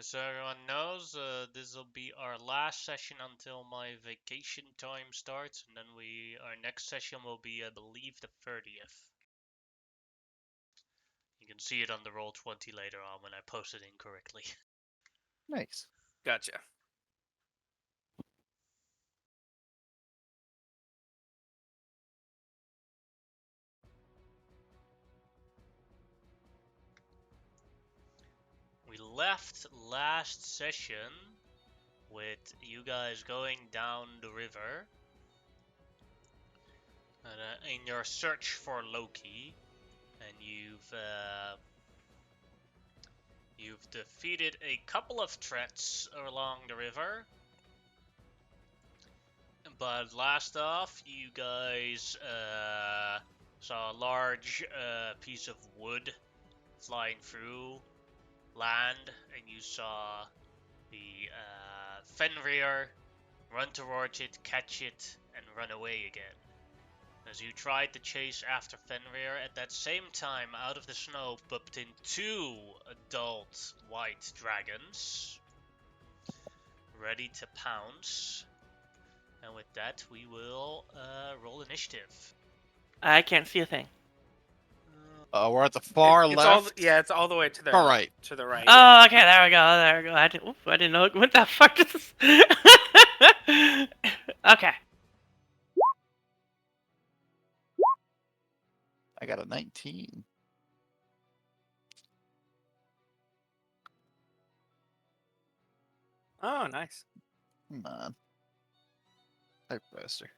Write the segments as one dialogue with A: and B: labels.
A: So everyone knows, this will be our last session until my vacation time starts, and then our next session will be, I believe, the 30th. You can see it on the Roll20 later on when I post it incorrectly.
B: Nice.
C: Gotcha.
A: We left last session with you guys going down the river and, in your search for Loki, and you've defeated a couple of threats along the river. But last off, you guys saw a large piece of wood flying through land, and you saw the Fenrir run towards it, catch it, and run away again. As you tried to chase after Fenrir, at that same time, out of the snow bumped in two adult white dragons, ready to pounce. And with that, we will roll initiative.
D: I can't see a thing.
B: We're at the far
C: It's
B: left.
C: it's all the way to the
B: Far right.
C: To the right.
D: Oh, okay, there we go. There we go. I didn't know what the fuck is this. Okay.
B: I got a 19.
C: Oh, nice.
B: Come on. Type faster.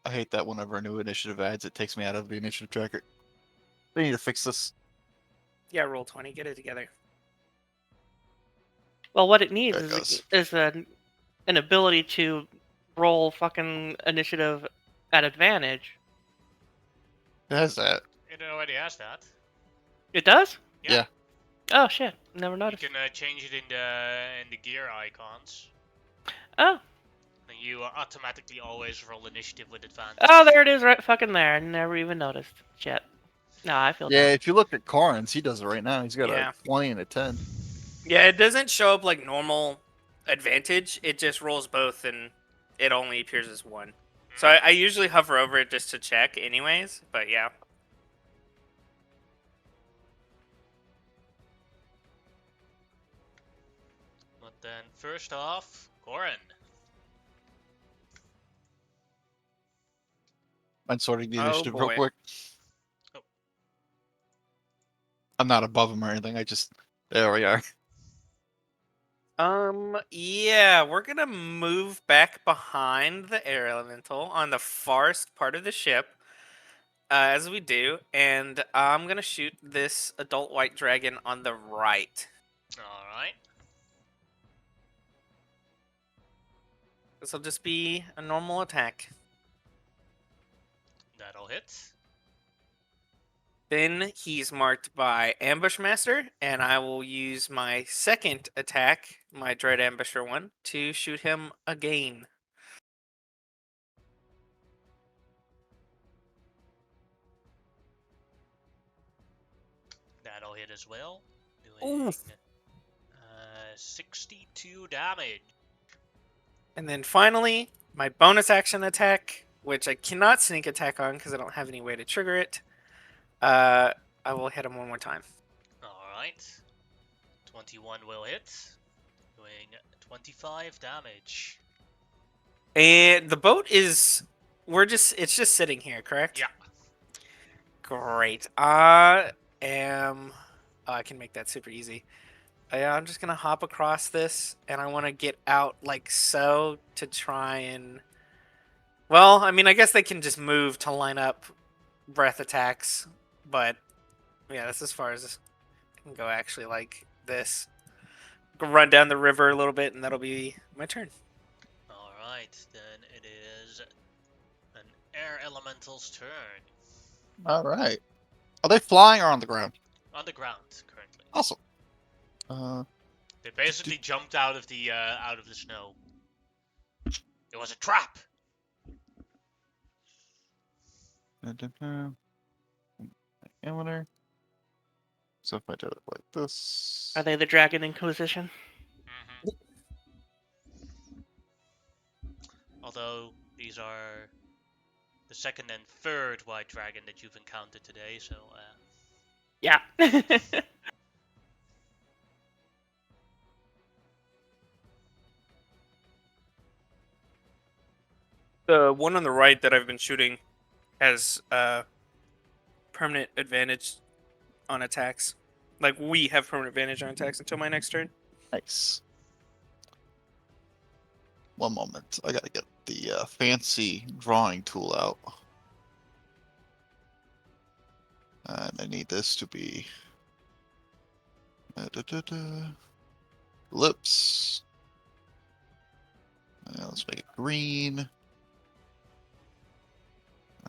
B: I hate that whenever a new initiative adds, it takes me out of the initiative tracker. They need to fix this.
C: Yeah, Roll20. Get it together.
D: Well, what it needs
B: There it goes.
D: is an ability to roll fucking initiative at advantage.
B: It has that.
A: It already has that.
D: It does?
B: Yeah.
D: Oh shit! Never
A: You
D: noticed.
A: can change it in the gear icons.
D: Oh.
A: And you automatically always roll initiative with advantage.
D: Oh, there it is, right fucking there. I never even noticed. Shit. No, I feel
B: Yeah,
D: dumb.
B: if you look at Corrin's, he does it right now. He's got
C: Yeah.
B: a 20 and a 10.
C: Yeah, it doesn't show up like normal advantage. It just rolls both, and it only appears as one. So I usually hover over it just to check, anyways. But yeah.
A: But then, first off, Corin.
B: I'm sorting the
C: Oh,
B: initiative real
C: boy.
B: quick.
A: Oh.
B: I'm not above him or anything. I just. There we are.
C: Yeah, we're gonna move back behind the air elemental on the farthest part of the ship, as we do, and I'm gonna shoot this adult white dragon on the right.
A: Alright.
C: This will just be a normal attack.
A: That'll hit.
C: Then he's marked by Ambushmaster, and I will use my second attack, my Dread Ambusher one, to shoot him again.
A: That'll hit as well. Doing
C: Oof.
A: 62 damage.
C: And then finally, my bonus action attack, which I cannot sneak attack on because I don't have any way to trigger it. I will hit him one more time.
A: Alright. 21 will hit. Doing 25 damage.
C: And the boat is it's just sitting here, correct?
A: Yeah.
C: Great. I can make that super easy. I'm just gonna hop across this, and I want to get out like so to try and. Well, I mean, I guess they can just move to line up breath attacks, but yeah, that's as far as I can go. Actually, like this, run down the river a little bit, and that'll be my turn.
A: Alright, then it is an air elemental's turn.
B: Alright. Are they flying or on the ground?
A: On the ground currently.
B: Awesome.
A: They basically jumped out of the snow. It was a trap.
B: Diameter. So if I do it like this,
D: Are they the Dragon Inquisition?
A: Mhm. Although these are the second and third white dragon that you've encountered today, so
D: Yeah.
C: The one on the right that I've been shooting has permanent advantage on attacks. Like we have permanent advantage on attacks until my next turn.
B: nice. One moment, I gotta get the fancy drawing tool out. And I need this to be lips. Let's make it green.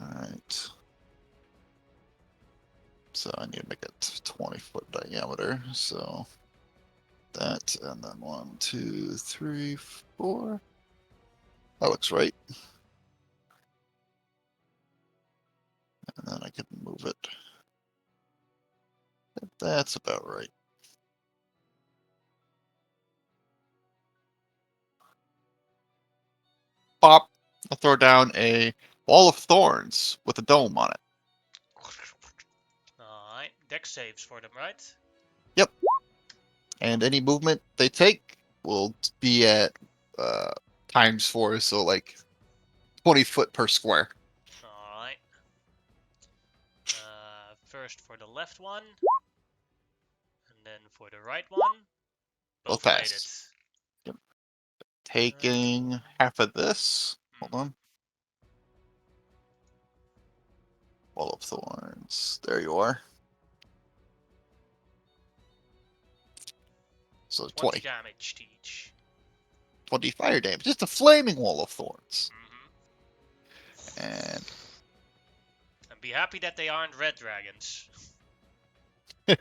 B: Alright. So I need to make it 20-foot diameter. So that, and then 1, 2, 3, 4. That looks right. And then I can move it. That's about right. Pop. I'll throw down a wall of thorns with a dome on it.
A: alright. Dex saves for them, right?
B: Yep. And any movement they take will be at ×4, so like 20 foot per square.
A: Alright. First for the left one, and then for the right one.
B: Both
A: Both made
B: pass.
A: it.
B: Yep. Taking half of this. Hold on. Wall of thorns. There you are. So
A: 20
B: 20.
A: damage to each.
B: 20 fire damage. Just a flaming wall of thorns.
A: Mm-hmm.
B: And
A: And be happy that they aren't red dragons.
B: I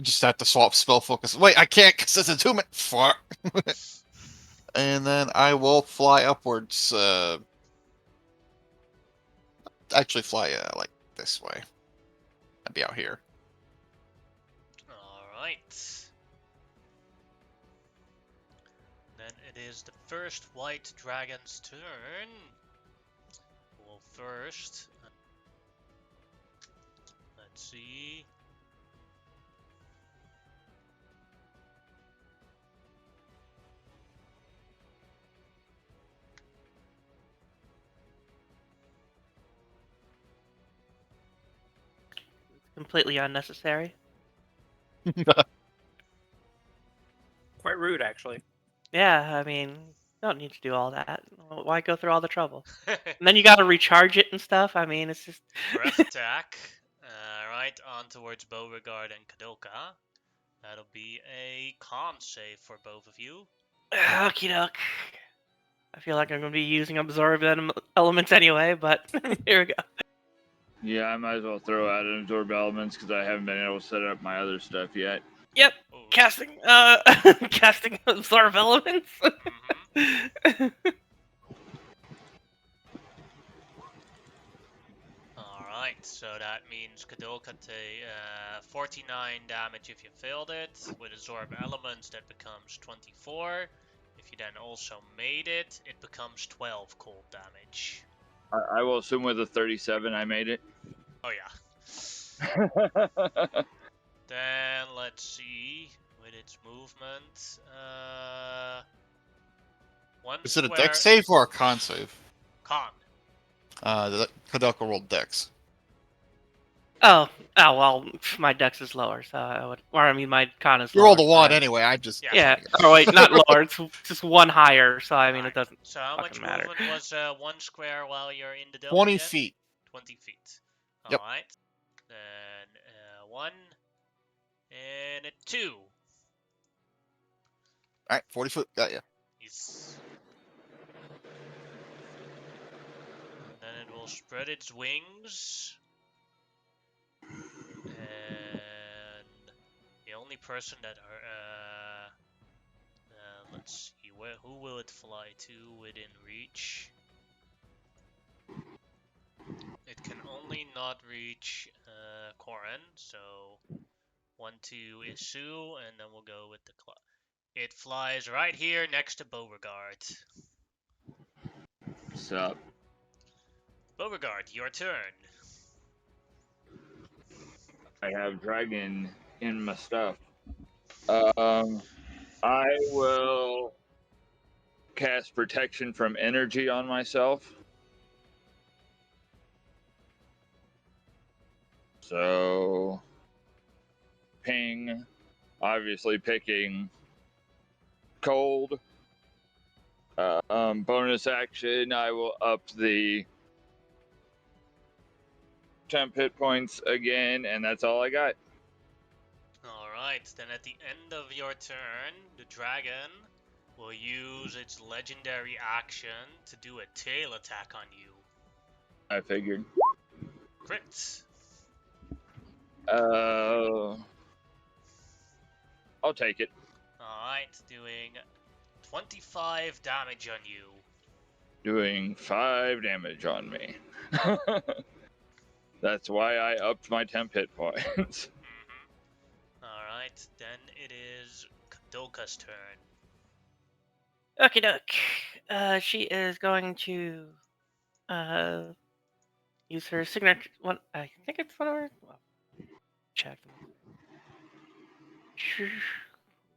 B: just have to swap spell focus. Wait, I can't because it's attunement. Fuck. And then I will fly upwards. Actually, fly like this way. I'd be out here.
A: Alright. Then it is the first white dragon's turn. Well, first. Let's see.
D: Completely unnecessary.
C: Quite rude, actually.
D: Yeah, I mean, don't need to do all that. Why go through all the trouble? And then you gotta recharge it and stuff. I mean, it's just.
A: Breath attack. Right, on towards Beauregard and Kadoka. That'll be a con save for both of you.
D: Okie doke. I feel like I'm gonna be using absorb elements anyway, but here we go.
E: Yeah, I might as well throw out an absorb elements because I haven't been able to set up my other stuff yet.
D: Yep,
A: Ooh.
D: casting casting absorb elements.
A: Mhm. Alright, so that means Kadoka take 49 damage if you failed it. With Absorb Elements, that becomes 24. If you then also made it, it becomes 12 cold damage.
E: I will assume with a 37 I made it.
A: Oh yeah. Then let's see with its movement. One
B: Is it a
A: square
B: dex save or a con save?
A: con.
B: The Kadoka rolled dex.
D: Oh, well, my dex is lower, so I would. Or I mean, my con is
B: You
D: lower.
B: rolled a 1
D: so
B: anyway. I just.
A: Yeah.
D: Yeah. Oh wait, not lower. It's just one higher. So I mean,
A: Alright,
D: it doesn't.
A: So how much
D: fucking matter.
A: movement was one square while you're in the dome?
B: 20
A: again?
B: feet.
A: 20 feet.
B: Yep.
A: Alright. Then 1 and a 2.
B: Alright, 40 foot. Got ya.
A: Yes. And then it will spread its wings. And the only person that let's see, who will it fly to within reach? It can only not reach Corin. So 1, 2 is Sue, and then we'll go with the claw. It flies right here next to Beauregard.
E: Sup?
A: Beauregard, your turn.
E: I have dragon in my stuff. I will cast protection from energy on myself. So, ping, obviously picking cold. Bonus action, I will up the temp hit points again, and that's all I got.
A: Alright, then at the end of your turn, the dragon will use its legendary action to do a tail attack on you.
E: I figured.
A: Crit.
E: I'll take it.
A: Alright, doing 25 damage on you.
E: Doing 5 damage on me. That's why I upped my temp hit points.
A: Alright, then it is Kadoka's turn.
D: Okie doke. She is going to use her signature one. I think it's one of her. Well, check.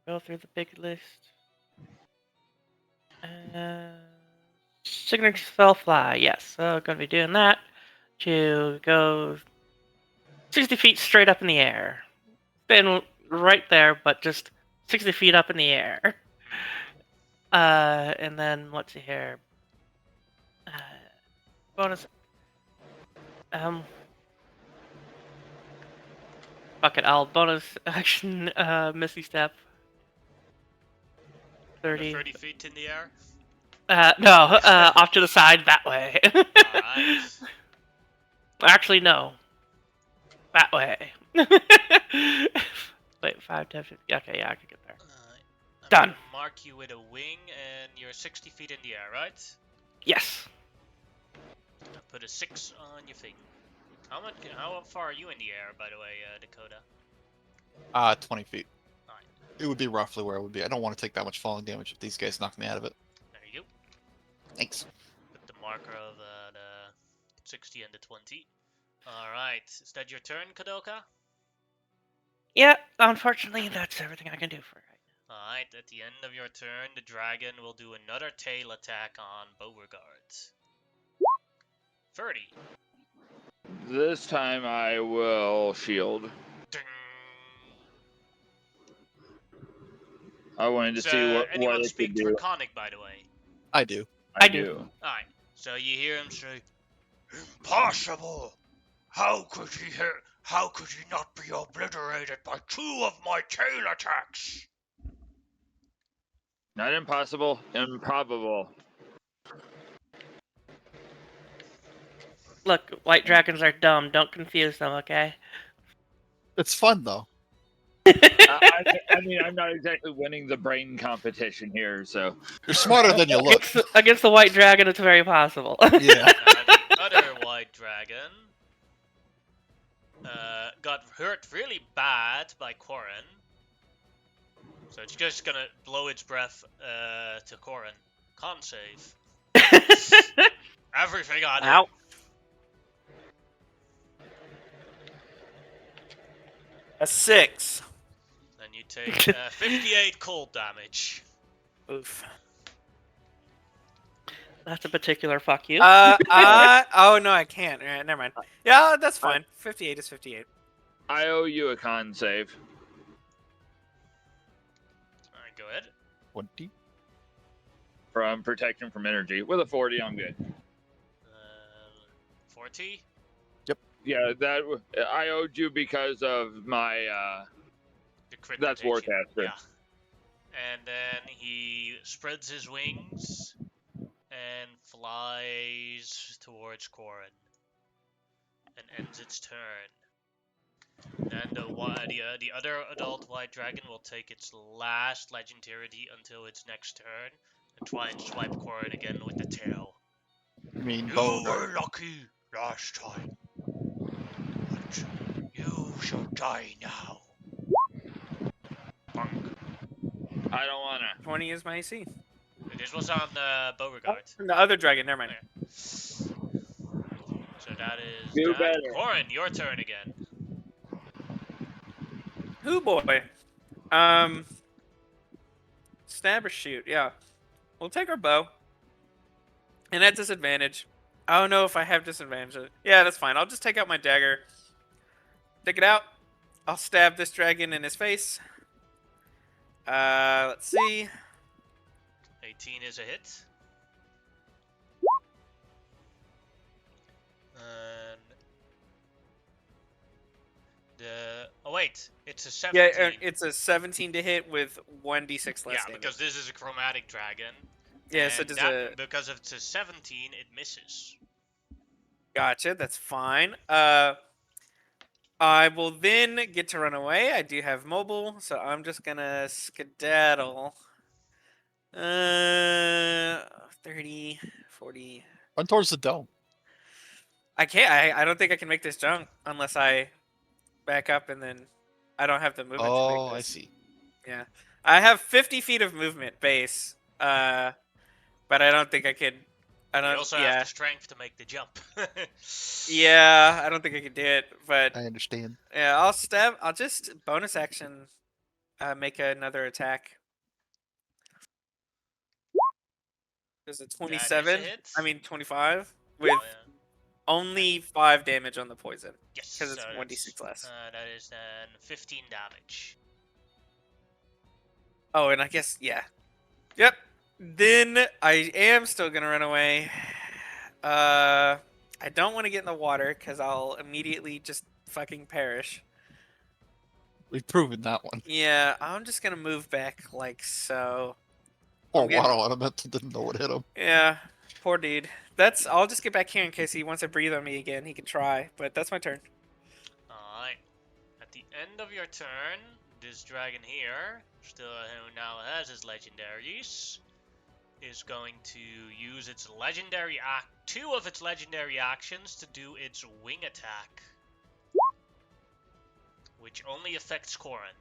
D: Go through the big list. Signature spell fly. Yes, so gonna be doing that to go 60 feet straight up in the air. Been right there, but just 60 feet up in the air. And then let's see here. Bonus. Fuck it, I'll bonus action Misty Step. 30.
A: 30 feet in the air.
D: No, off to the side that way.
A: Alright.
D: Actually, no. That way. Wait, 5, 10, 15. Okay, yeah, I can get there.
A: I'm
D: Done.
A: gonna mark you with a wing, and you're 60 feet in the air, right?
D: Yes.
A: I'll put a 6 on your thing. How far are you in the air, by the way, Dakota?
B: 20 feet.
A: Alright.
B: It would be roughly where it would be. I don't want to take that much falling damage if these guys knock me out of it.
A: There you go.
B: Thanks.
A: Put the marker of the 60 and the 20. Alright, is that your turn, Kadoka?
D: Yeah, unfortunately, that's everything I can do for right now.
A: Alright, at the end of your turn, the dragon will do another tail attack on Beauregard. 30.
E: This time I will shield.
A: Ding.
E: I wanted to
A: So,
E: see what
A: anyone
E: it
A: speak
E: could
A: to
E: do.
A: Draconic, by the way?
B: I do.
D: I do.
A: Alright, so you hear him say, "Impossible! How could he not be obliterated by 2 of my tail attacks?"
E: Not impossible, improbable.
D: Look, white dragons are dumb. Don't confuse them, okay?
B: It's fun though.
E: I mean, I'm not exactly winning the brain competition here, so.
B: You're smarter than you look.
D: Against the white dragon, it's very possible.
B: Yeah.
A: The other white dragon got hurt really bad by Corin. So it's just gonna blow its breath to Corin. Con save. Everything on
C: Ow.
A: it.
C: A 6.
A: Then you take 58 cold damage.
C: Oof.
D: That's a particular fuck you.
C: Oh no, I can't. All right, never mind. Yeah, that's fine. 58 is 58.
E: I owe you a con save.
A: Alright, go ahead.
B: 20.
E: From protection from energy. With a 40, I'm good.
A: 40.
E: Yeah, I owed you because of my.
A: The crit
E: That's
A: protection.
E: Warcaster.
A: Yeah. And then he spreads his wings and flies towards Corin and ends its turn. Then the other adult white dragon will take its last legendarity until its next turn and try and swipe Corin again with the tail.
B: You mean
A: You
B: Beauregard?
A: were lucky last time. But you You shall die now. Bonk.
E: I don't wanna.
C: 20 is my AC.
A: This was on Beauregard.
C: The other dragon, never mind.
A: Okay. So that is
E: Do
A: that.
E: better.
A: Corin, your turn again.
C: Who boy? Stab or shoot? Yeah. We'll take our bow. And at disadvantage. I don't know if I have disadvantage. Yeah, that's fine. I'll just take out my dagger. Take it out. I'll stab this dragon in his face. Let's see.
A: 18 is a hit. And oh wait, it's a 17.
C: Yeah, it's a 17 to hit with 1d6 less
A: Yeah,
C: damage.
A: because this is a chromatic dragon.
C: Yeah, so
A: and
C: does
A: that, because it's a 17, it misses.
C: Gotcha, that's fine. I will then get to run away. I do have mobile, so I'm just gonna skedaddle. 30, 40.
B: Run towards the dome.
C: I can't. I don't think I can make this jump unless I back up and then I don't have the movement to
B: Oh,
C: make
B: I
C: this.
B: see.
C: Yeah. I have 50 feet of movement base. But I don't think I could. I
A: You
C: don't.
A: also
C: Yeah.
A: have the strength to make the jump.
C: Yeah. I don't think I could do it. But
B: I understand.
C: yeah, I'll stab. I'll just bonus action. Make another attack. There's a 27.
A: hit.
C: I mean 25 with
A: Oh, yeah.
C: only 5 damage on the poison.
A: Yes.
C: 'Cause it's
A: so
C: 1d6 less.
A: That is then 15 damage.
C: Oh, and I guess yeah. Yep. Then I am still gonna run away. I don't want to get in the water because I'll immediately just fucking perish.
B: We've proven that one.
C: Yeah, I'm just gonna move back like so.
B: Poor
C: I'm getting-
B: Waddle Elemental didn't know what hit him.
C: Yeah, poor dude. I'll just get back here in case he wants to breathe on me again. He can try, but that's my turn.
A: Alright. At the end of your turn, this dragon here, still who now has his legendaries, is going to use its legendary two of its legendary actions to do its wing attack. Which only affects Corin.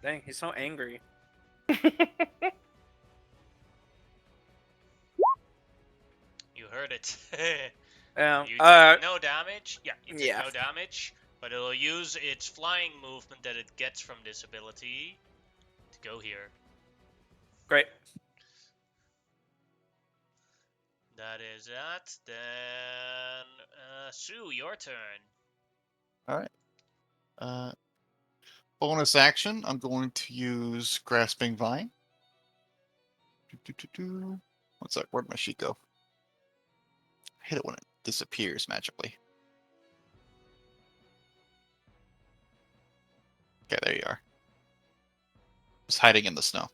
C: Dang, he's so angry.
A: You heard it. You take no damage. Yeah, you take
C: yeah.
A: no damage, but it'll use its flying movement that it gets from this ability to go here.
C: Great.
A: That is that. Then, Sue, your turn.
B: Bonus action, I'm going to use Grasping Vine. One sec, where'd my sheet go? I hate it when it disappears magically. Okay, there you are. It's hiding in the snow.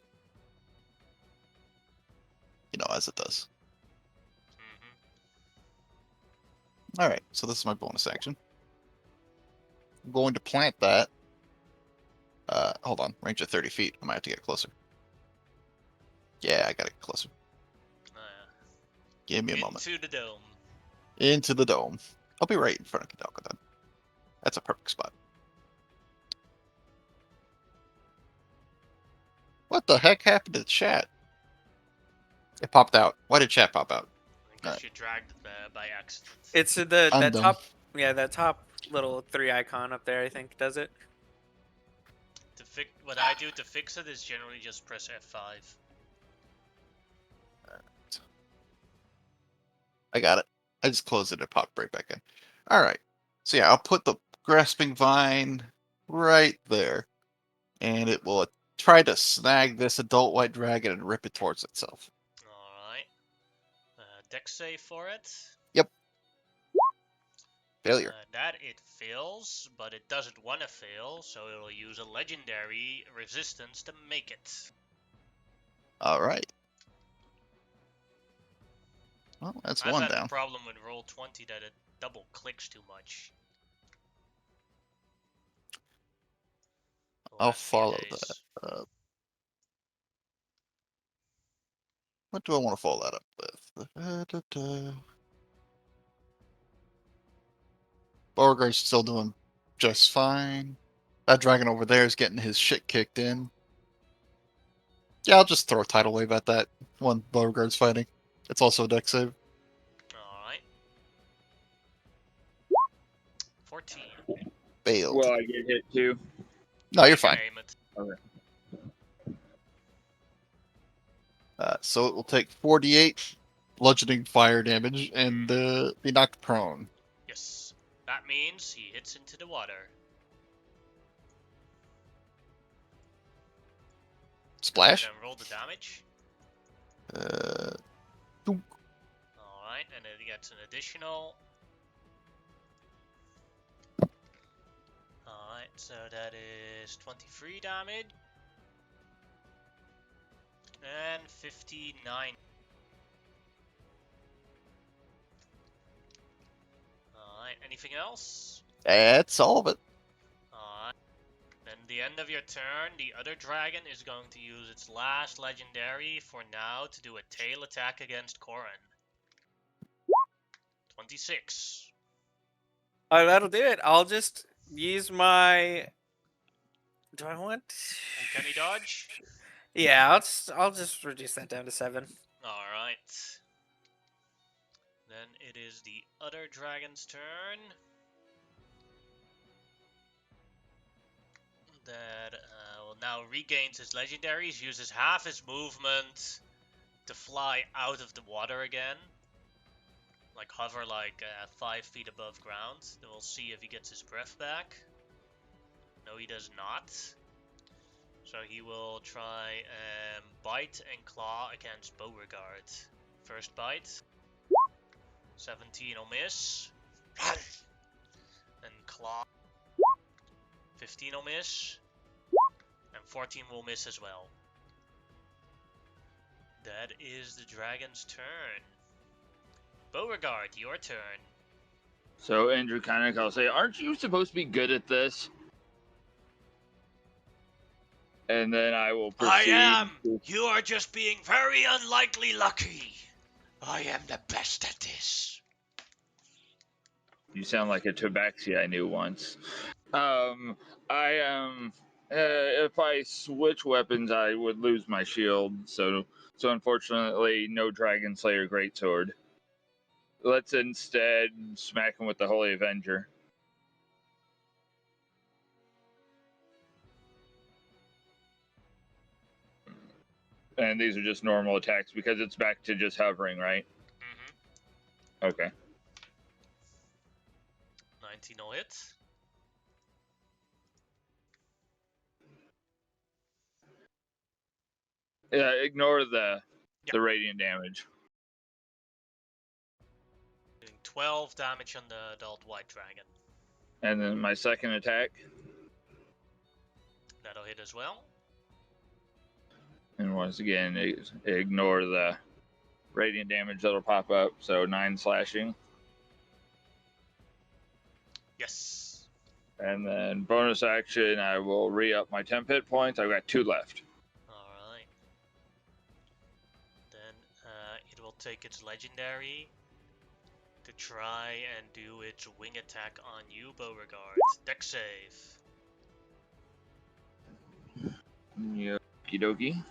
B: You know, as it does. Alright, so this is my bonus action. I'm going to plant that. Hold on, range of 30 feet. I might have to get closer. Yeah, I gotta get closer. Give me a moment.
A: Into the dome.
B: Into the dome. I'll be right in front of Kadalka then. That's a perfect spot. What the heck happened to the chat? It popped out. Why did chat pop out?
A: Because you dragged it by accident.
C: It's that
B: Undone.
C: top. Yeah, that top little 3 icon up there. I think does it.
A: What I do to fix it is generally just press F5.
B: I got it. I just closed it and it popped right back in. Alright. So yeah, I'll put the Grasping Vine right there. And it will try to snag this adult white dragon and rip it towards itself.
A: Alright. Dex save for it.
B: Failure.
A: That it fails, but it doesn't want to fail, so it'll use a legendary resistance to make it.
B: Alright. Well, that's
A: I've
B: one
A: had
B: down.
A: a problem with Roll20 that it double clicks too much.
B: I'll
A: Last few
B: follow
A: days.
B: that. What do I want to follow that up with? Beauregard's still doing just fine. That dragon over there is getting his shit kicked in. Yeah, I'll just throw a tidal wave at that one Beauregard's fighting. It's also a deck save.
A: Alright. 14.
B: Failed.
E: Well, I get hit too.
B: No, you're
A: You can
B: fine.
A: aim it.
B: So it will take 48 bludgeoning fire damage and be knocked prone.
A: Yes. That means he hits into the water.
B: Splash.
A: Then roll the damage.
B: Uh,
A: Alright, and then he gets an additional. Alright, so that is 23 damage. And 59. Alright, anything else?
B: that's all of it.
A: Alright. Then the end of your turn, the other dragon is going to use its last legendary for now to do a tail attack against Korin. 26.
C: Oh, that'll do it. I'll just use my. Do I want?
A: Can he dodge?
C: Yeah, I'll just reduce that down to 7.
A: Alright. Then it is the other dragon's turn. That well, now regains his legendaries, uses half his movement to fly out of the water again. Like hover like 5 feet above ground. Then we'll see if he gets his breath back. No, he does not. So he will try bite and claw against Beauregard. First bite. 17 will miss. And claw. 15 will miss. And 14 will miss as well. That is the dragon's turn. Beauregard, your turn.
E: So Andrew Connick, I'll say, aren't you supposed to be good at this? And then I will proceed.
A: I am! You are just being very unlikely lucky. I am the best at this.
E: You sound like a tabaxi I knew once. I am. If I switch weapons, I would lose my shield. So unfortunately, no Dragon Slayer Greatsword. Let's instead smack him with the Holy Avenger. And these are just normal attacks because it's back to just hovering, right?
A: Mm-hmm.
E: Okay.
A: 19 will hit.
E: Yeah, ignore the radiant damage.
A: Doing 12 damage on the adult white dragon.
E: And then my second attack.
A: That'll hit as well.
E: And once again, ignore the radiant damage that'll pop up. So 9 slashing.
A: Yes.
E: And then bonus action, I will re-up my temp hit points. I've got 2 left.
A: Alright. Then it will take its legendary to try and do its wing attack on you, Beauregard. Dex save.
E: Okie dokie.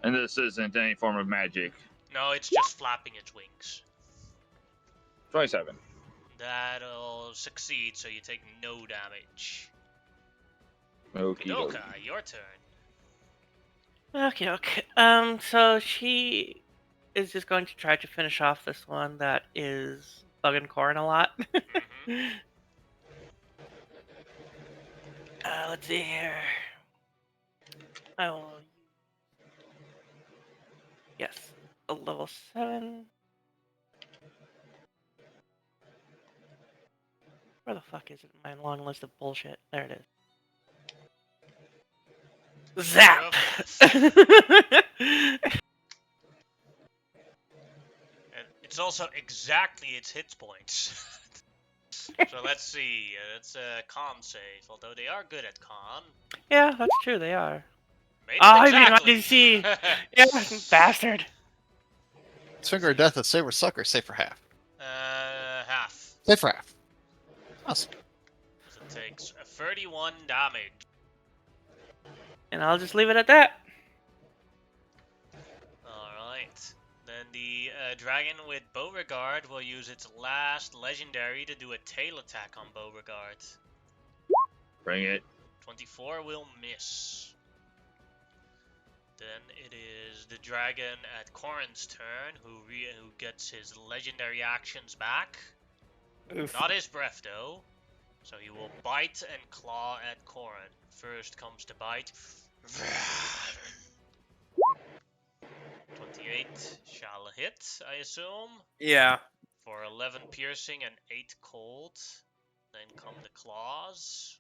E: And this isn't any form of magic.
A: No, it's just flapping its wings.
E: 27.
A: That'll succeed, so you take no damage.
E: Okie dokie.
A: Kadoka, your turn.
D: Okay. So she is just going to try to finish off this one that is bugging Korin a lot.
A: Mm-hmm.
D: Let's see here. I will. Yes, a level 7. Where the fuck is it in my long list of bullshit? There it is. Zap!
A: And it's also exactly its hit points. So let's see. It's a con save, although they are good at con.
D: Yeah, that's true, they are.
A: Made it
D: I mean,
A: exactly.
D: my DC! Yeah, bastard!
B: Finger of Death is save or suck or save for half?
A: Half.
B: Save for half. Awesome.
A: So it takes 31 damage.
D: And I'll just leave it at that.
A: Alright. Then the dragon with Beauregard will use its last legendary to do a tail attack on Beauregard.
E: Bring it.
A: 24 will miss. Then it is the dragon at Corin's turn who gets his legendary actions back.
C: Oof.
A: Not his breath though. So he will bite and claw at Corin. First comes to bite. 28 shall hit, I assume.
C: Yeah.
A: For 11 piercing and 8 cold. Then come the claws.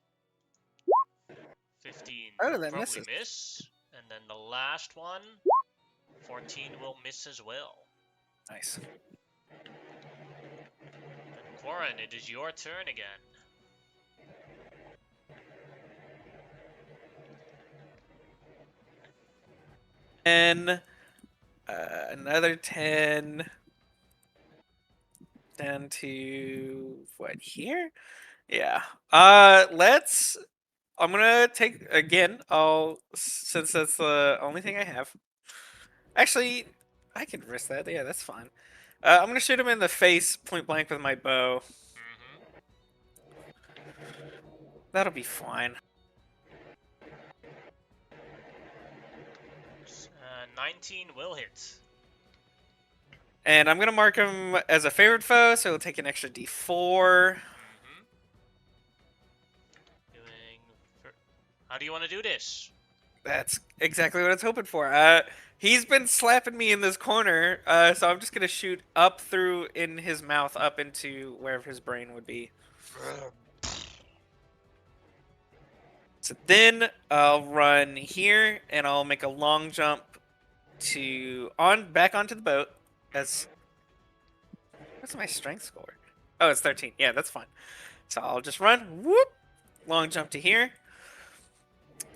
A: 15
C: Oh,
A: will
C: that
A: probably
C: misses.
A: miss. And then the last one, 14 will miss as well.
C: Nice.
A: And Corin, it is your turn again.
C: And another 10 down to what here? Yeah. Let's. I'm gonna take again. Since that's the only thing I have. Actually, I can risk that. Yeah, that's fine. I'm gonna shoot him in the face, point blank, with my bow. That'll be fine.
A: 19 will hit.
C: And I'm gonna mark him as a favored foe, so he'll take an extra D4.
A: How do you want to do this?
C: That's exactly what I was hoping for. He's been slapping me in this corner, so I'm just gonna shoot up through in his mouth, up into wherever his brain would be. So then I'll run here, and I'll make a long jump back onto the boat. What's my strength score? Oh, it's 13. Yeah, that's fine. So I'll just run, whoop, long jump to here.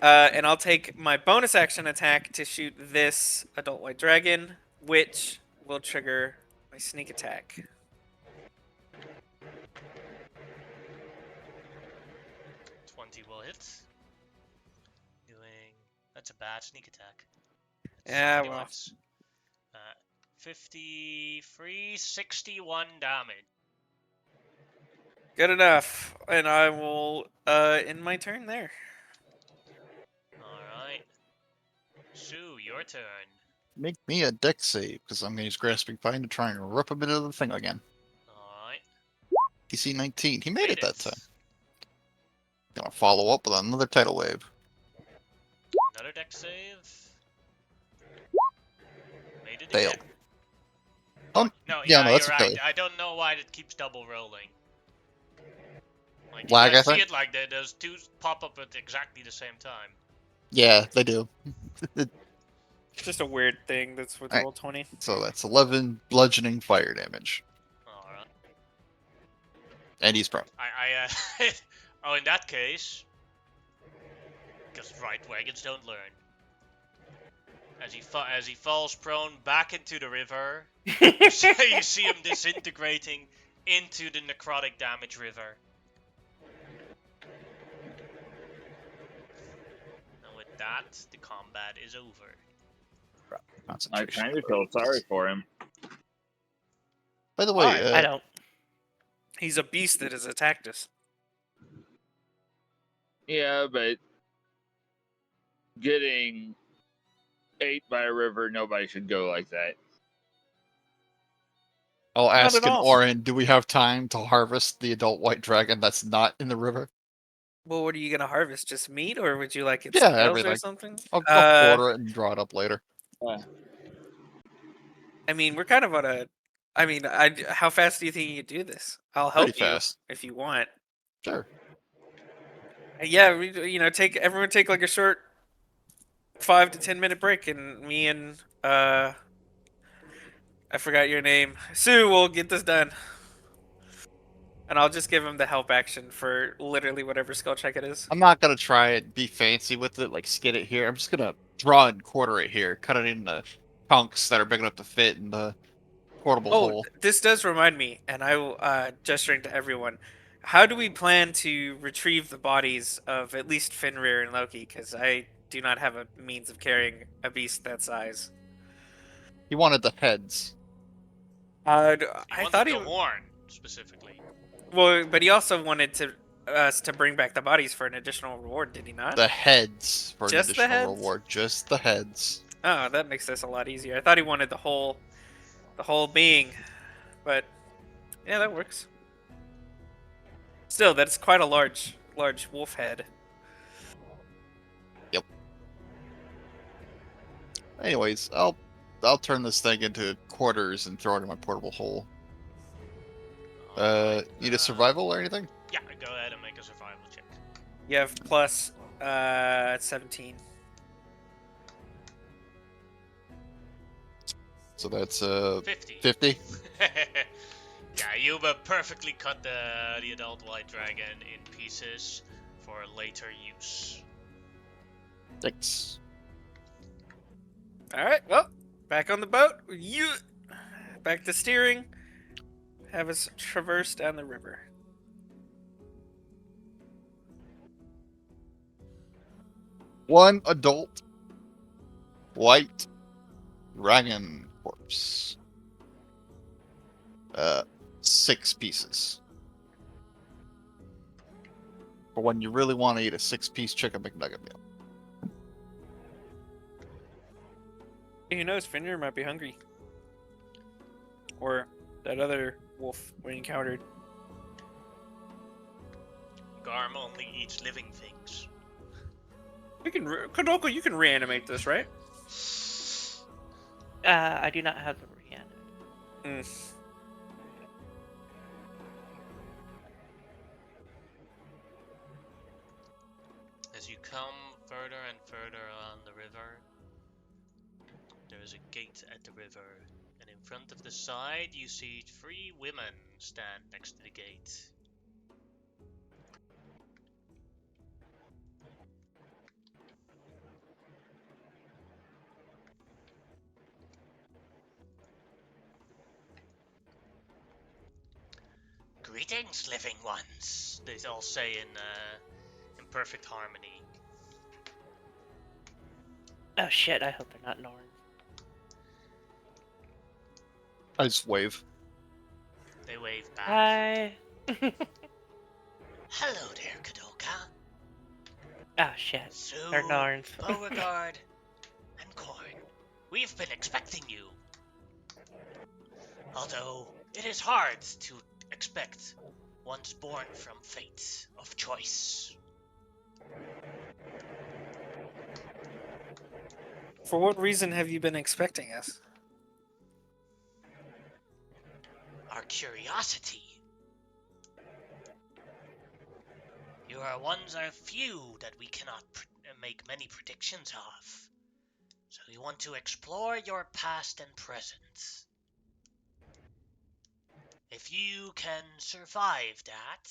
C: And I'll take my bonus action attack to shoot this adult white dragon, which will trigger my sneak attack.
A: Will hit. That's a bad sneak attack.
C: Yeah, well.
A: 53, 61 damage.
C: Good enough. And I will end my turn there.
A: Alright. Sue, your turn.
B: Make me a deck save, because I'm going to use Grasping Vine to try and rip him into the thing again.
A: Alright.
B: DC 19. He made it that time. Gonna follow up with another tidal wave.
A: Another deck save. Made it
B: Failed.
A: again.
B: No,
A: yeah,
B: no, that's
A: you're
B: okay.
A: right. I don't know why it keeps double rolling. Like, you
B: Lag,
A: guys
B: I
A: see
B: think?
A: it like that. Those two pop up at exactly the same time.
B: Yeah, they do.
C: It's just a weird thing that's with
B: Alright.
C: Roll20.
B: So that's 11 bludgeoning fire damage.
A: Alright.
B: And he's prone.
A: Oh, in that case, because right wagons don't learn. As he falls prone back into the river, you see him disintegrating into the necrotic damage river. And with that, the combat is over.
E: I
B: Concentration.
E: kind of feel sorry for him.
B: By the way,
C: Why?
D: I don't.
C: He's a beast that has attacked us.
E: Yeah, but getting ate by a river, nobody should go like that.
B: I'll ask
C: at
B: an
C: all.
B: Orin, do we have time to harvest the adult white dragon that's not in the river?
C: Well, what are you gonna harvest? Just meat, or would you like its
B: Yeah,
C: scales or
B: everything.
C: something?
B: I'll quarter it and draw it up later.
C: I mean, we're kind of on a. I mean, how fast do you think you could do this? I'll help
B: Pretty
C: you
B: fast.
C: if you want.
B: Sure.
C: Yeah, everyone take like a short 5 to 10 minute break, and me and I forgot your name, Sue, will get this done. And I'll just give him the help action for literally whatever skill check it is.
B: I'm not gonna try and be fancy with it, like skid it here. I'm just gonna draw and quarter it here, cut it into chunks that are big enough to fit in the portable
C: Oh,
B: hole.
C: this does remind me, and I will gesturing to everyone. How do we plan to retrieve the bodies of at least Fenrir and Loki? Because I do not have a means of carrying a beast that size.
B: He wanted the heads.
C: I
A: You
C: thought
A: wanted
C: he
A: the horn specifically.
C: well, but he also wanted us to bring back the bodies for an additional reward, did he not?
B: The heads for an
C: Just the
B: additional
C: heads?
B: reward. Just the heads.
C: Oh, that makes this a lot easier. I thought he wanted the whole being, but yeah, that works. Still, that's quite a large wolf head.
B: Anyways, I'll turn this thing into quarters and throw it in my portable hole.
A: Alright,
B: Need a survival or anything?
A: Yeah, go ahead and make a survival check.
C: You have plus 17.
B: So that's
A: 50.
B: 50.
A: Yeah, you perfectly cut the adult white dragon in pieces for later use.
B: Thanks.
C: All right, well, back on the boat. You back to steering. Have us traverse down the river.
B: One adult white dragon corpse. 6 pieces. For when you really want to eat a 6-piece chicken McNugget meal.
C: Who knows? Fenrir might be hungry. Or that other wolf we encountered.
A: Garm only eats living things.
C: We can, Kodoko, you can reanimate this, right?
D: I do not have the reanimate.
A: As you come further and further on the river, there is a gate at the river, and in front of the side you see 3 women stand next to the gate. Greetings, living ones, they all say in perfect harmony.
D: Oh shit! I hope they're not Norn.
B: I just wave.
A: They wave back.
D: Hi.
A: Hello there, Kadoka.
D: Oh shit!
A: Sue,
D: They're Norns.
A: Beauregard, and Corn. We've been expecting you. Although it is hard to expect one's born from fate of choice.
C: For what reason have you been expecting us?
A: Our curiosity. You are ones of few that we cannot make many predictions of. So we want to explore your past and present. If you can survive that,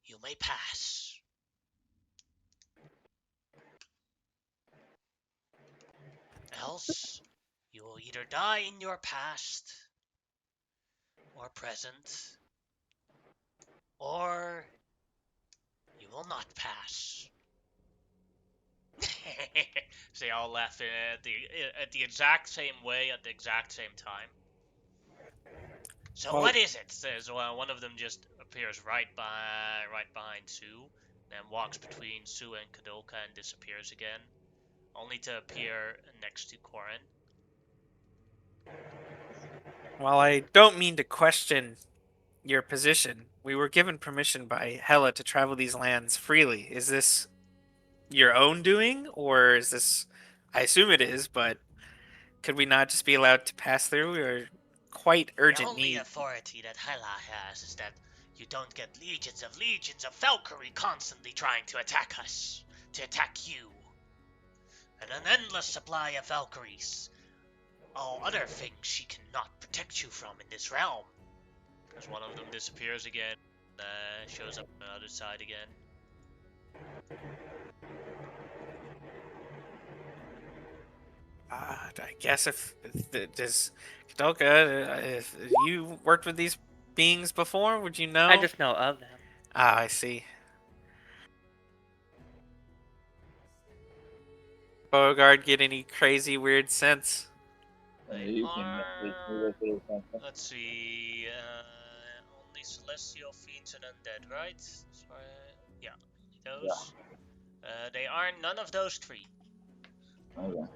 A: you may pass. Else, you will either die in your past or present, or you will not pass. So they all laugh at the exact same way at the exact same time. So
C: Well-
A: what is it? Says one of them just appears right behind Sue, then walks between Sue and Kadoka and disappears again, only to appear next to Corin.
C: While I don't mean to question your position, we were given permission by Hela to travel these lands freely. Is this your own doing, or is this... I assume it is, but could we not just be allowed to pass through? We are quite
A: The
C: urgent
A: only
C: need.
A: authority that Hela has is that you don't get legions of Valkyrie constantly trying to attack us, to attack you. And an endless supply of Valkyries. All other things she cannot protect you from in this realm. As one of them disappears again, shows up on the other side again.
C: I guess if does Kadoka, if you worked with these beings before, would you know?
D: I just know of them.
C: Ah, I see. Beauregard get any crazy weird sense?
E: You can message me with it or something.
A: Let's see. Only celestial fiends and undead, right? Sorry. Yeah, only those. They are none of those three.
E: Okay.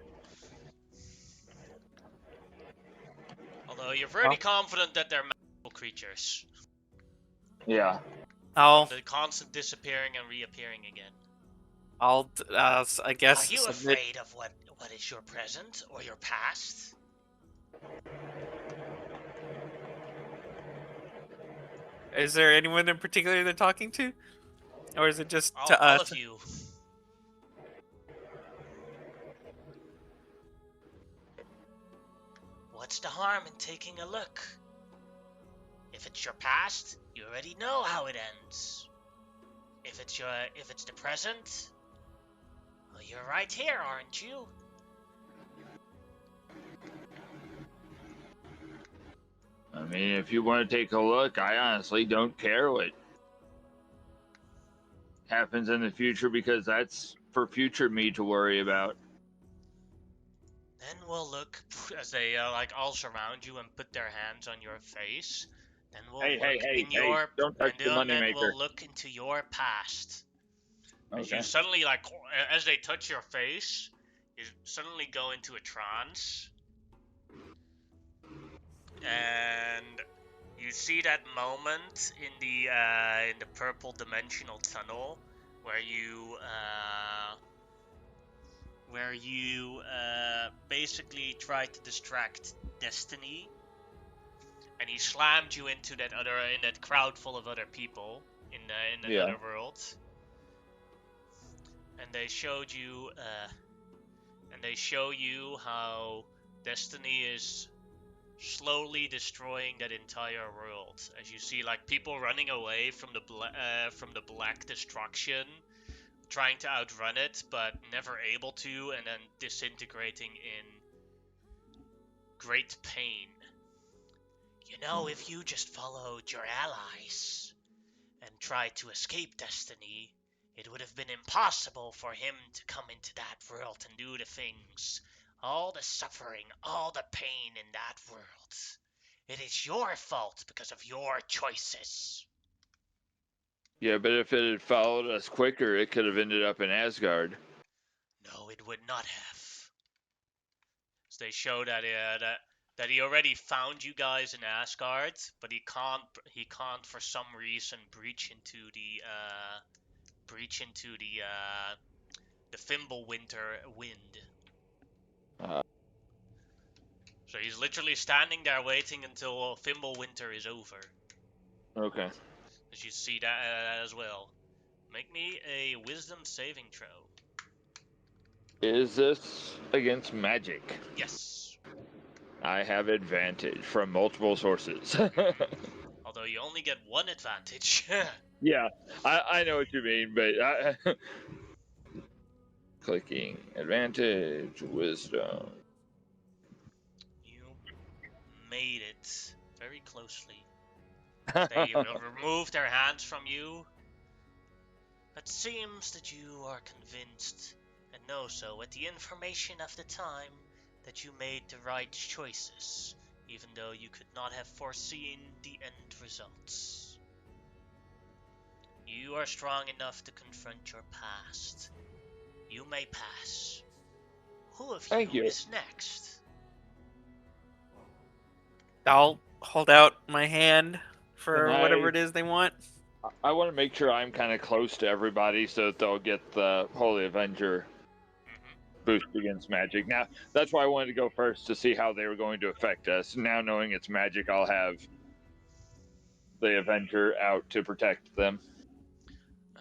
A: Although you're very confident that they're magical creatures.
E: Yeah.
A: The constant disappearing and reappearing again.
C: I guess.
A: Are you
C: submit-
A: afraid of what is your present or your past?
C: Is there anyone in particular they're talking to, or is it just to
A: All
C: us?
A: of you. What's the harm in taking a look? If it's your past, you already know how it ends. If it's the present, well, you're right here, aren't you?
E: I mean, if you want to take a look, I honestly don't care what happens in the future because that's for future me to worry about.
A: Then we'll look as they all surround you and put their hands on your face. Then we'll look
E: don't touch the
A: then
E: moneymaker.
A: we'll look into your past. As
E: Okay.
A: you suddenly as they touch your face, you suddenly go into a trance, and you see that moment in the purple dimensional tunnel where you basically tried to distract Destiny, and he slammed you into in that crowd full of other people in the other world. And they showed you how Destiny is slowly destroying that entire world. As you see, people running away from the black destruction, trying to outrun it, but never able to, and then disintegrating in great pain. You know, if you just followed your allies and tried to escape Destiny, it would have been impossible for him to come into that world and do the things. All the suffering, all the pain in that world. It is your fault because of your choices.
E: Yeah, but if it had followed us quicker, it could have ended up in Asgard.
A: No, it would not have. So they show that he already found you guys in Asgard, but he can't for some reason breach into the Fimbulwinter wind. So he's literally standing there waiting until Fimbulwinter is over.
E: Okay.
A: As you see that as well. Make me a wisdom saving throw.
E: Is this against magic?
A: Yes.
E: I have advantage from multiple sources.
A: Although you only get one advantage.
E: Yeah, I know what you mean, but clicking advantage, wisdom.
A: You made it very closely. They remove their hands from you. It seems that you are convinced, and know so with the information of the time, that you made the right choices, even though you could not have foreseen the end results. You are strong enough to confront your past. You may pass. Who of you is next?
C: I'll hold out my hand for whatever it is they want.
E: I want to make sure I'm kind of close to everybody so that they'll get the Holy Avenger boost against magic. Now, that's why I wanted to go first to see how they were going to affect us. Now, knowing it's magic, I'll have the Avenger out to protect them.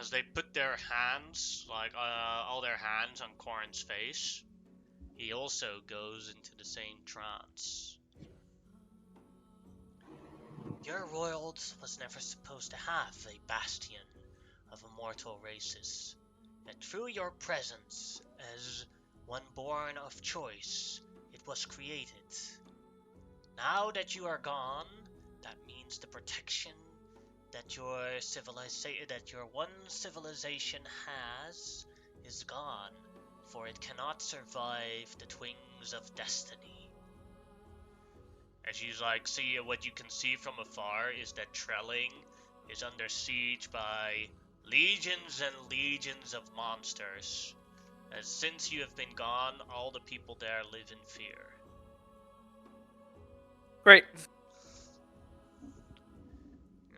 A: As they put their hands, all their hands on Corrin's face, he also goes into the same trance. Your world was never supposed to have a bastion of immortal races, and through your presence as one born of choice, was created. Now that you are gone, that means the protection that your one civilization has is gone, for it cannot survive the twings of destiny. As you see, what you can see from afar is that Trelling is under siege by legions and legions of monsters. As since you have been gone, all the people there live in fear.
C: Great.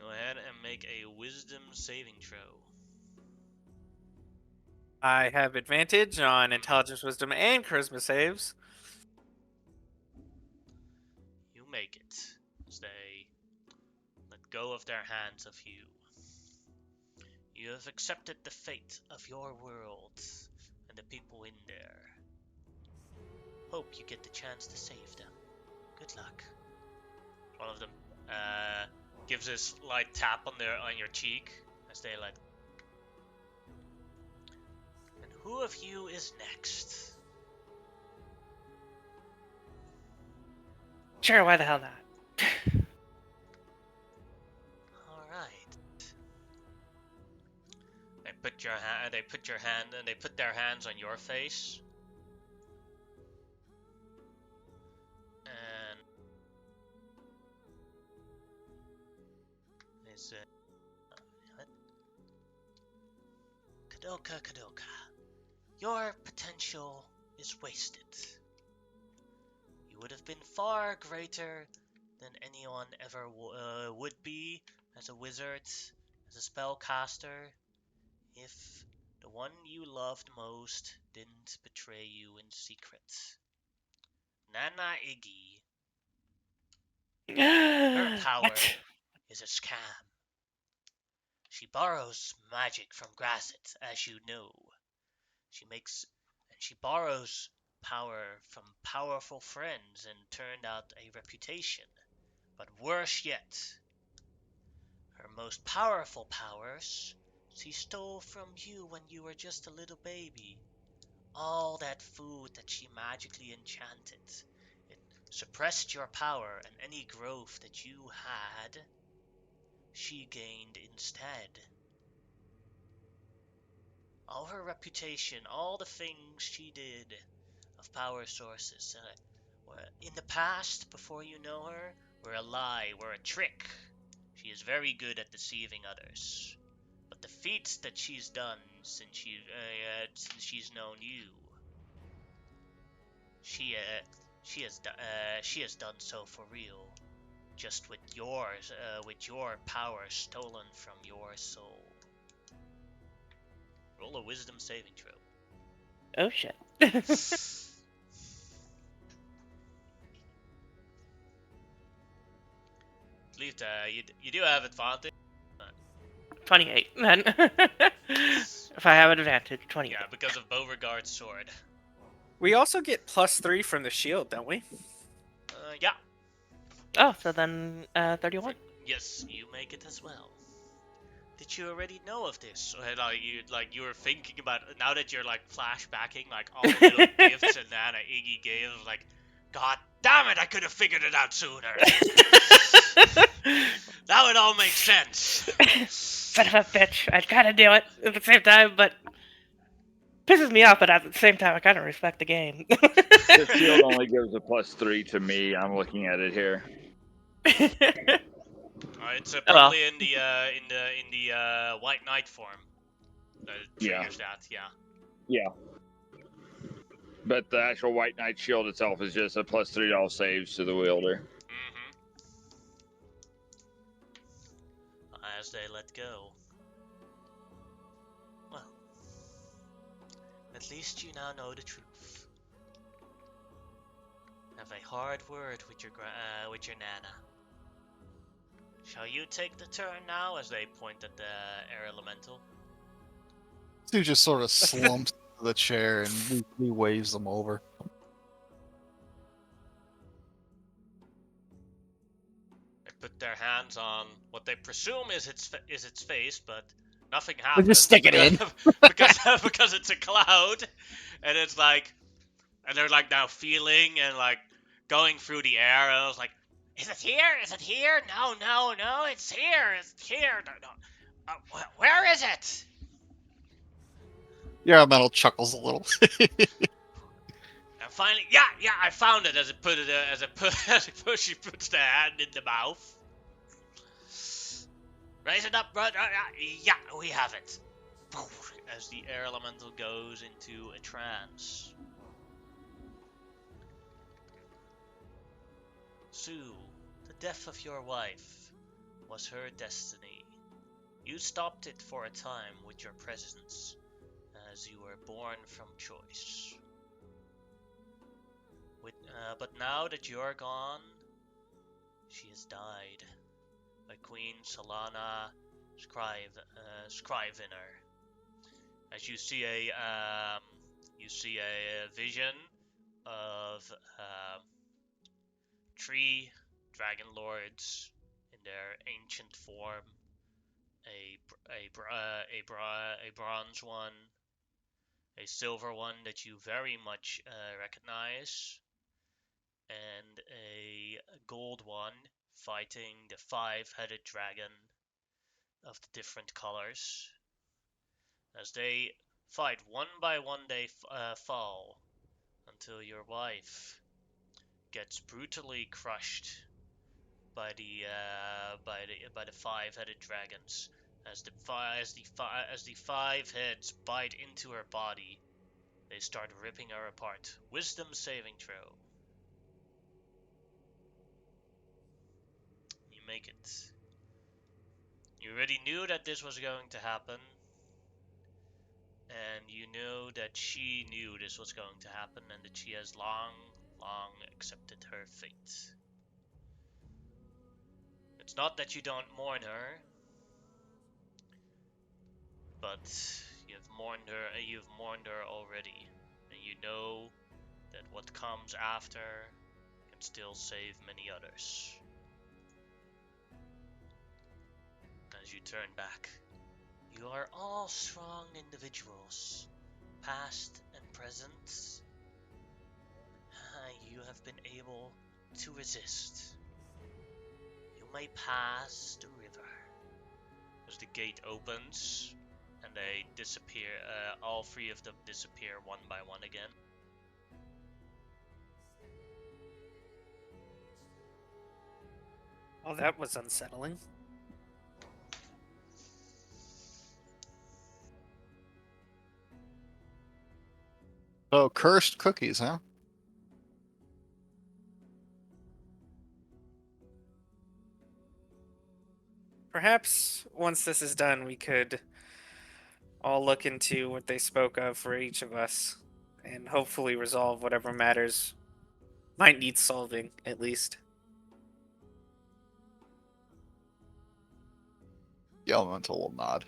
A: Go ahead and make a wisdom saving throw.
C: I have advantage on intelligence, wisdom, and charisma saves.
A: You make it, as they let go of their hands of you. You have accepted the fate of your world and the people in there. Hope you get the chance to save them. Good luck. One of them gives this light tap on your cheek as they let. And who of you is next?
D: Sure, why the hell not?
A: All right. They put their hands on your face. And they say, Kadoka, your potential is wasted. You would have been far greater than anyone ever would be as a wizard, as a spellcaster, if the one you loved most didn't betray you in secret. Nana Iggy, her power
D: What?
A: is a scam. She borrows magic from Grasset, as you know. She borrows power from powerful friends and turned out a reputation. But worse yet, her most powerful powers she stole from you when you were just a little baby. All that food that she magically enchanted, it suppressed your power, and any growth that you had, she gained instead. All her reputation, all the things she did of power sources, in the past, before you know her, were a lie, were a trick. She is very good at deceiving others. But the feats that she's done since she's known you, she has done so for real, just with your power stolen from your soul. Roll a wisdom saving throw.
D: Oh shit.
A: Leave you do have advantage.
D: 28 then. If I have an advantage, 28.
A: Yeah, because of Beauregard's sword.
C: We also get +3 from the shield, don't we?
A: Yeah.
D: Oh, so then 31.
A: Yes, you make it as well. Did you already know of this? Or you were thinking about now that you're flashbacking all the little gifts and Nana Iggy gave, God damn it, I could have figured it out sooner. Now it all makes sense.
D: Son of a bitch. I gotta do it at the same time, but pisses me off, but at the same time, I kind of respect the game.
E: The shield only gives a +3 to me. I'm looking at it here.
A: It's probably in the White Knight form. That triggers that, yeah.
E: Yeah. But the actual White Knight shield itself is just a +3 to all saves to the wielder.
A: As they let go. Well, at least you now know the truth. Have a hard word with your Nana. Shall you take the turn now? As they point at the air elemental.
B: Stu just sort of slumps to the chair and he waves them over.
A: They put their hands on what they presume is its face, but nothing happens.
B: Just stick it in
A: because it's a cloud, and it's And they're like now feeling and like going through the air, and I was like, "Is it here? Is it here? No, no, no, it's here! It's here! No, no. Where is it?"
B: Yeah, Metal chuckles a little.
A: And finally, yeah, I found it. As it put it, she puts the hand in the mouth. Raise it up, bro. Yeah, we have it. As the air elemental goes into a trance. Sue, the death of your wife was her destiny. You stopped it for a time with your presence, as you were born from choice. But now that you're gone, she has died by Queen Solana Scrivener. As you see a vision of 3 dragon lords in their ancient form, a bronze one, a silver one that you very much recognize, and a gold one fighting the 5-headed dragon of the different colors. As they fight one by one, they fall until your wife gets brutally crushed by the 5-headed dragons. As the 5 heads bite into her body, they start ripping her apart. Wisdom saving throw. You make it. You already knew that this was going to happen, and you know that she knew this was going to happen, and that she has long accepted her fate. It's not that you don't mourn her, but you've mourned her already, and you know that what comes after can still save many others. As you turn back, you are all strong individuals, past and present. You have been able to resist. You may pass the river. As the gate opens, and they disappear, all 3 of them disappear one by one again.
C: Oh, that was unsettling.
B: So, cursed cookies, huh?
C: Perhaps once this is done, we could all look into what they spoke of for each of us, and hopefully resolve whatever matters might need solving, at least.
B: The elemental will nod.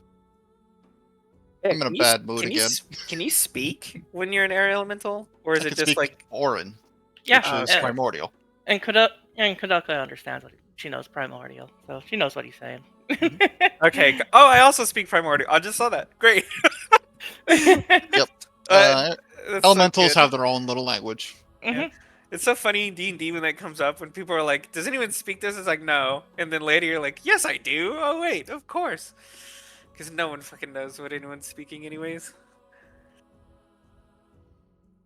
B: I'm in a bad mood again.
C: Can you speak when you're an air elemental, or is
B: I
C: it
B: can
C: just
B: speak
C: like
B: Orin,
D: Yeah,
B: which is primordial.
D: and Kadaka understands what she knows primordial, so she knows what he's saying.
C: okay? Oh, I also speak primordial. I just saw that. Great.
B: Yep.
C: That's
B: Elementals
C: so good.
B: have their own little language.
D: Mhm.
C: It's so funny in D&D when that comes up, when people are like, does anyone speak this? It's like, no. And then later you're like, yes, I do. Oh, wait, of course. Because no one fucking knows what anyone's speaking anyways.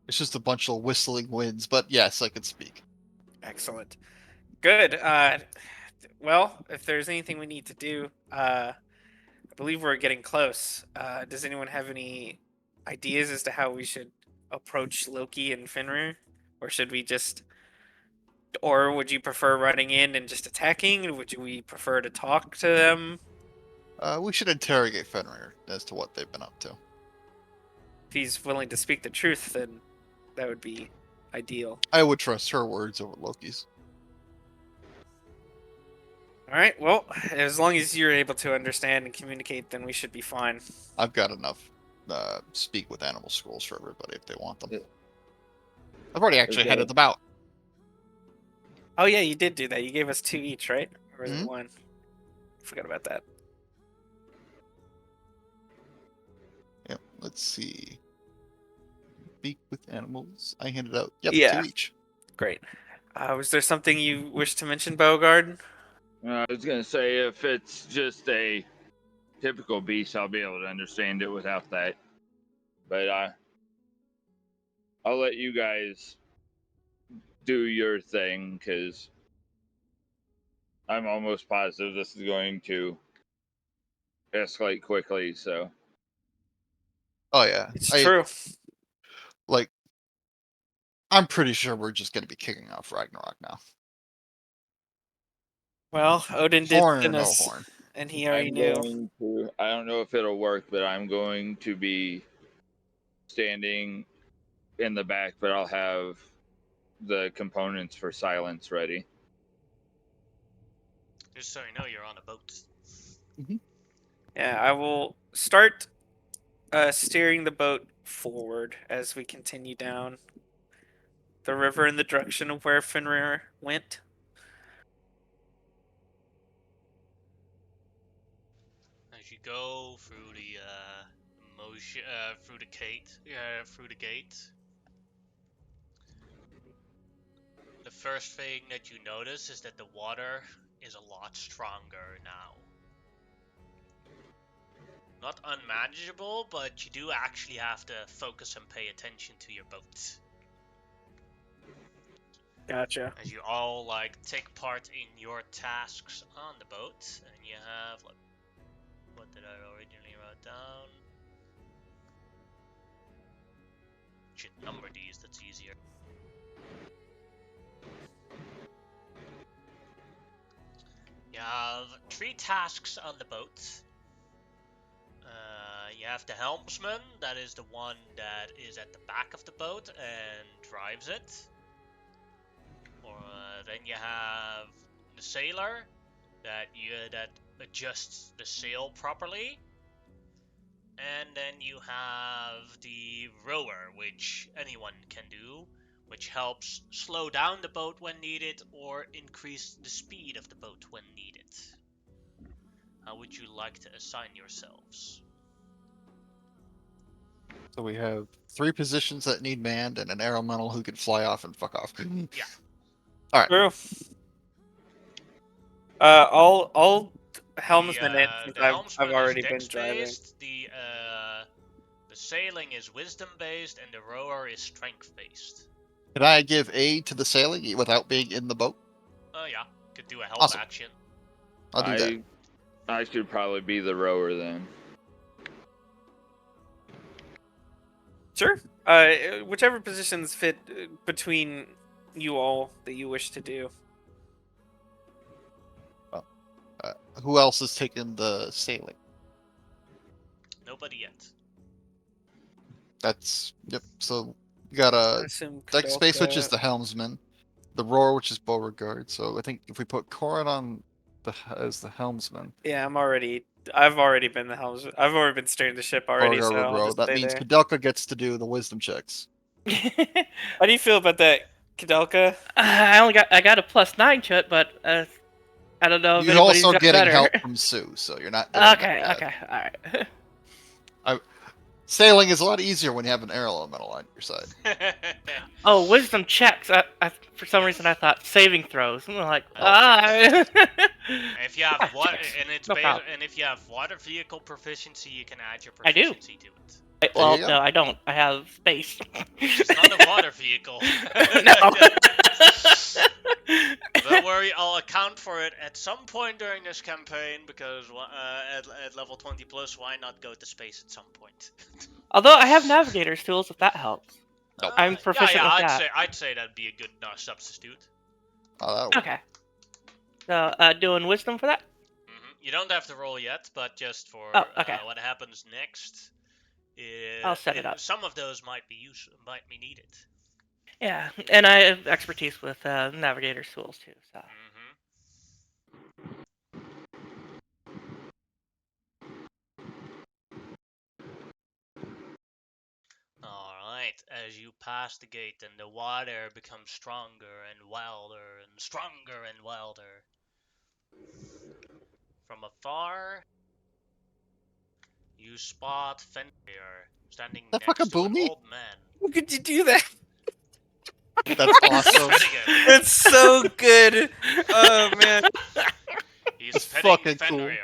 B: It's just a bunch of whistling winds, but yes, I can speak.
C: Excellent. Good. Well, if there's anything we need to do, I believe we're getting close. Does anyone have any ideas as to how we should approach Loki and Fenrir? Or should we just... Or would you prefer running in and just attacking? Would we prefer to talk to them?
B: We should interrogate Fenrir as to what they've been up to.
C: If he's willing to speak the truth, then that would be ideal.
B: I would trust her words over Loki's.
C: All right. Well, as long as you're able to understand and communicate, then we should be fine.
B: I've got enough speak with animal scrolls for everybody if they want them.
E: Yeah.
B: I've already actually
E: Okay.
B: headed them out.
C: Oh yeah, you did do that. You gave us 2 each, right? Or was
B: Mhm.
C: it 1? Forgot about that.
B: Yep, let's see. speak with animals. I handed out, yep,
C: Yeah.
B: 2 each.
C: Great. Was there something you wish to mention, Bogard?
E: I was gonna say if it's just a typical beast, I'll be able to understand it without that. But I'll let you guys do your thing because I'm almost positive this is going to escalate quickly. So
B: Oh yeah,
C: It's true.
B: like. I'm pretty sure we're just gonna be kicking off Ragnarok now.
C: Well, Odin did
B: Horn or
C: send
B: no
C: us,
B: horn.
C: and he already
E: I'm
C: knew.
E: going to. I don't know if it'll work, but I'm going to be standing in the back, but I'll have the components for silence ready.
A: Just so you know, you're on a boat.
C: Yeah, I will start steering the boat forward as we continue down the river in the direction of where Fenrir went.
A: As you go through the through the gate, the first thing that you notice is that the water is a lot stronger now. Not unmanageable, but you do actually have to focus and pay attention to your boat.
C: Gotcha.
A: As you all take part in your tasks on the boat, and you have what did I originally write down? Should number these, that's easier. You have 3 tasks on the boat. You have the helmsman, that is the one that is at the back of the boat and drives it. Then you have the sailor that adjusts the sail properly. And then you have the rower, which anyone can do, which helps slow down the boat when needed or increase the speed of the boat when needed. How would you like to assign yourselves?
B: So we have 3 positions that need manned and an elemental who can fly off and fuck off.
A: Yeah.
C: True. All helmsman in since
A: The
C: I've
A: helmsman
C: already
A: is
C: been
A: dex
C: driving.
A: based, the sailing is wisdom based, and the rower is strength based.
B: Can I give aid to the sailing without being in the boat?
A: Oh yeah, could do a help
B: Awesome.
A: action.
B: I'll do that.
E: I should probably be the rower then.
C: Sure. Whichever positions fit between you all that you wish to do.
B: Who else is taking the sailing?
A: Nobody yet.
B: That's yep. So you got
C: I
B: a
C: assume
B: deck space, which is
C: Kadolka-
B: the helmsman, the roar, which is Beauregard. So I think if we put Corin on as the helmsman,
C: Yeah, I've already been the helmsman. I've already been steering the ship already,
B: Beauregard
C: so
B: would
C: I'll
B: row.
C: just
B: That
C: stay
B: means
C: there.
B: Kadelka gets to do the wisdom checks.
C: How do you feel about that, Kadelka?
D: I got a +9 to it, but I don't know if
B: You're
D: anybody's
B: also
D: got
B: getting
D: better.
B: help from Sue, so you're not doing that
D: Okay,
B: bad.
D: okay, all right.
B: Sailing is a lot easier when you have an air elemental on your side.
D: Oh, wisdom checks. For some reason I thought saving throws. I'm like,
A: If you have water,
D: checks.
A: and it's
D: No problem.
A: and if you have water vehicle proficiency, you can add your
D: I do.
A: proficiency to it.
D: Wait,
B: There
D: well,
B: you go.
D: no, I don't. I have space.
A: It's not a water vehicle.
D: No.
A: Don't worry, I'll account for it at some point during this campaign because at level 20 plus, why not go to space at some point?
D: Although I have navigator's tools, if that helps.
B: Nope.
D: I'm proficient with
A: I'd
D: that.
A: I'd say that'd be a good substitute.
B: Oh, that'll work.
D: Okay. So, doing wisdom for that?
A: You don't have to roll yet, but just for
D: okay.
A: what happens next,
D: I'll set it up.
A: Some of those might be needed.
D: Yeah, and I have expertise with navigator's tools too. So.
A: Alright, as you pass the gate and the water becomes stronger and wilder and stronger and wilder. From afar, you spot Fenrir standing
B: That
A: next
B: fucking
A: to an
B: Boomy?
A: old man.
C: How could you do that?
B: That's awesome.
A: Finnegan.
C: That's so good. Oh man,
A: He's
B: That's
A: petting
B: fucking cool.
A: Fenrir.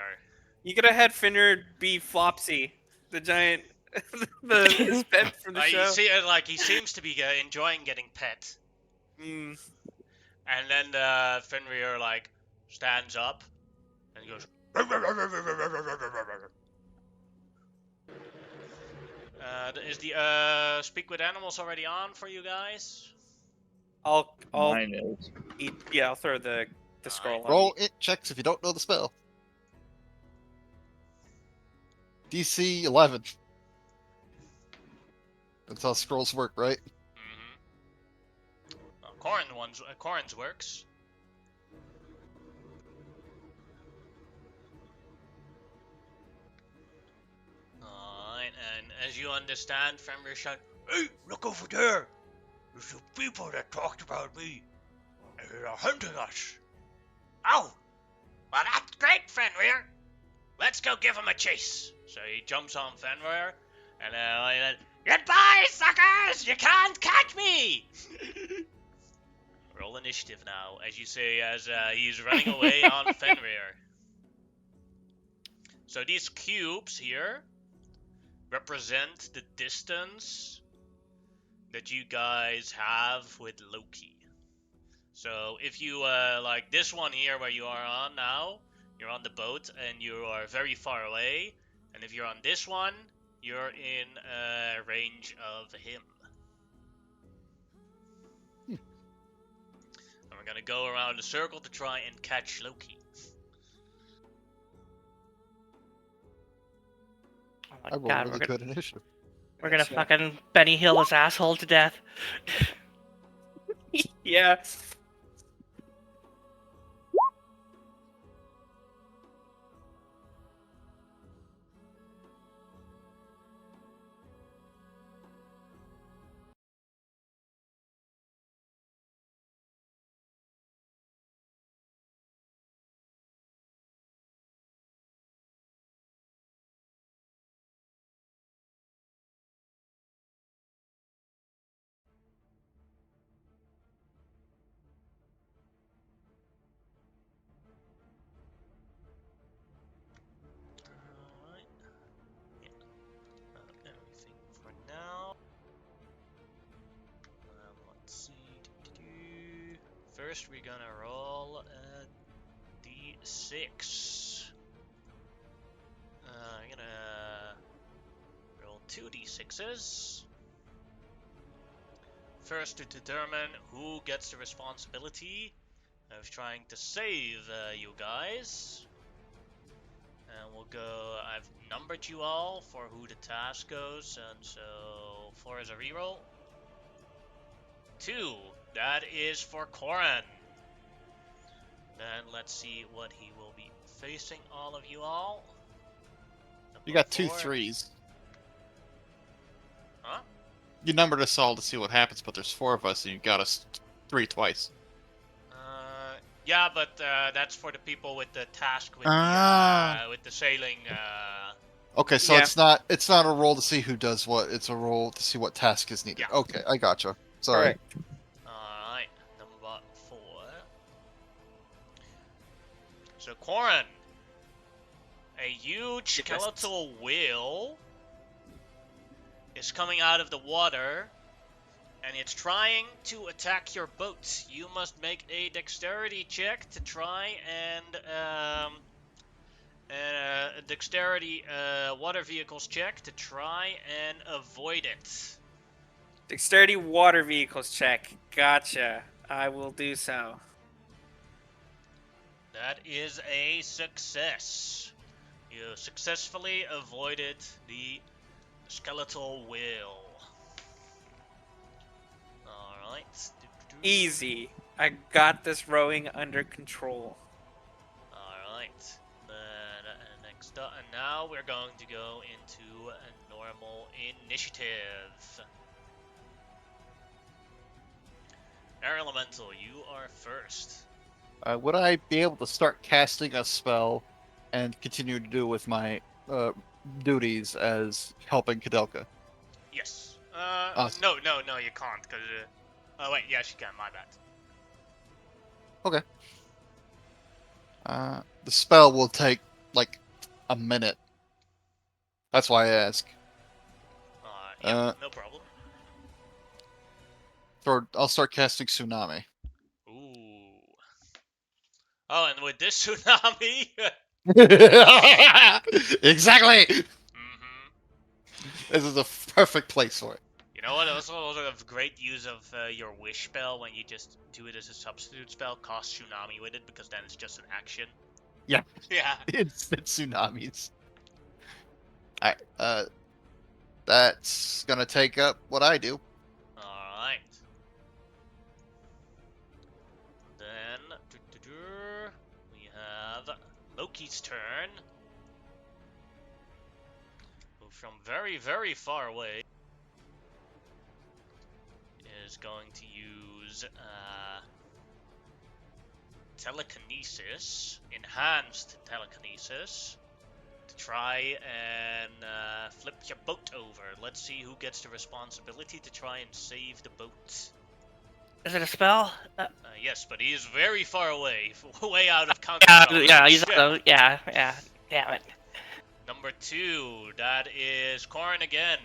C: you could have had Finner be Flopsy, the giant, his pet from the
A: You
C: show.
A: see, like he seems to be enjoying getting pet.
C: Mm.
A: And then Fenrir like stands up and goes. Is the speak with animals already on for you guys?
C: I'll
E: Mine is.
C: eat. Yeah, I'll throw the scroll on.
B: Roll it checks if you don't know the spell. DC 11. That's how scrolls work, right?
A: Mm-hmm. Corin's works. Alright, and as you understand, Fenrir shout, "Hey, look over there! There's some people that talked about me, and they're hunting us." Oh! Well, that's great, Fenrir! Let's go give him a chase. So he jumps on Fenrir, and goodbye, suckers! You can't catch me! Roll initiative now, as you say, as he's running away on Fenrir. So these cubes here represent the distance that you guys have with Loki. So if you, like this one here where you are on now, you're on the boat and you are very far away. And if you're on this one, you're in range of him. And we're gonna go around the circle to try and catch Loki.
D: Oh my
B: I rolled
D: god,
B: really good initiative.
D: we're gonna
C: So-
D: fucking Benny Hill this asshole to death.
C: Yeah.
A: Alright. Yeah. Everything for now. Let's see. First, we're gonna roll a d6. I'm gonna roll 2d6s. First, to determine who gets the responsibility of trying to save you guys. And we'll go, I've numbered you all for who the task goes, and so 4 is a reroll. 2, that is for Corin. Then let's see what he will be facing all of you all.
B: You got
A: Number
B: 2
A: 4.
B: 3s.
A: Huh?
B: You numbered us all to see what happens, but there's 4 of us, and you got us 3 twice.
A: Yeah, but that's for the people with the task with the sailing.
B: Okay, so
C: Yeah.
B: it's not a roll to see who does what. It's a roll to see what task is needed.
A: Yeah.
B: Okay, I gotcha. Sorry.
C: Correct.
A: Alright, number 4. So, Corin, a huge
C: Yes.
A: skeletal whale is coming out of the water, and it's trying to attack your boat. You must make a dexterity check to try and a dexterity water vehicles check to try and avoid it.
C: Dexterity water vehicles check. Gotcha. I will do so.
A: That is a success. You successfully avoided the skeletal whale. Alright.
C: Easy. I got this rowing under control.
A: Alright. Then next up, and now we're going to go into a normal initiative. Air Elemental, you are first.
B: Would I be able to start casting a spell and continue to do with my duties as helping Kadelka?
A: Yes.
B: Awesome.
A: No, you can't, because, oh, wait, yes, you can, my bad.
B: The spell will take, like, a minute. That's why I ask.
A: Yeah, no problem.
B: I'll start casting Tsunami.
A: Ooh. Oh, and with this tsunami...
B: Exactly!
A: hmm
B: This is a perfect place for it.
A: You know what? Also a great use of your wish spell when you just do it as a substitute spell. Cast tsunami with it because then it's just an action.
B: Yeah.
A: Yeah.
B: Instant tsunamis. Alright, that's gonna take up what I do.
A: All right. Then we have Loki's turn. Who from very, very far away is going to use telekinesis, enhanced telekinesis, to try and flip your boat over. Let's see who gets the responsibility to try and save the boat.
D: Is it a spell?
A: Yes, but he is very far away, way out of counter.
D: Yeah, he's yeah. Damn it.
A: Number 2, that is Corrin again.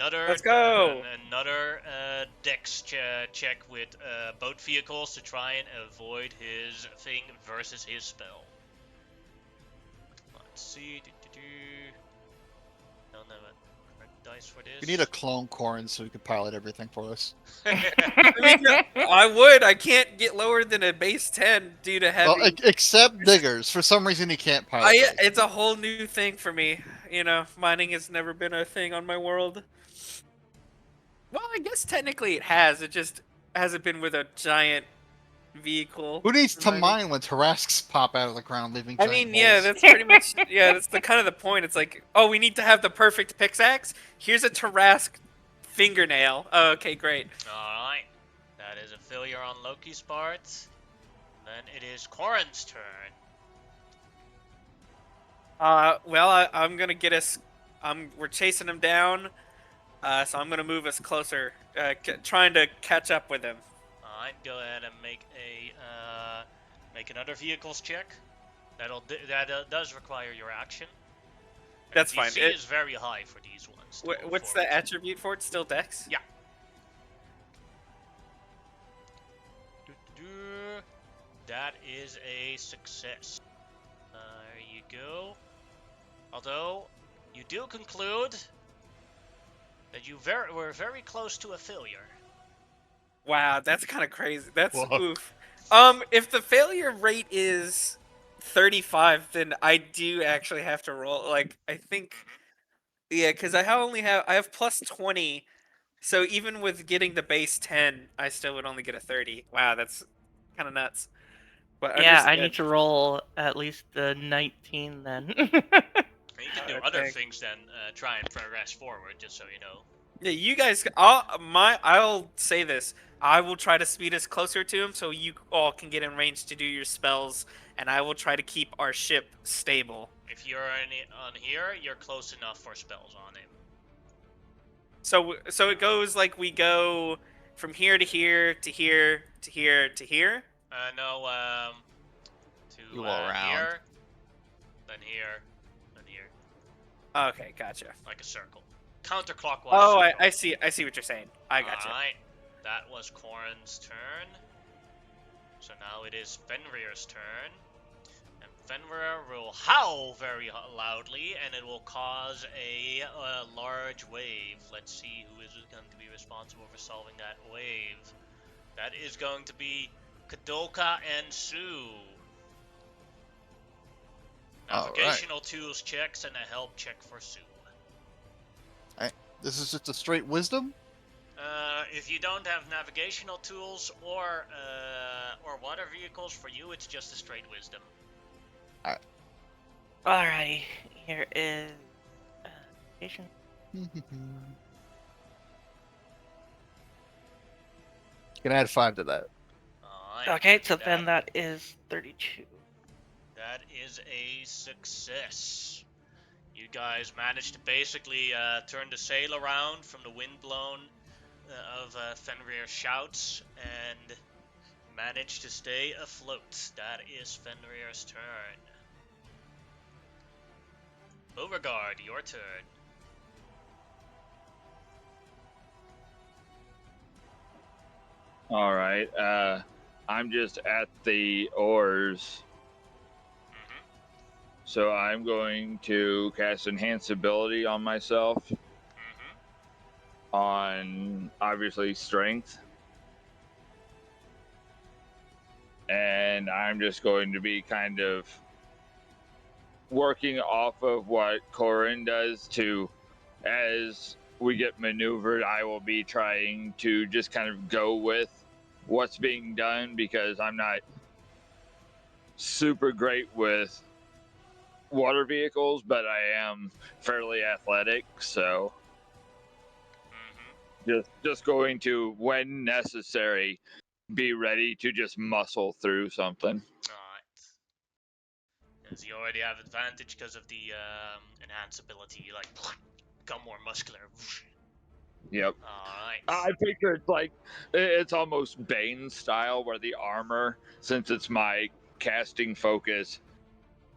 C: Let's go.
A: Another dex check with boat vehicles to try and avoid his thing versus his spell. Let's see. Don't have a correct dice for this.
B: We need a clone Corrin so we can pilot everything for us.
C: I mean, I would. I can't get lower than a base 10 due to heavy.
B: Well, except Diggers. For some reason, he can't pilot.
C: It's a whole new thing for me. You know, mining has never been a thing on my world. Well, I guess technically it has. It just hasn't been with a giant vehicle.
B: Who needs to
C: mining.
B: mine when Tarrasques pop out of the ground, leaving
C: I
B: giant
C: mean, yeah,
B: holes?
C: that's pretty much that's the kind of the point. It's like, oh, we need to have the perfect pickaxe. Here's a Tarrasque fingernail. Oh, okay, great.
A: Alright. That is a failure on Loki's part. Then it is Corrin's turn.
C: Well, I'm gonna get us. We're chasing him down. So I'm gonna move us closer, trying to catch up with him.
A: Alright, go ahead and make another vehicles check. That does require your action. And
C: That's fine.
A: DC is very high for these ones.
C: What's the attribute for it? Still Dex?
A: Yeah. That is a success. There you go. Although, you do conclude that you were very close to a failure.
C: Wow, that's kind of crazy. That's
B: Whoa.
C: oof. If the failure rate is 35, then I do actually have to roll. Like, I think, yeah, because I have plus 20. So even with getting the base 10, I still would only get a 30. Wow, that's kind of nuts. But
D: Yeah, I
C: understood.
D: need to roll at least a 19 then.
A: And you can do other
C: Okay.
A: things than try and progress forward, just so you know.
C: Yeah, you guys. I'll say this. I will try to speed us closer to him, so you all can get in range to do your spells, and I will try to keep our ship stable.
A: If you're on here, you're close enough for spells on him.
C: So it goes like we go from here to here to here to here to here.
A: No, to
B: You go around.
A: here, then here, then here,
C: Okay, gotcha.
A: like a circle. Counterclockwise.
C: Oh,
A: circle.
C: I see what you're saying. I gotcha.
A: Alright, that was Corrin's turn. So now it is Fenrir's turn. And Fenrir will howl very loudly, and it will cause a large wave. Let's see who is going to be responsible for solving that wave. That is going to be Kadoka and Sue.
B: Alright.
A: Navigational tools checks and a help check for Sue.
B: This is just a straight wisdom?
A: If you don't have navigational tools or water vehicles, for you it's just a straight wisdom.
D: Alrighty, here is navigation.
B: You can add 5 to that.
A: Alright,
D: Okay, so then that is 32.
A: that is a success. You guys managed to basically turn the sail around from the wind blown of Fenrir's shouts and managed to stay afloat. That is Fenrir's turn. Beauregard, your turn.
E: All right. I'm just at the oars,
A: Mm-hmm.
E: so I'm going to cast Enhance Ability on myself
A: Mm-hmm.
E: on obviously Strength. And I'm just going to be kind of working off of what Corin does to, as we get maneuvered, I will be trying to just kind of go with what's being done because I'm not super great with water vehicles, but I am fairly athletic, so
A: Mm-hmm.
E: just going to, when necessary, be ready to just muscle through something.
A: Alright. As you already have advantage because of the enhance ability, you like become more muscular.
E: Yep.
A: Alright.
E: I picture it's like it's almost Bane style, where the armor, since it's my casting focus,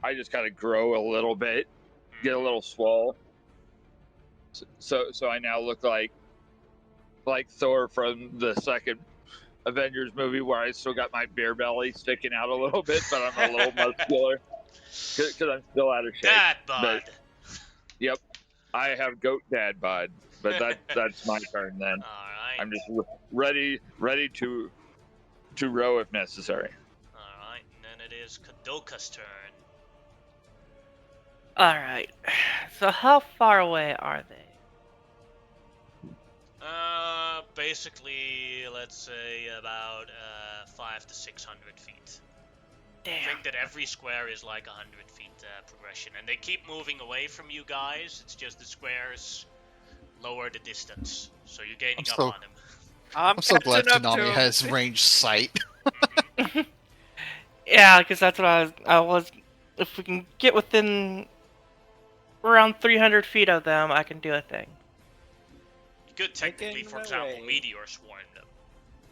E: I just kind of grow a little bit, get a little swole. So I now look like Thor from the second Avengers movie, where I still got my beer belly sticking out a little bit, but I'm a little muscular because I'm still out of shape.
A: Dad bod.
E: Yep, I have goat dad bod, but that's my turn then.
A: Alright.
E: I'm just ready to row if necessary.
A: Alright, and then it is Kadoka's turn.
D: Alright. So how far away are they?
A: Basically, let's say about 500 to 600 feet. I
D: Damn.
A: think that every square is like 100 feet progression, and they keep moving away from you guys. It's just the squares lower the distance, so you're gaining up on them.
B: I'm so glad
C: catching up to
B: Tsunami
C: him.
B: has range sight.
A: Mhm.
D: Yeah, because that's what I was. If we can get within around 300 feet of them, I can do a thing.
A: You could technically,
C: Making
A: for
C: my
A: example,
C: way.
A: meteor swarm them,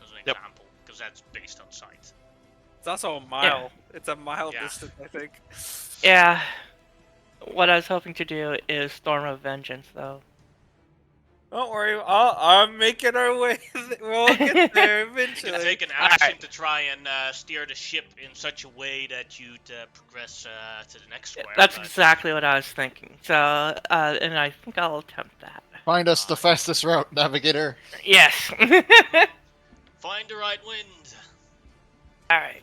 A: as an
B: Yep.
A: example, because that's based on sight.
C: It's also a mile. It's a mile
A: Yeah.
C: distance, I think.
D: Yeah. What I was hoping to do is Storm of Vengeance, though.
C: Don't worry, I'm making our way. We'll get there
A: You
C: eventually.
A: can take an action
D: Alright.
A: to try and steer the ship in such a way that you'd progress to the next square.
D: That's
A: but-
D: exactly what I was thinking. So, and I think I'll attempt that.
B: Find us the fastest route, Navigator.
D: Yes.
A: Find the right wind.
D: Alright.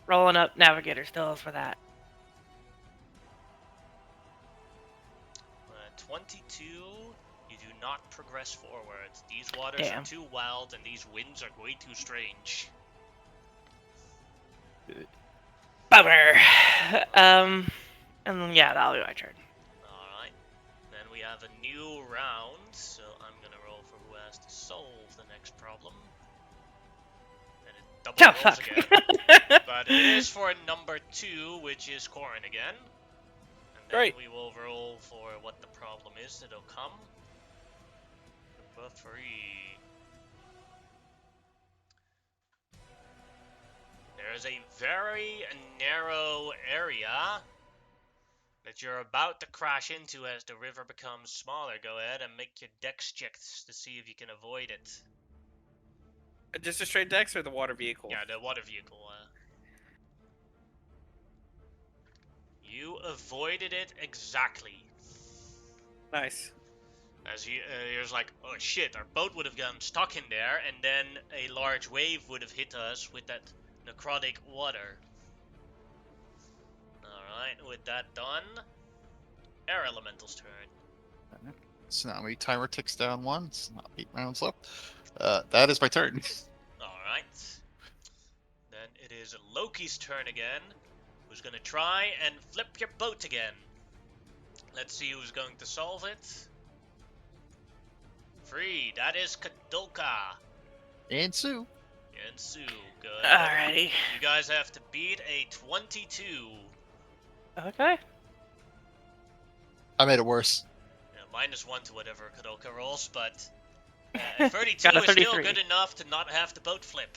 D: Rolling up Navigator stills for that.
A: 22. You do not progress forward. These waters
D: Damn.
A: are too wild, and these winds are way too strange.
D: Bummer. And then, yeah, that'll be my turn.
A: Alright. Then we have a new round, so I'm gonna roll for who has to solve the next problem. And it double
D: Oh,
A: rolls
D: fuck.
A: again. But it is for number 2, which is Corin again. And then
C: Great.
A: we will roll for what the problem is that'll come. Number 3. There is a very narrow area that you're about to crash into as the river becomes smaller. Go ahead and make your dex checks to see if you can avoid it.
C: Just a straight dex or the water vehicle?
A: Yeah, the water vehicle. You avoided it exactly.
C: Nice.
A: As you're just like, oh shit, our boat would have gotten stuck in there, and then a large wave would have hit us with that necrotic water. Alright, with that done, Air Elemental's turn.
B: Tsunami timer ticks down 1. It's not 8 rounds left. That is my turn.
A: Alright. Then it is Loki's turn again, who's gonna try and flip your boat again. Let's see who's going to solve it. 3, that is Kadoka.
B: And Sue.
A: And Sue, good.
D: Alrighty.
A: You guys have to beat a 22.
D: Okay.
B: I made it worse.
A: -1 to whatever Kadoka rolls, but 32
D: Got a
A: is still
D: 33.
A: good enough to not have the boat flip.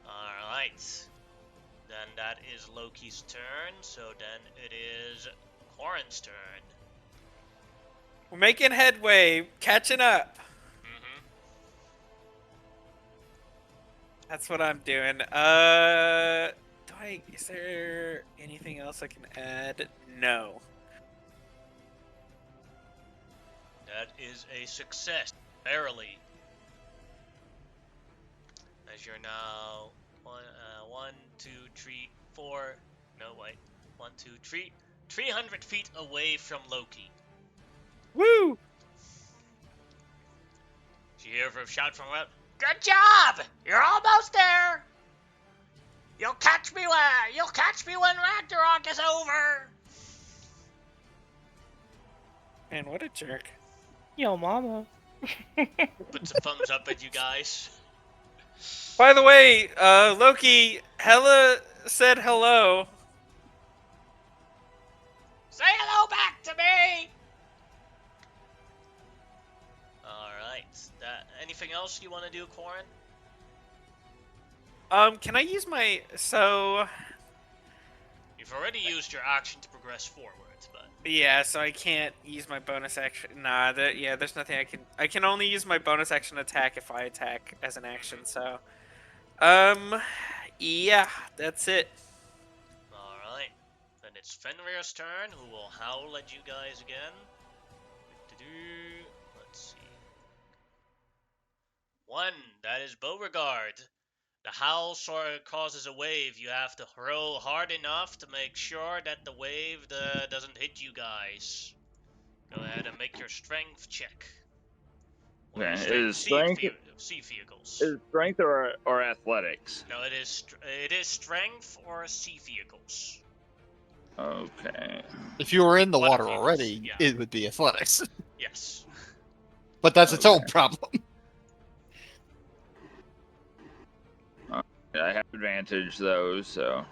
A: Alright. Then that is Loki's turn, so then it is Corin's turn.
C: We're making headway, catching up.
A: Mm-hmm.
C: That's what I'm doing. Is there anything else I can add? No.
A: That is a success, barely. As you're now 1, 2, 3, 4. No, wait. 1, 2, 3. 300 feet away from Loki.
C: Woo!
A: You hear a shout from up. Good job! You're almost there. You'll catch me when Ragnarok is over.
C: Man, what a jerk.
D: Yo, mama.
A: Puts a thumbs up at you guys.
C: By the way, Loki, Hela said hello.
A: Say hello back to me. All right. Anything else you want to do, Corin?
C: Can I use my
A: You've already used your action to progress forward, but
C: yeah, so I can't use my bonus action. Nah, there's nothing I can only use my bonus action attack if I attack as an action. So, yeah, that's it.
A: all right. Then it's Fenrir's turn, who will howl at you guys again. Let's see. 1. That is Beauregard. The howl sort of causes a wave. You have to throw hard enough to make sure that the wave doesn't hit you guys. Go ahead and make your strength check.
E: Okay,
A: Strength-
E: is strength
A: sea vehicles.
E: is strength or athletics?
A: No, it is strength or sea vehicles.
E: Okay.
B: If you were in the
A: Water
B: water
A: vehicles,
B: already,
A: yeah.
B: it would be athletics.
A: Yes.
B: But that's its own
E: Okay.
B: problem.
E: I have advantage though, so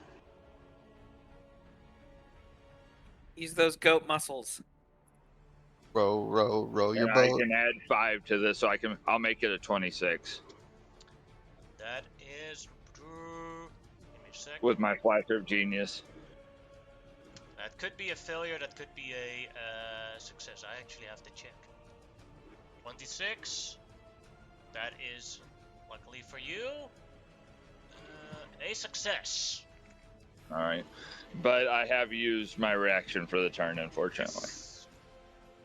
C: Use those goat muscles.
B: Row your
E: and I
B: boat.
E: can add 5 to this, so I'll make it a 26
A: That is. Give me a sec.
E: with my flasher of genius.
A: That could be a failure. That could be a success. I actually have to check. 26. That is, luckily for you, a success.
E: All right, but I have used my reaction for the turn, unfortunately.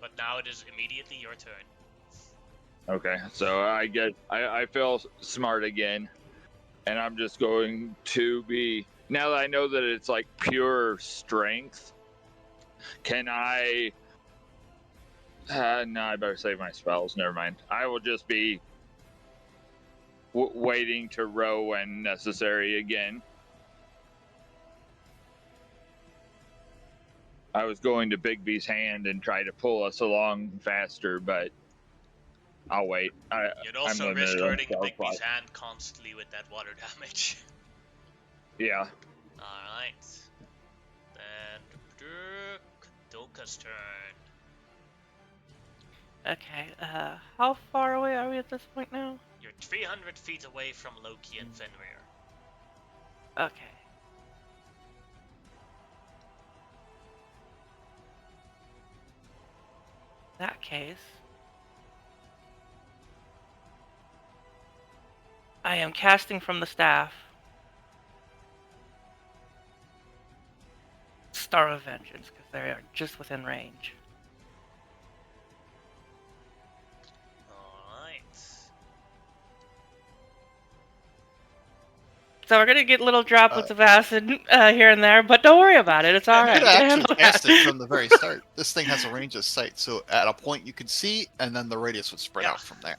A: But now it is immediately your turn.
E: Okay, so I feel smart again, and I'm just going to be, now that I know that it's like pure strength, can I? No, I better save my spells. Never mind. I will just be waiting to row when necessary again. I was going to Bigby's hand and try to pull us along faster, but I'll wait.
A: You'd
E: I'm
A: also
E: limited
A: risk
E: on
A: hurting
E: spell
A: Bigby's
E: slots.
A: hand constantly with that water damage.
E: Yeah.
A: Alright. Then Kadoka's turn.
D: Okay, how far away are we at this point now?
A: You're 300 feet away from Loki and Fenrir.
D: Okay. In that case, I am casting from the staff Star of Vengeance, because they are just within range.
A: Alright.
D: So we're gonna get little droplets of acid here and there, but don't worry about it. It's all
B: You
D: right.
B: could
D: You can
B: actually
D: handle
B: cast
D: that.
B: it from the very start. This thing has a range of sight, so at a point you could see, and then the radius would spread
A: Yeah.
B: out from there.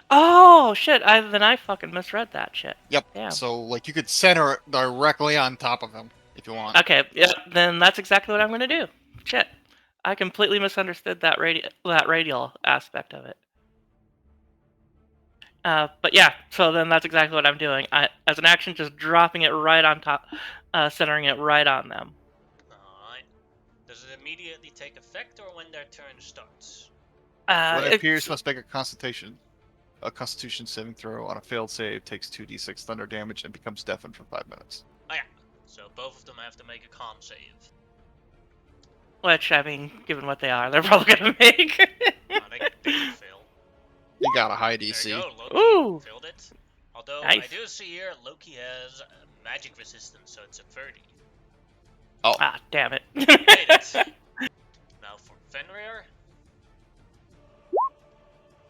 D: Oh shit! Then I fucking misread that shit.
B: Yep.
D: Damn.
B: So like you could center it directly on top of him if you want.
D: Okay, yeah, then that's exactly what I'm gonna do. Shit, I completely misunderstood that radial aspect of it. But yeah, so then that's exactly what I'm doing. As an action, just dropping it right on top, centering it right on them.
A: Alright. Does does it immediately take effect, or when their turn starts?
B: What
D: It's-
B: appears must make a Constitution saving throw. On a failed save, takes 2d6 thunder damage and becomes deafened for 5 minutes.
A: Oh yeah. So both of them have to make a con save.
D: Which, I mean, given what they are, they're probably gonna make.
A: They can fail.
B: You got a high
A: There
B: DC.
A: you go, Loki
D: Ooh.
A: failed it. Although
D: Nice.
A: I do see here Loki has magic resistance, so it's a 30.
D: Ah, damn it.
A: Made it. Now for Fenrir.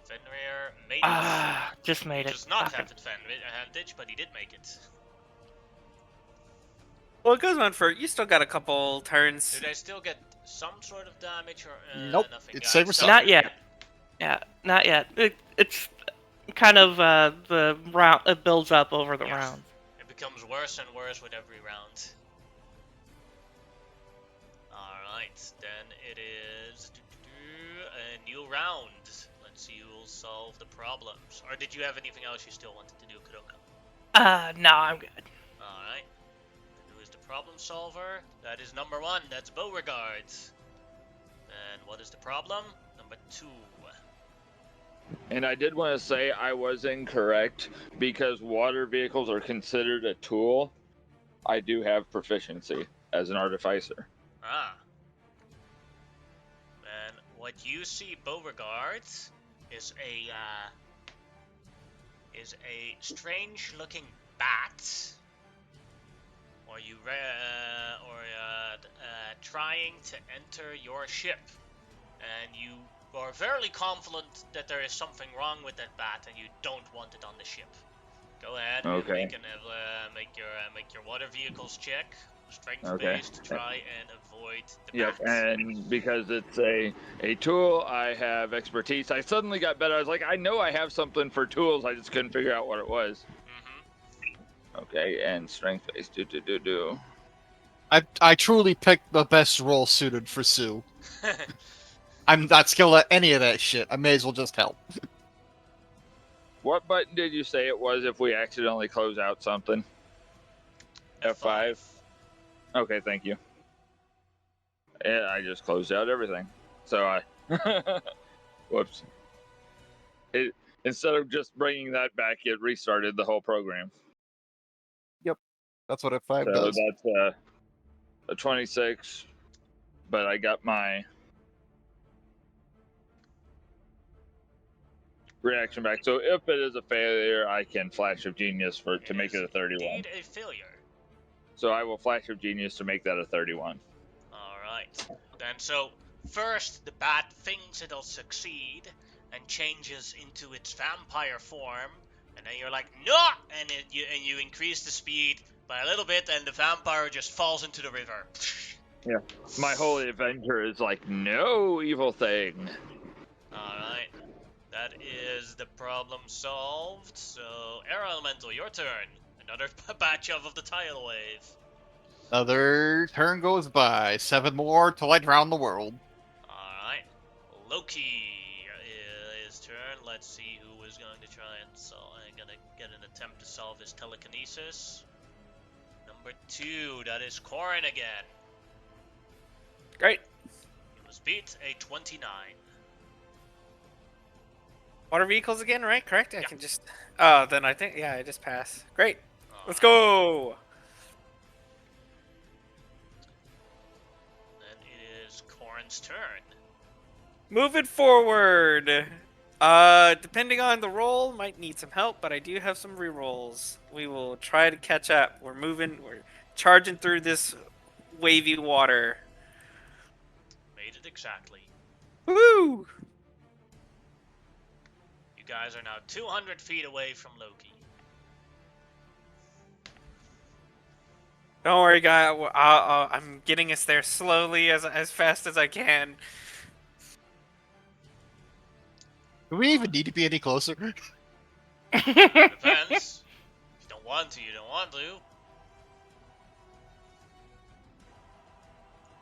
A: Fenrir made it.
D: Ah, just made it.
A: Does not
D: Fucking-
A: have advantage, but he did make it.
C: Well, it goes on for you. Still got a couple turns.
A: Do they still get some sort of damage or
B: Nope,
A: nothing?
B: it's
A: guys?
B: save or
A: So-
D: Not yet. Yeah, not yet. It's kind of the round. It builds up over the
A: Yes.
D: round.
A: It becomes worse and worse with every round. Alright, then it is a new round. Let's see who will solve the problems. Or did you have anything else you still wanted to do, Kudoka?
D: No, I'm good.
A: Alright. Who is the problem solver? That is number 1, that's Beauregard. And what is the problem? Number 2.
E: And I did want to say I was incorrect because water vehicles are considered a tool. I do have proficiency as an artificer.
A: Ah. And what you see, Beauregard, is a strange-looking bat, or trying to enter your ship, and you are fairly confident that there is something wrong with that bat, and you don't want it on the ship. Go ahead and
E: Okay.
A: make your water vehicles check, strength
E: Okay.
A: based, to try and avoid the
E: Yep,
A: bat.
E: and because it's a tool, I have expertise. I suddenly got better. I was like, I know I have something for tools. I just couldn't figure out what it was. Okay, and strength based. Do.
B: I truly picked the best role suited for Sue. I'm not skilled at any of that shit. I may as well just help.
E: What button did you say it was if we accidentally close out something? F5. Okay, thank you. Yeah, I just closed out everything. So I, whoops. Instead of just bringing that back, it restarted the whole program.
B: That's what F5
E: So
B: does.
E: that's a 26, but I got my reaction back. So if it is a failure, I can Flash of Genius to make it a 31.
A: Indeed a failure.
E: So I will Flash of Genius to make that a 31.
A: Alright. Then so first the bat thinks it'll succeed and changes into its vampire form, and then you're like, no! And you increase the speed by a little bit, and the vampire just falls into the river.
E: My Holy Avenger is like, no evil thing.
A: Alright. That is the problem solved. So, Air Elemental, your turn. Another batch of the tidal wave.
B: Another turn goes by. 7 more till I drown the world.
A: Alright. Loki his turn. Let's see who is going to try and solve. I'm gonna get an attempt to solve his telekinesis. Number 2, that is Corin again.
C: Great.
A: He was beat a 29.
C: Water vehicles again, right? Correct? I
A: Yeah.
C: can just. Oh, then I think, yeah, I just pass. Great. Let's go.
A: Then it is Corin's turn.
C: Moving forward. Depending on the roll, might need some help, but I do have some rerolls. We will try to catch up. We're charging through this wavy water.
A: Made it exactly.
C: Woo!
A: You guys are now 200 feet away from Loki.
C: Don't worry, guy. I'm getting us there slowly, as fast as I can.
B: Do we even need to be any closer?
A: Depends. If you don't want to, you don't want to.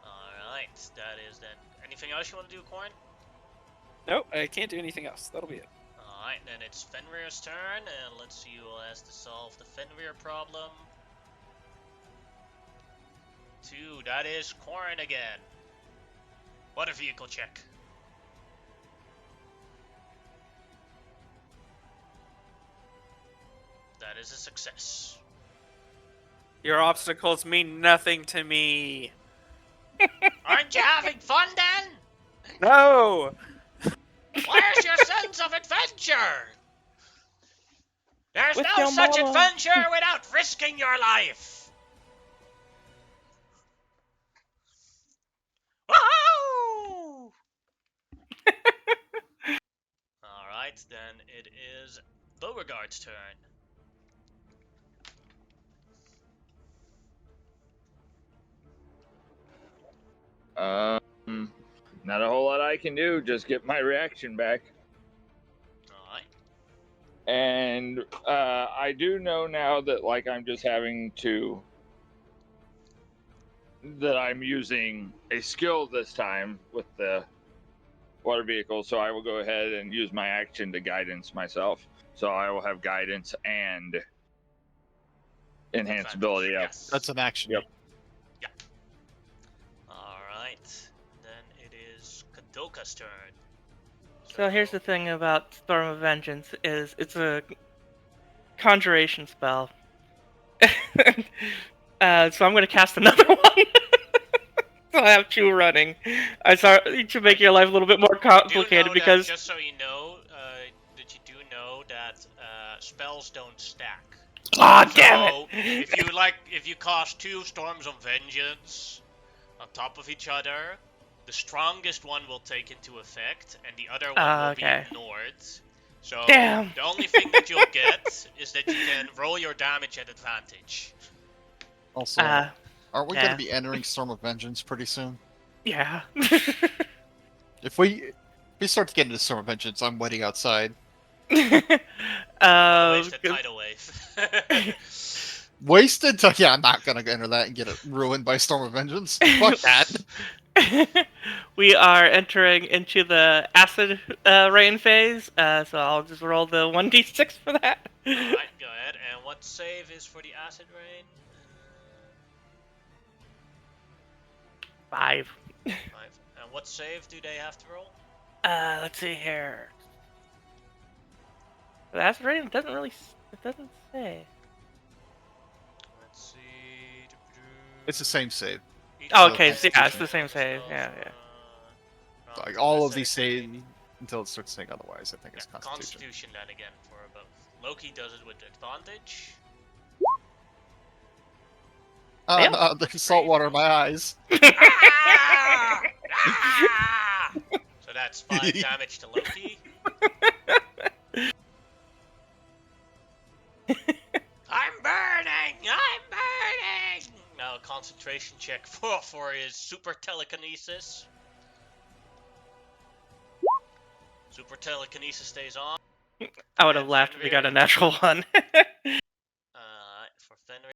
A: Alright, that is then. Anything else you want to do, Corin?
C: Nope, I can't do anything else. That'll be it.
A: Alright, then it's Fenrir's turn, and let's see who has to solve the Fenrir problem. 2, that is Corin again. Water vehicle check. That is a success.
C: Your obstacles mean nothing to me.
A: Aren't you having fun then?
C: No!
A: Where's your sense of adventure? There's
D: With
A: no
D: your
A: such
D: mama.
A: adventure without risking your life. Woohoo! Alright, then it is Beauregard's turn.
E: Not a whole lot I can do. Just get my reaction back.
A: Alright.
E: And I do know now that like I'm just having to that I'm using a skill this time with the water vehicle, so I will go ahead and use my action to guidance myself. So I will have guidance and enhance ability up.
A: Yes.
B: That's an action.
E: Yep.
A: Alright. Then it is Kadoka's turn.
D: So here's the thing about Storm of Vengeance is it's a conjuration spell. So I'm going to cast another one. So I have 2 running. I sorry to make your life a little bit more complicated because
A: just so you know, that you do know that spells don't stack.
D: ah
A: So,
D: damn it!
A: if you cast 2 Storms of Vengeance on top of each other, the strongest one will take into effect, and the other one will
D: okay.
A: be ignored. So
D: Damn.
A: the only thing that you'll get is that you can roll your damage at advantage.
B: Also, aren't we
D: yeah.
B: going to be entering Storm of Vengeance pretty soon?
D: Yeah.
B: If we start to get into Storm of Vengeance, I'm waiting outside.
A: Waste a tidal wave.
B: Wasted? Yeah, I'm not going to enter that and get it ruined by Storm of Vengeance. Fuck that.
D: We are entering into the acid rain phase, so I'll just roll the 1d6 for that.
A: Alright, go ahead. And what save is for the acid rain?
D: 5.
A: 5. And what save do they have to roll?
D: Let's see here. The acid rain doesn't really. It doesn't say.
A: Let's see.
B: It's the same save.
D: Oh, okay,
B: so
D: yeah, it's the same save. Yeah, yeah.
B: Like all of these save until it starts saying otherwise. I think
A: Yeah,
B: it's Constitution.
A: Constitution then again for both. Loki does it with advantage.
D: Yeah.
B: No, there's salt water in my eyes.
A: Ah! Ah! So that's 5 damage to Loki. I'm burning! I'm burning! Now a concentration check for his super telekinesis. Super telekinesis stays on.
D: I would have laughed if we got a natural 1.
A: For Fenrir.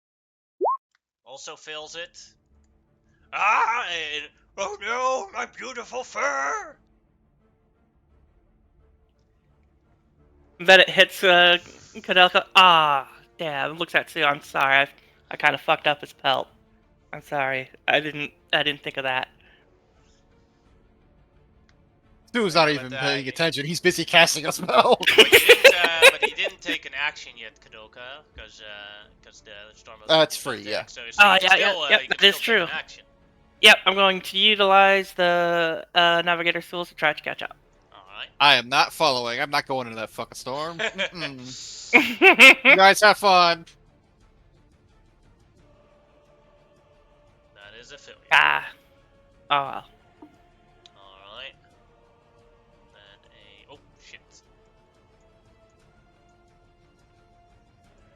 A: Also fails it. Ah! And, oh no, my beautiful fur!
D: Then it hits Kadelka. Ah, damn! Looks at Sue. I'm sorry. I kind of fucked up his pelt. I'm sorry. I didn't think of that.
B: Stu's not
A: But,
B: even paying attention. He's busy casting a spell.
A: But he didn't take an action yet, Kadoka, because the storm.
B: That's free, yeah.
A: So
D: Oh,
A: he can
D: yeah,
A: still,
D: yeah,
A: he can
D: that is
A: still take
D: true.
A: an action.
D: Yep, I'm going to utilize the Navigator's tools to try to catch up.
A: All
B: I am not following. I'm not going into that fucking storm. You guys have fun.
A: That is a failure.
D: Ah. Oh well.
A: Alright. And a... Oh, shit.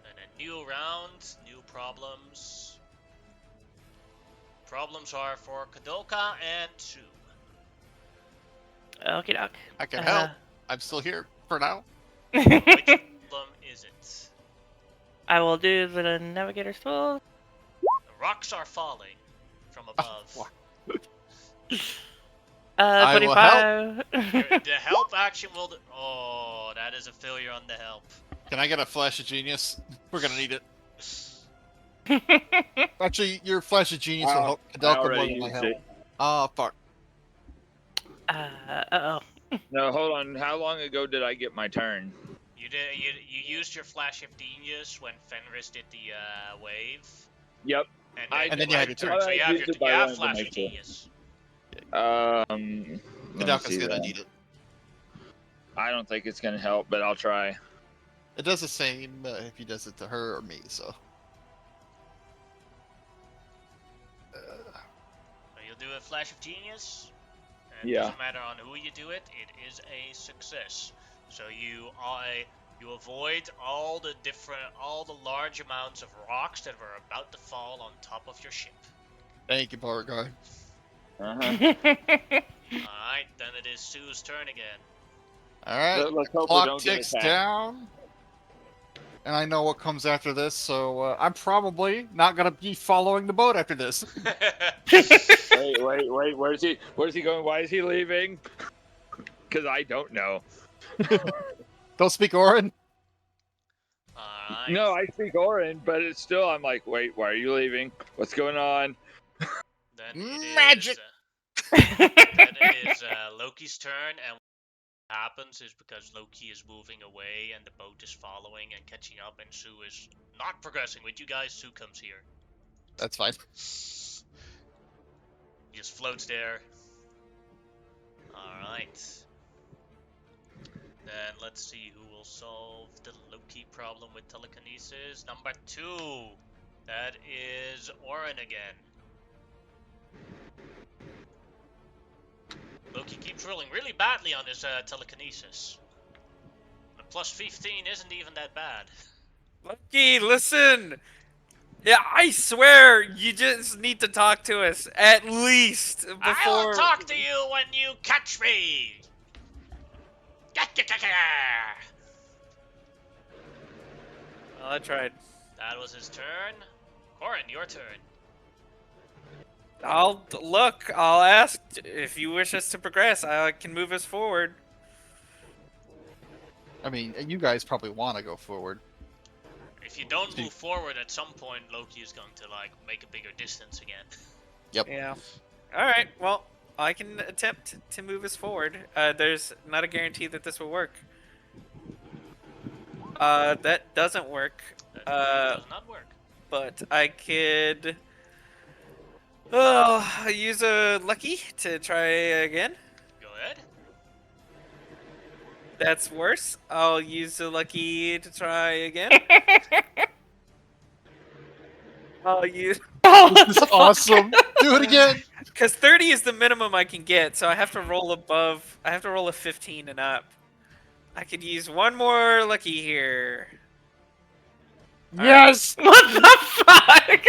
A: And a new round, new problems. Problems are for Kadoka and Sue.
D: Okie doke.
B: I can help. I'm still here for now.
A: Which problem is it?
D: I will do the Navigator's tools.
A: The rocks are falling from above.
B: I will
D: 25.
A: The help action will... Oh, that is a failure on the help.
B: Can I get a flash of genius? We're gonna need it. Actually, your flash of genius will help
E: I
B: Kadelka more
E: already
B: than my
E: used
B: help.
E: it.
B: Oh, fuck.
D: Uh-oh.
E: No, hold on. How long ago did I get my turn?
A: You used your Flash of Genius when Fenris did the wave.
E: Yep.
B: And then you had your turn.
A: So you have your
E: used it, but I
A: you have
E: wanted to
A: Flash
E: make
A: of
E: sure.
A: Genius.
E: Let me
B: Hidalgo's
E: see
B: gonna
E: that.
B: need it.
E: I don't think it's gonna help, but I'll try.
B: It does the same if he does it to her or me, so.
A: So you'll do a Flash of Genius. And
E: Yeah.
A: It doesn't matter on who you do it. It is a success. So you avoid all the large amounts of rocks that were about to fall on top of your ship.
B: Thank you, Beauregard.
E: Uh-huh.
A: Alright, then it is Sue's turn again.
B: Alright,
E: Let's hope we
B: clock
E: don't get
B: ticks
E: attacked.
B: down. And I know what comes after this, so I'm probably not gonna be following the boat after this.
E: Wait. Where's he going? Why is he leaving? Because I don't know.
B: Don't speak Orin.
A: Alright.
E: No, I speak Orin, but it's still, I'm like, wait, why are you leaving? What's going on?
A: Then it
B: Magic!
A: is Loki's turn, and what happens is because Loki is moving away and the boat is following and catching up, and Sue is not progressing with you guys, Sue comes here.
B: That's fine.
A: He just floats there. Alright. Then let's see who will solve the Loki problem with telekinesis. Number 2. That is Orin again. Loki keeps rolling really badly on his telekinesis. A plus 15 isn't even that bad.
C: Loki, listen. Yeah, I swear you just need to talk to us at least before.
A: I will talk to you when you catch me.
C: Well, I tried.
A: That was his turn. Orin, your turn.
C: I'll ask if you wish us to progress. I can move us forward.
B: I mean, you guys probably want to go forward.
A: If you don't move forward, at some point Loki is going to like make a bigger distance again.
B: Yep.
C: Yeah. All right. Well, I can attempt to move us forward. There's not a guarantee that this will work. That doesn't work.
A: That does not work.
C: But I could. Use a lucky to try again.
A: Go ahead.
C: That's worse. I'll use a lucky to try again. I'll use.
B: This is awesome. Do it again.
C: Because 30 is the minimum I can get, so I have to roll above. I have to roll a 15 and up. I could use one more lucky here.
B: Yes.
D: What the fuck?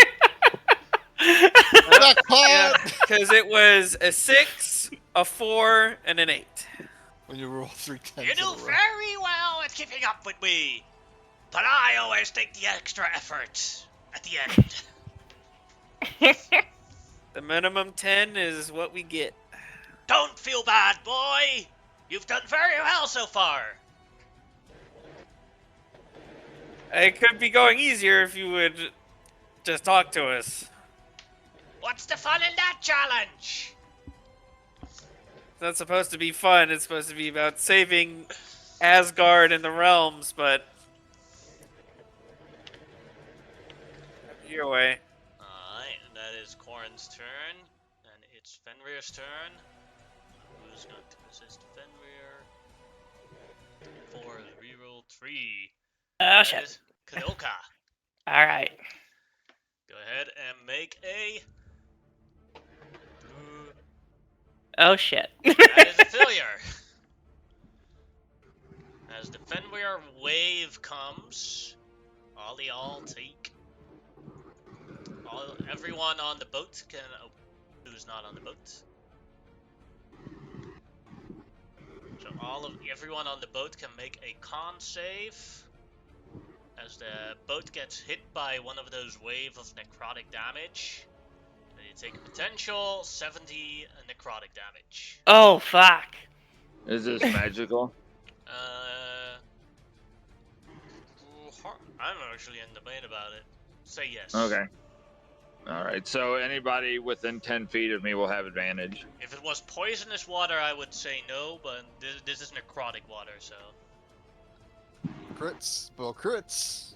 B: That caught.
C: Because it was a 6, a 4, and an 8.
B: When you roll 3 times.
A: You do very well at keeping up with me, but I always take the extra effort at the end.
C: The minimum 10 is what we get.
A: Don't feel bad, boy. You've done very well so far.
C: It could be going easier if you would just talk to us.
A: What's the fun in that challenge?
C: It's not supposed to be fun. It's supposed to be about saving Asgard and the realms, but your way.
A: Alright, and that is Corin's turn, and it's Fenrir's turn. Who's going to resist Fenrir? 4 is reroll 3.
D: Oh
A: That
D: shit.
A: is Kadoka.
D: Alright.
A: Go ahead and make a...
D: Oh shit.
A: That is a failure. As the Fenrir wave comes, all y'all take... Everyone on the boat can... Oh, who's not on the boat? So everyone on the boat can make a con save. As the boat gets hit by one of those wave of necrotic damage. And you take a potential 70 necrotic damage.
D: Oh fuck.
E: Is this magical?
A: I'm actually in debate about it. Say yes.
E: Okay. All right. So anybody within 10 feet of me will have advantage.
A: If it was poisonous water, I would say no, but this is necrotic water, so.
B: Crits. Well, crits.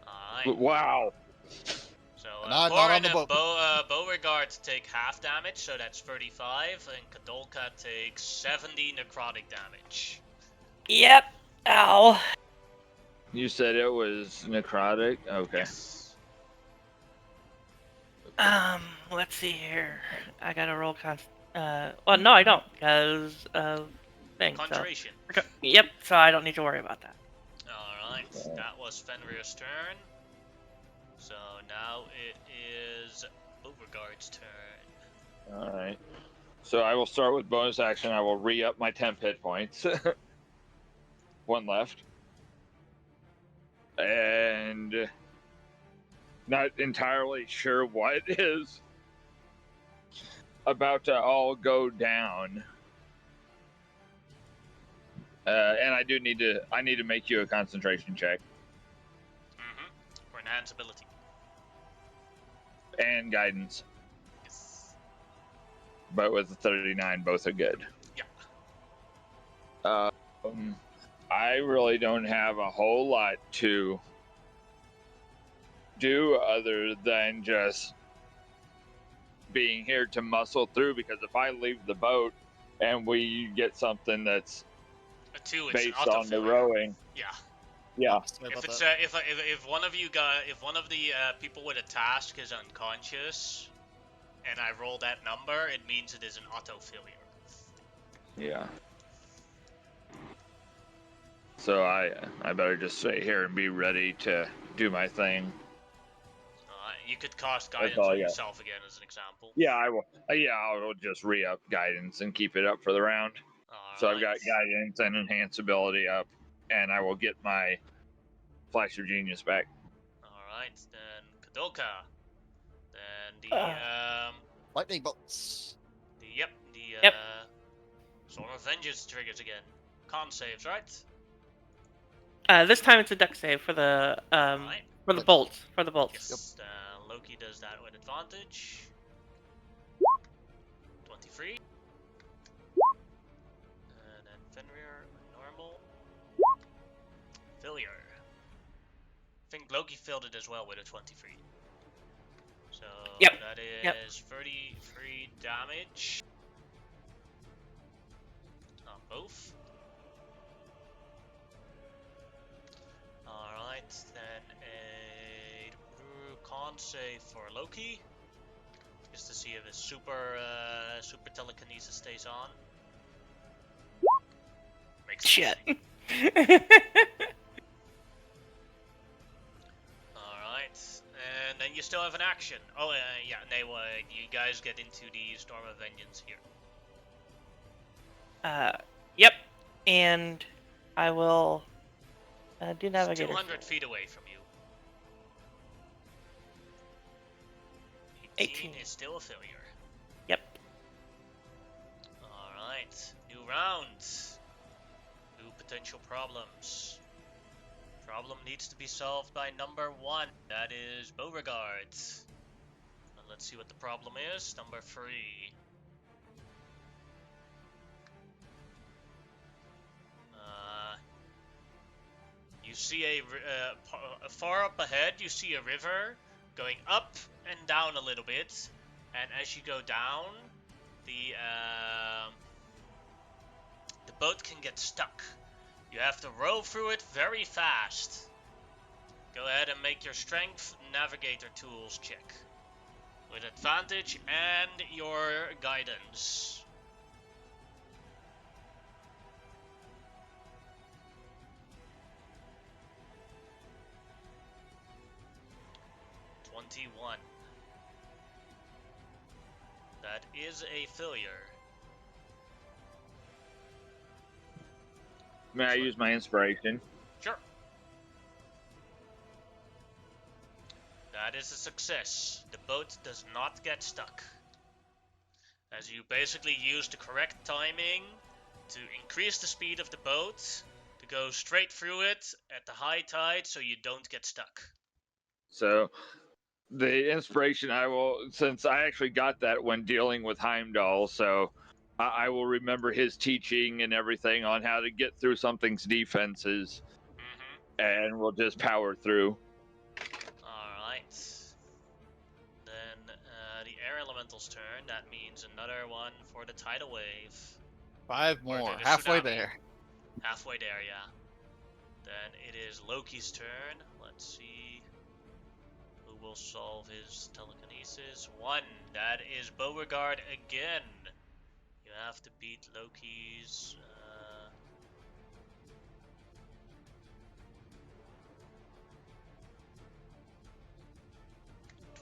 A: Alright.
E: Wow.
A: So,
B: And I'm not
A: Cora
B: on the
A: and
B: boat.
A: Beauregard take half damage, so that's 35, and Kadolka takes 70 necrotic damage.
D: Yep. Ow.
E: You said it was necrotic. Okay.
A: Yes.
D: Let's see here. I gotta roll well, no, I don't, because of things.
A: Conjuration.
D: So. Yep, so I don't need to worry about that.
A: Alright, that was Fenrir's turn. So now it is Beauregard's turn.
E: All right. So I will start with bonus action. I will re-up my temp hit points. One left. And not entirely sure what is about to all go down. And I need to make you a concentration check.
A: For enhanced ability.
E: And guidance.
A: Yes.
E: But with the 39, both are good.
A: Yeah.
E: I really don't have a whole lot to do other than just being here to muscle through, because if I leave the boat and we get something that's
A: A 2 is
E: based
A: an
E: on the
A: auto-failure.
E: rowing,
A: Yeah.
E: yeah,
B: Sorry
A: If
B: about
A: it's
B: that.
A: if one of the people with a task is unconscious, and I roll that number, it means it is an auto failure.
E: yeah. So I better just stay here and be ready to do my thing.
A: You could cast guidance
E: all I
A: on
E: got.
A: yourself again as an example.
E: Yeah, I will. Yeah, I'll just re-up guidance and keep it up for the round. So I've got guidance and enhance ability up, and I will get my Flash of Genius back.
A: Alright, then Kadolka. Then the
B: Lightning bolts.
A: the Sword of Vengeance triggers again. Con saves, right?
D: This time it's a deck save for the
A: Alright.
D: for the bolts.
A: Yes. Loki does that with advantage. 23. And then Fenrir, normal. Failure. I think Loki failed it as well with a 23. So
D: Yep.
A: that is
D: Yep.
A: 33 damage. On both. Alright, then a con save for Loki. Just to see if his super telekinesis stays on. Makes
D: Shit.
A: Alright, and then you still have an action. Oh, yeah, you guys get into the Storm of Vengeance here.
D: Yep. And I will do
A: It's
D: navigator.
A: 200 feet away from you. 18 is still a failure.
D: Yep.
A: Alright, new round. New potential problems. Problem needs to be solved by number 1. That is Beauregard. And let's see what the problem is. Number 3. You see far up ahead, you see a river going up and down a little bit, and as you go down, the boat can get stuck. You have to row through it very fast. Go ahead and make your strength navigator tools check with advantage and your guidance. One. That is a failure.
E: May I use my inspiration?
A: Sure. That is a success. The boat does not get stuck. As you basically use the correct timing to increase the speed of the boat to go straight through it at the high tide so you don't get stuck.
E: So the inspiration I will, since I actually got that when dealing with Heimdall, so I will remember his teaching and everything on how to get through something's defenses, and we'll just power through.
A: Alright. Then the air elemental's turn. That means another one for the tidal wave.
B: 5
A: Or
B: more.
A: the
B: Halfway
A: tsunami.
B: there.
A: Halfway there, yeah. Then it is Loki's turn. Let's see who will solve his telekinesis. 1. That is Beauregard again. You have to beat Loki's.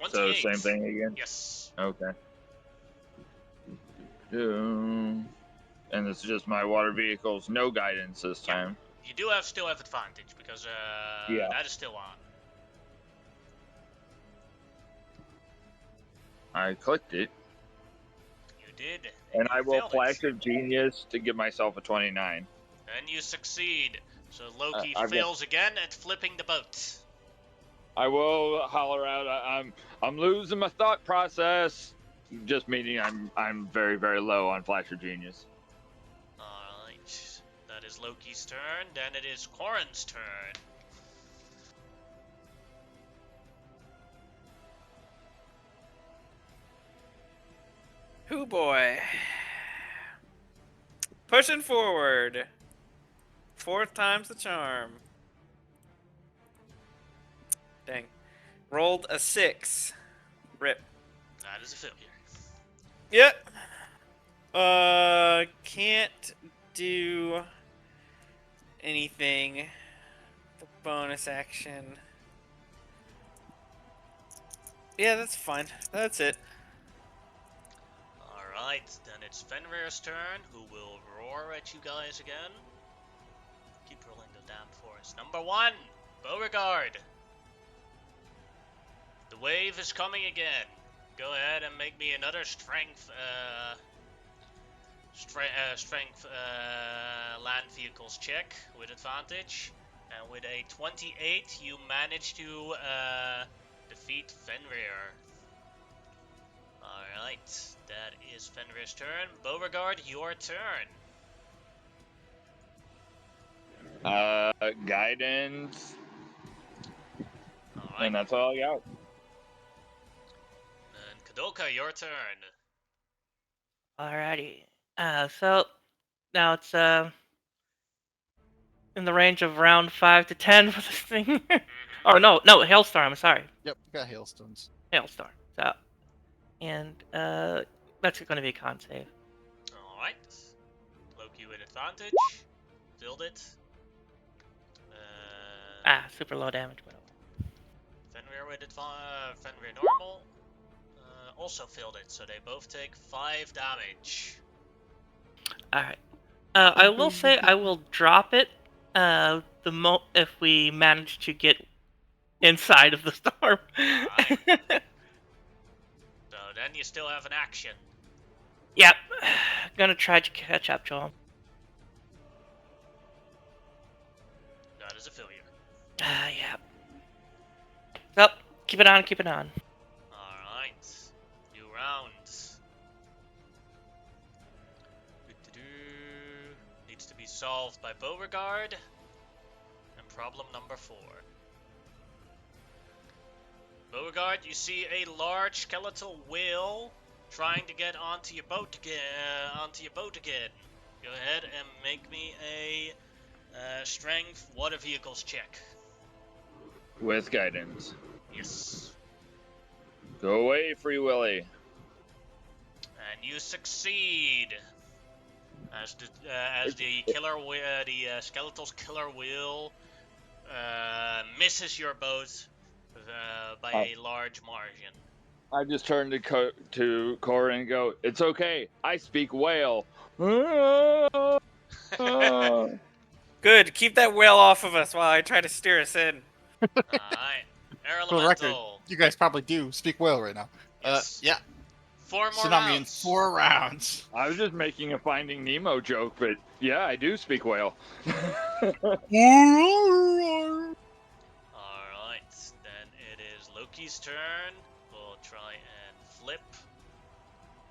E: So
A: 28.
E: same thing again.
A: Yes.
E: Okay. And it's just my water vehicles, no guidance this
A: Yeah.
E: time.
A: You do still have advantage because
E: Yeah.
A: that is still on.
E: I clicked it,
A: You did.
E: and
A: you
E: I will
A: failed it.
E: flash of genius to give myself a 29.
A: And you succeed. So Loki
E: I've got-
A: fails again at flipping the boat.
E: I will holler out. I'm losing my thought process. Just meaning I'm very, very low on flash of genius.
A: Alright. That is Loki's turn. Then it is Corin's turn.
C: Hoo boy. Pushing forward. 4th time's the charm. Dang. Rolled a 6. Rip.
A: That is a failure.
C: Yep. Can't do anything. The bonus action. Yeah, that's fine. That's it.
A: Alright, then it's Fenrir's turn, who will roar at you guys again. Keep rolling the damn force. Number 1, Beauregard. The wave is coming again. Go ahead and make me another strength land vehicles check with advantage. And with a 28, you manage to defeat Fenrir. Alright, that is Fenrir's turn. Beauregard, your turn.
E: Guidance,
A: Alright,
E: and that's all I got.
A: and Kadoka, your turn.
D: Alrighty. So now it's in the range of round 5 to 10 for this thing. Oh no, Hailstorm. Sorry,
B: Yep, got hailstones.
D: Hailstorm. So, and that's going to be a con save.
A: Alright. Loki with advantage. Filled it.
D: Super low damage, but
A: Fenrir with Fenrir normal. Also filled it, so they both take 5 damage.
D: alright. I will say I will drop it if we manage to get inside of the storm.
A: So then you still have an action.
D: Yep. Gonna try to catch up to him.
A: That is a failure.
D: Yeah. So, keep it on.
A: Alright. New round. Needs to be solved by Beauregard. And problem number 4. Beauregard, you see a large skeletal whale trying to get onto your boat again. Go ahead and make me a strength water vehicles check.
E: With guidance.
A: Yes.
E: Go away, Free Willy.
A: And you succeed. As the skeletal's killer wheel misses your boat by a large margin.
E: I just turned to Cora and go, "It's okay. I speak whale."
C: Good. Keep that whale off of us while I try to steer us in.
A: Alright. Air
B: For the record,
A: Elemental.
B: you guys probably do speak whale right now.
A: Yes.
B: Yeah.
A: 4 more
B: Tsunami in
A: rounds.
B: 4 rounds.
E: I was just making a Finding Nemo joke, but yeah, I do speak whale.
A: Alright. Then it is Loki's Loki's turn. We'll try and flip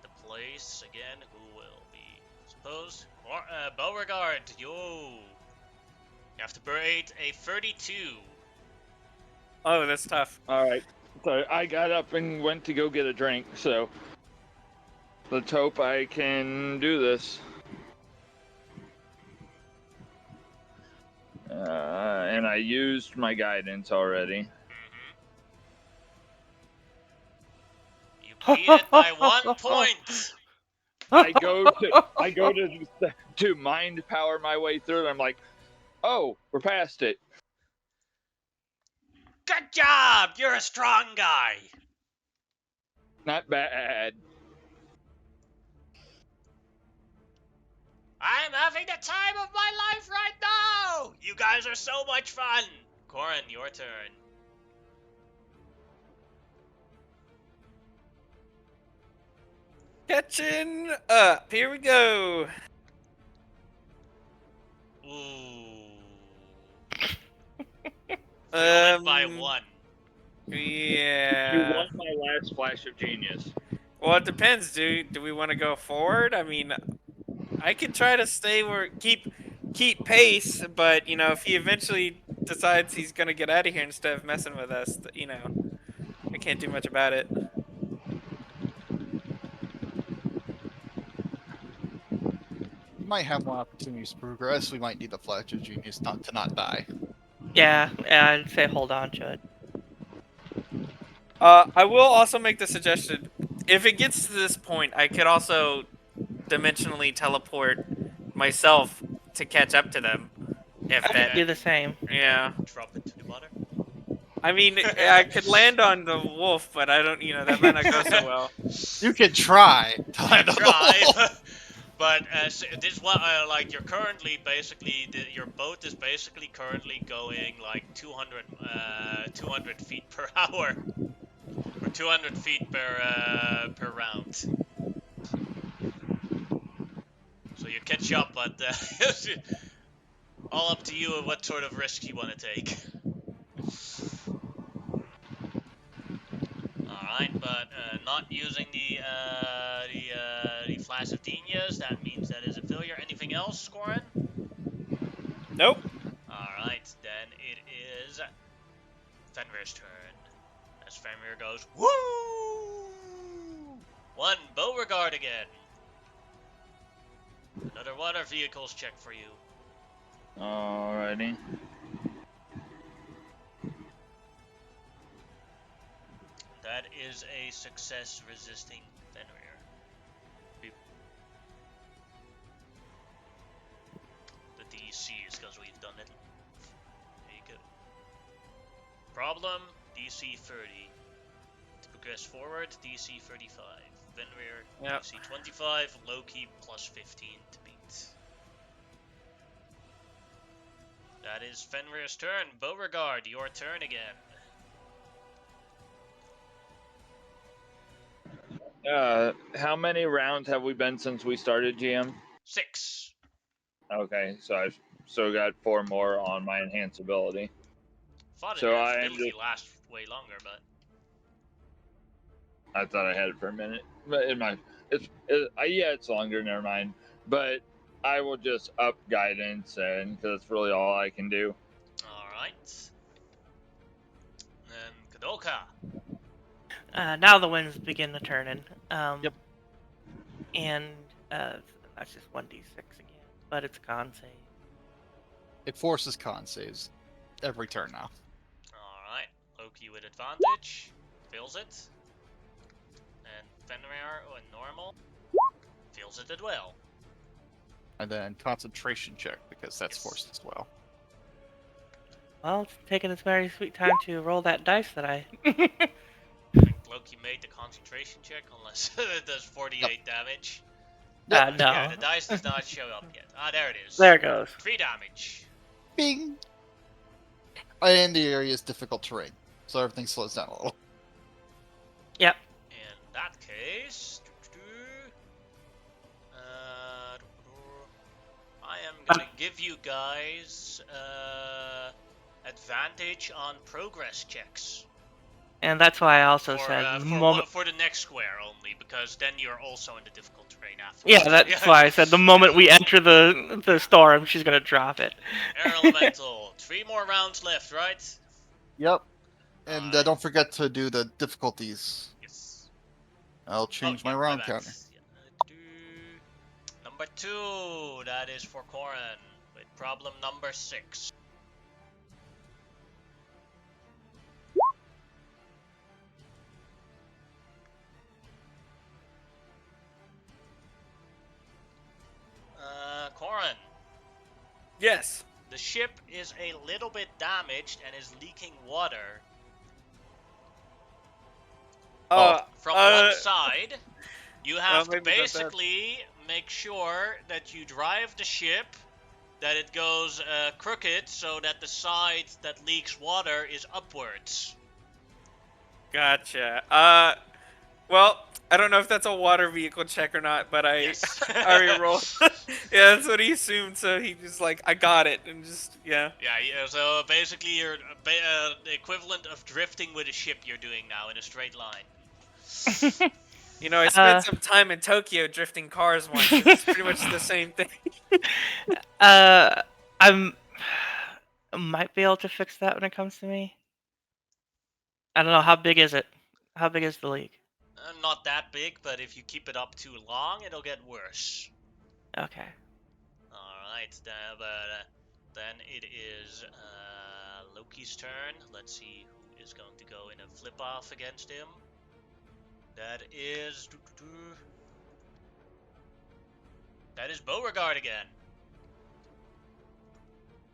A: the place again. Who will be supposed? Beauregard, yo! You have to beat a 32.
C: Oh, that's tough.
E: All right. So I got up and went to go get a drink. So let's hope I can do this. And I used my guidance already.
A: You beat it by 1 point.
E: I go to mind power my way through it. I'm like, oh, we're past it.
A: Good job! You're a strong guy.
E: Not bad.
A: I'm having the time of my life right now! You guys are so much fun! Corin, your turn.
C: Catching up. Here we go.
A: Ooh. Failing by 1.
C: Yeah.
E: You won my last flash of genius.
C: Well, it depends. Do we want to go forward? I mean, I can try to stay where keep pace, but you know, if he eventually decides he's gonna get out of here instead of messing with us, you know, I can't do much about it.
B: We might have more opportunities to progress. We might need the Flash of Genius to not die.
D: Yeah, I'd say hold on to it.
C: I will also make the suggestion, if it gets to this point, I could also dimensionally teleport myself to catch up to them. If
D: I
C: that,
D: could do the same.
C: yeah.
A: Drop into the water.
C: I mean, I could land on the wolf, but I don't, you know, that might not go so well.
B: You can try to land on the
A: Try.
B: wall.
A: But so this is what, like, you're currently basically, your boat is basically currently going like 200 feet per hour. Or 200 feet per round. So you catch up, but all up to you what sort of risk you want to take. Alright, but not using the Flash of Genius, that means that is a failure. Anything else, Corin?
C: Nope.
A: Alright, then it is Fenrir's turn. As Fenrir goes, woo! 1, Beauregard again. Another water vehicles check for you.
E: Alrighty.
A: That is a success resisting Fenrir. The DC is because we've done it. There you go. Problem, DC 30. To progress forward, DC 35. Fenrir,
C: Yep.
A: DC 25. Loki, plus 15 to beat. That is Fenrir's turn. Beauregard, your turn again.
E: How many rounds have we been since we started, GM?
A: 6.
E: Okay, so I've still got 4 more on my enhanced ability.
A: Thought
E: So I am
A: ability
E: just-
A: lasts way longer, but
E: I thought I had it for a minute, but it's longer. Never mind. But I will just up guidance, and because that's really all I can do.
A: all right. Then Kadoka.
D: Now the winds begin to turn in.
B: Yep.
D: And that's just 1d6 again, but it's a con save.
B: It forces con saves every turn now.
A: All right. Loki with advantage fails it, and Fenrir on normal fails it as well.
B: And then concentration check, because that's
A: Yes.
B: forced as well.
D: Well, it's taking its very sweet time to roll that dice that I.
A: I think Loki made the concentration check, unless it does 48 damage.
D: No.
A: Yeah, the dice does not show up yet. Ah, there it is.
D: There it goes.
A: 3 damage.
B: Bing! And the area is difficult terrain, so everything slows down a little.
D: Yep.
A: In that case, I am gonna give you guys advantage on progress checks.
D: And that's why I also
A: For,
D: said
A: uh,
D: the
A: for,
D: moment.
A: for the next square only, because then you're also in the difficult terrain after.
D: Yeah, that's why I said the moment we enter the storm, she's gonna drop it.
A: Air Elemental. 3 more rounds left, right?
B: Yep. And
A: Alright.
B: don't forget to do the difficulties.
A: Yes.
B: I'll change my
A: yeah,
B: round
A: bad.
B: counter.
A: Yeah. Number 2, that is for Corin, with problem number 6. Corin,
C: Yes.
A: the ship is a little bit damaged and is leaking water. From one side, you have to
C: maybe not that.
A: basically make sure that you drive the ship, that it goes crooked, so that the side that leaks water is upwards.
C: Gotcha. Well, I don't know if that's a water vehicle check or not, but I
A: Yes.
C: already rolled. Yeah, that's what he assumed. So he just like, I got it, and just yeah.
A: Yeah. So basically, you're the equivalent of drifting with a ship. You're doing now in a straight line.
C: You know, I spent some time in Tokyo drifting cars once. It's pretty much the same thing.
D: I might be able to fix that when it comes to me. I don't know, how big is it? How big is the leak?
A: Not that big, but if you keep it up too long, it'll get worse.
D: Okay.
A: Alright, then it is Loki's turn. Let's see who is going to go in a flip-off against him. That is... That is Beauregard again.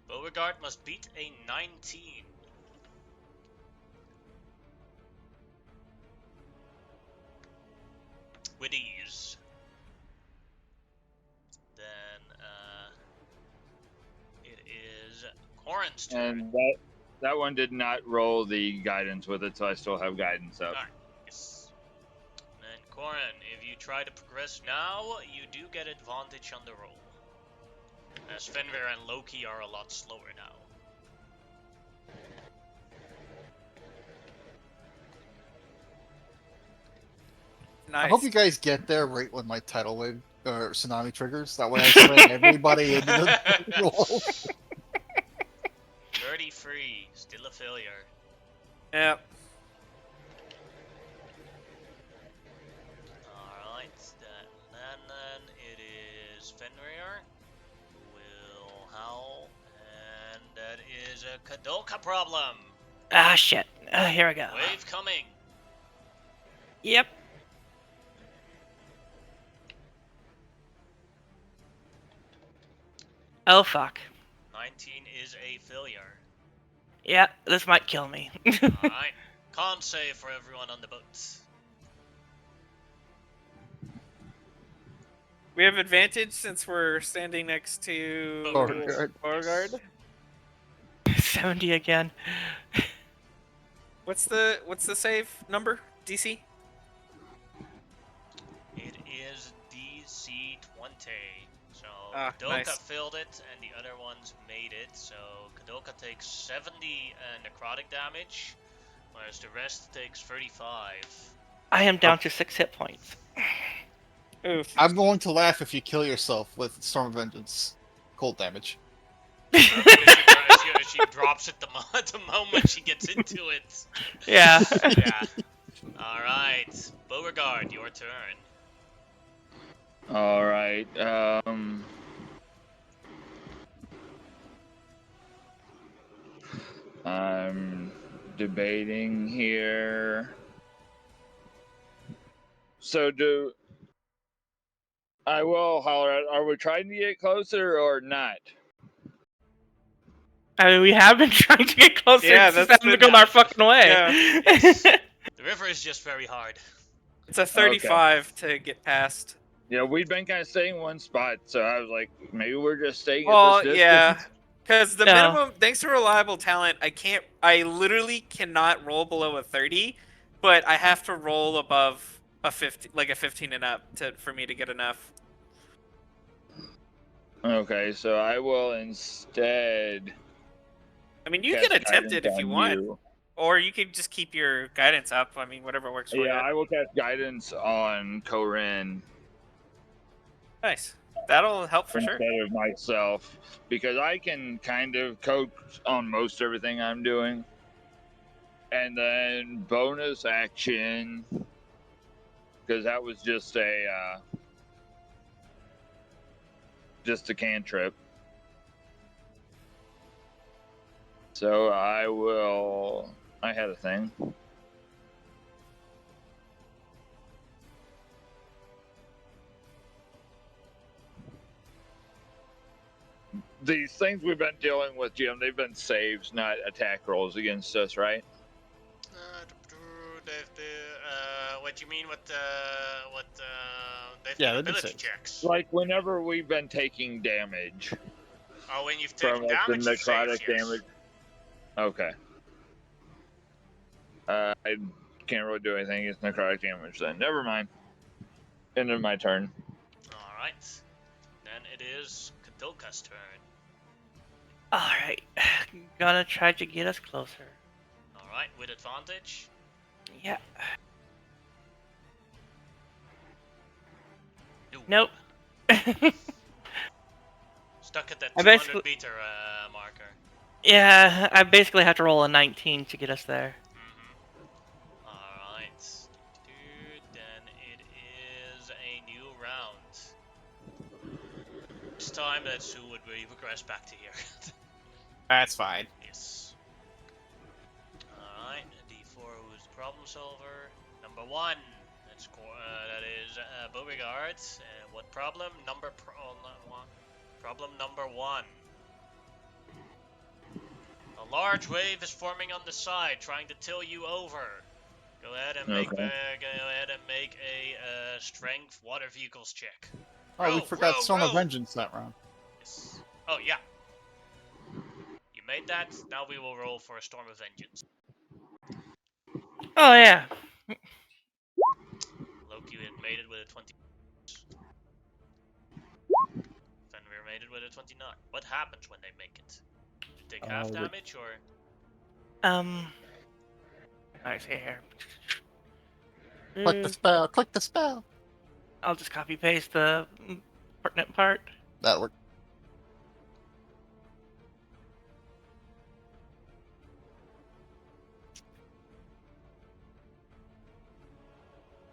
A: Beauregard must beat a 19. With ease. Then, it is Corin's turn.
E: And that one did not roll the guidance with it, so I still have guidance up.
A: Alright, yes. And then Corin, if you try to progress now, you do get advantage on the roll. As Fenrir and Loki are a lot slower now.
C: Nice.
B: I hope you guys get there right when my tidal wave or tsunami triggers. That way I spread everybody into the roll.
A: 33, still a failure.
C: Yep.
A: Alright, then it is Fenrir who will howl, and that is a Kadoka problem.
D: Ah, shit. Here we go.
A: Wave coming.
D: Yep. Oh, fuck.
A: 19 is a failure.
D: Yeah, this might kill me.
A: Alright, con save for everyone on the boat.
C: We have advantage since we're standing next to
B: Beauregard.
C: Beauregard.
D: 70 again.
C: What's the save number? DC?
A: It is DC 20. So Kadoka
C: nice.
A: failed it, and the other ones made it. So Kadoka takes 70 necrotic damage, whereas the rest takes 35.
D: I am down to 6 hit points.
C: Oof.
B: I'm going to laugh if you kill yourself with Storm of Vengeance. Cold damage.
A: She drops it the moment she gets into it.
D: Yeah.
A: Yeah. Alright. Beauregard, your turn.
E: Alright, I'm debating here. So I will holler at, are we trying to get closer or not?
D: I mean, we have been trying to get closer.
C: Yeah,
D: It's just
C: that's
D: hasn't
C: been-
D: gone our fucking way.
C: Yeah.
A: The river is just very hard.
C: It's a 35 to get past.
E: Yeah, we've been kind of staying in one spot, so I was like, maybe we're just staying
C: Well,
E: at this
C: yeah.
E: distance.
C: Because the
D: No.
C: minimum, thanks to reliable talent, I literally cannot roll below a 30, but I have to roll above a 50, like a 15 and up for me to get enough.
E: Okay, so I will instead.
C: I mean, you
E: cast
C: can attempt it
E: guidance
C: if you
E: on
C: want.
E: you.
C: Or you could just keep your guidance up. I mean, whatever works for
E: Yeah,
C: you.
E: I will cast guidance on Corinne
C: Nice. That'll help for sure.
E: instead of myself because I can kind of coach on most everything I'm doing. And then bonus action, because that was just a cantrip. So I had a thing. These things we've been dealing with, Jim, they've been saves, not attack rolls against us, right?
A: What you mean? They've
B: Yeah,
A: been
B: they've been
A: ability
B: saved.
A: checks.
E: Like whenever we've been taking damage
A: Oh, when you've
E: from
A: taken
E: like, the
A: damage,
E: necrotic
A: saves, yes.
E: damage. Okay. I can't really do anything against necrotic damage then. Never mind. End of my turn.
A: All right. Then it is Kadilka's turn.
D: Alright. Gonna try to get us closer.
A: All right, with advantage.
D: Yeah.
A: Nope.
D: Nope.
A: Stuck at that
D: I
A: 200
D: basically-
A: meter marker.
D: Yeah, I basically have to roll a 19 to get us there.
A: Alright. Then it is a new round. This time that's who would we progress back to here.
B: That's fine.
A: Yes. Alright, D4 who's the problem solver. Number 1. That is Beauregard. What problem? Problem number 1. A large wave is forming on the side, trying to till you over. Go ahead and make a strength water vehicles check.
B: Oh, we
A: Row,
B: forgot
A: row,
B: Storm of
A: row.
B: Vengeance that round.
A: Yes. Oh yeah. You made that. Now we will roll for a storm of vengeance.
D: Oh, yeah.
A: Loki had made it with a 20. Fenrir made it with a 29. What happens when they make it? Do they take half
B: they-
A: damage or?
D: I see here.
B: Click the spell. Click the spell.
D: I'll just copy paste the pertinent part.
B: That worked.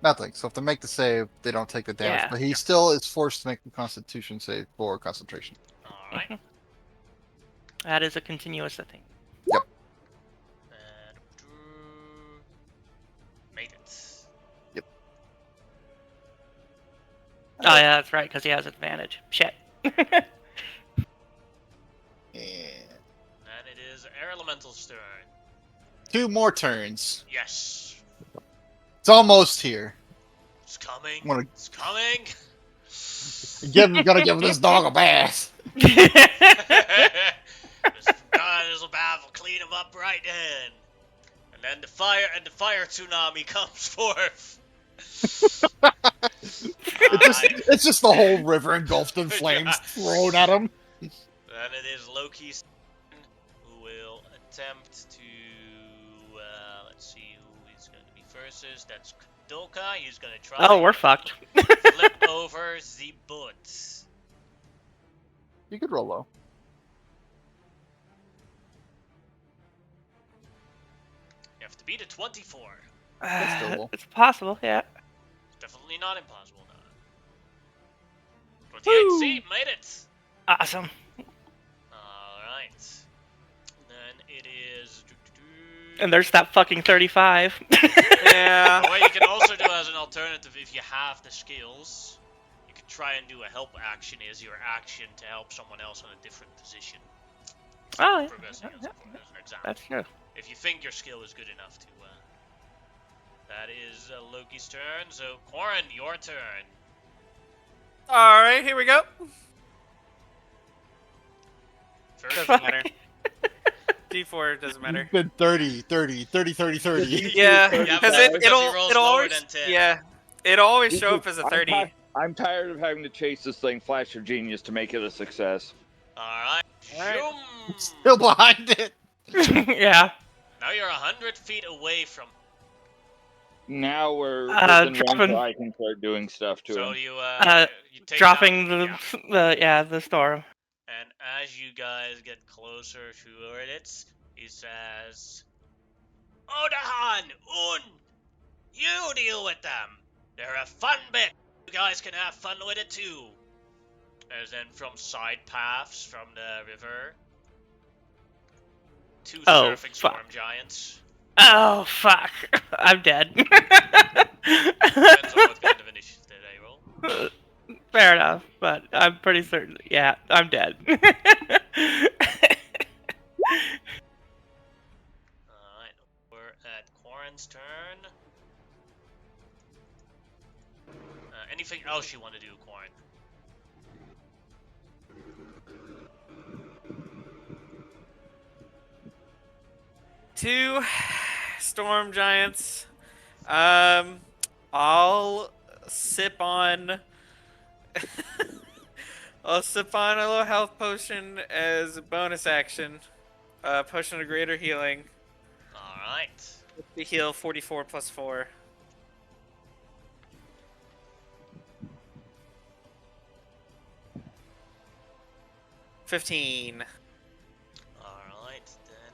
B: Nothing. So if they make the save, they don't take the damage.
D: Yeah.
B: But he still is forced to make a Constitution save for concentration.
A: Alright.
D: That is a continuous thing.
A: Made it.
D: Oh, yeah, that's right, because he has advantage. Shit.
B: And
A: And it is Air Elemental's turn.
B: 2 more turns.
A: Yes.
B: It's almost here.
A: It's coming.
B: I'm gonna
A: It's coming.
B: gonna give this dog a bath.
A: This will clean him up right then. And then the fire tsunami comes forth.
B: It's just the whole river engulfed in flames thrown at him.
A: Then it is Loki's turn, who will attempt to let's see who is going to be first. That's Kadilka. He's going to try
D: Oh, we're fucked.
A: flip over the boot.
B: You could roll low.
A: You have to beat a 24.
B: That's doable.
D: It's possible, yeah.
A: Definitely not impossible now. 28, see, made it.
D: Awesome.
A: Alright. Then it is.
D: And there's that fucking 35.
C: Yeah.
A: What you can also do as an alternative, if you have the skills, you can try and do a help action as your action to help someone else in a different position.
D: Oh, yeah.
A: Progressing as an example.
D: That's true.
A: If you think your skill is good enough to. That is Loki's turn. So, Corin, your turn.
C: All right, here we go.
A: First,
C: Doesn't matter. D4 doesn't matter.
B: You've been 30, 30, 30, 30, 30.
C: Yeah,
A: Yeah,
C: because
A: but
C: it,
A: because he
C: it'll
A: rolls
C: it'll
A: lower
C: always
A: than 10.
C: yeah, it'll always show up as a 30.
E: I'm tired of having to chase this thing Flash of Genius to make it a success.
A: Alright.
C: Alright.
A: Zoom!
B: Still behind it.
D: Yeah.
A: Now you're 100 feet away from.
E: Now we're within range,
D: dropping-
E: so I can start doing stuff to
A: So
E: him.
A: you take
D: dropping
A: down,
D: the storm.
A: And as you guys get closer to it, he says, Odahan, Un, you deal with them. They're a fun bit. You guys can have fun with it too. And then from side paths from the river, 2
D: Oh,
A: surfing
D: fuck.
A: storm giants.
D: Oh fuck! I'm dead.
A: Depends on what kind of initiative they roll.
D: Fair enough, but I'm pretty certain. Yeah, I'm dead.
A: Alright, we're at Quarren's turn. Anything else you want to do, Quarren?
C: Two storm giants. I'll sip on. I'll sip on a little health potion as a bonus action. Potion of greater healing.
A: Alright.
C: To heal 44 plus 4. $15.
A: Alright, then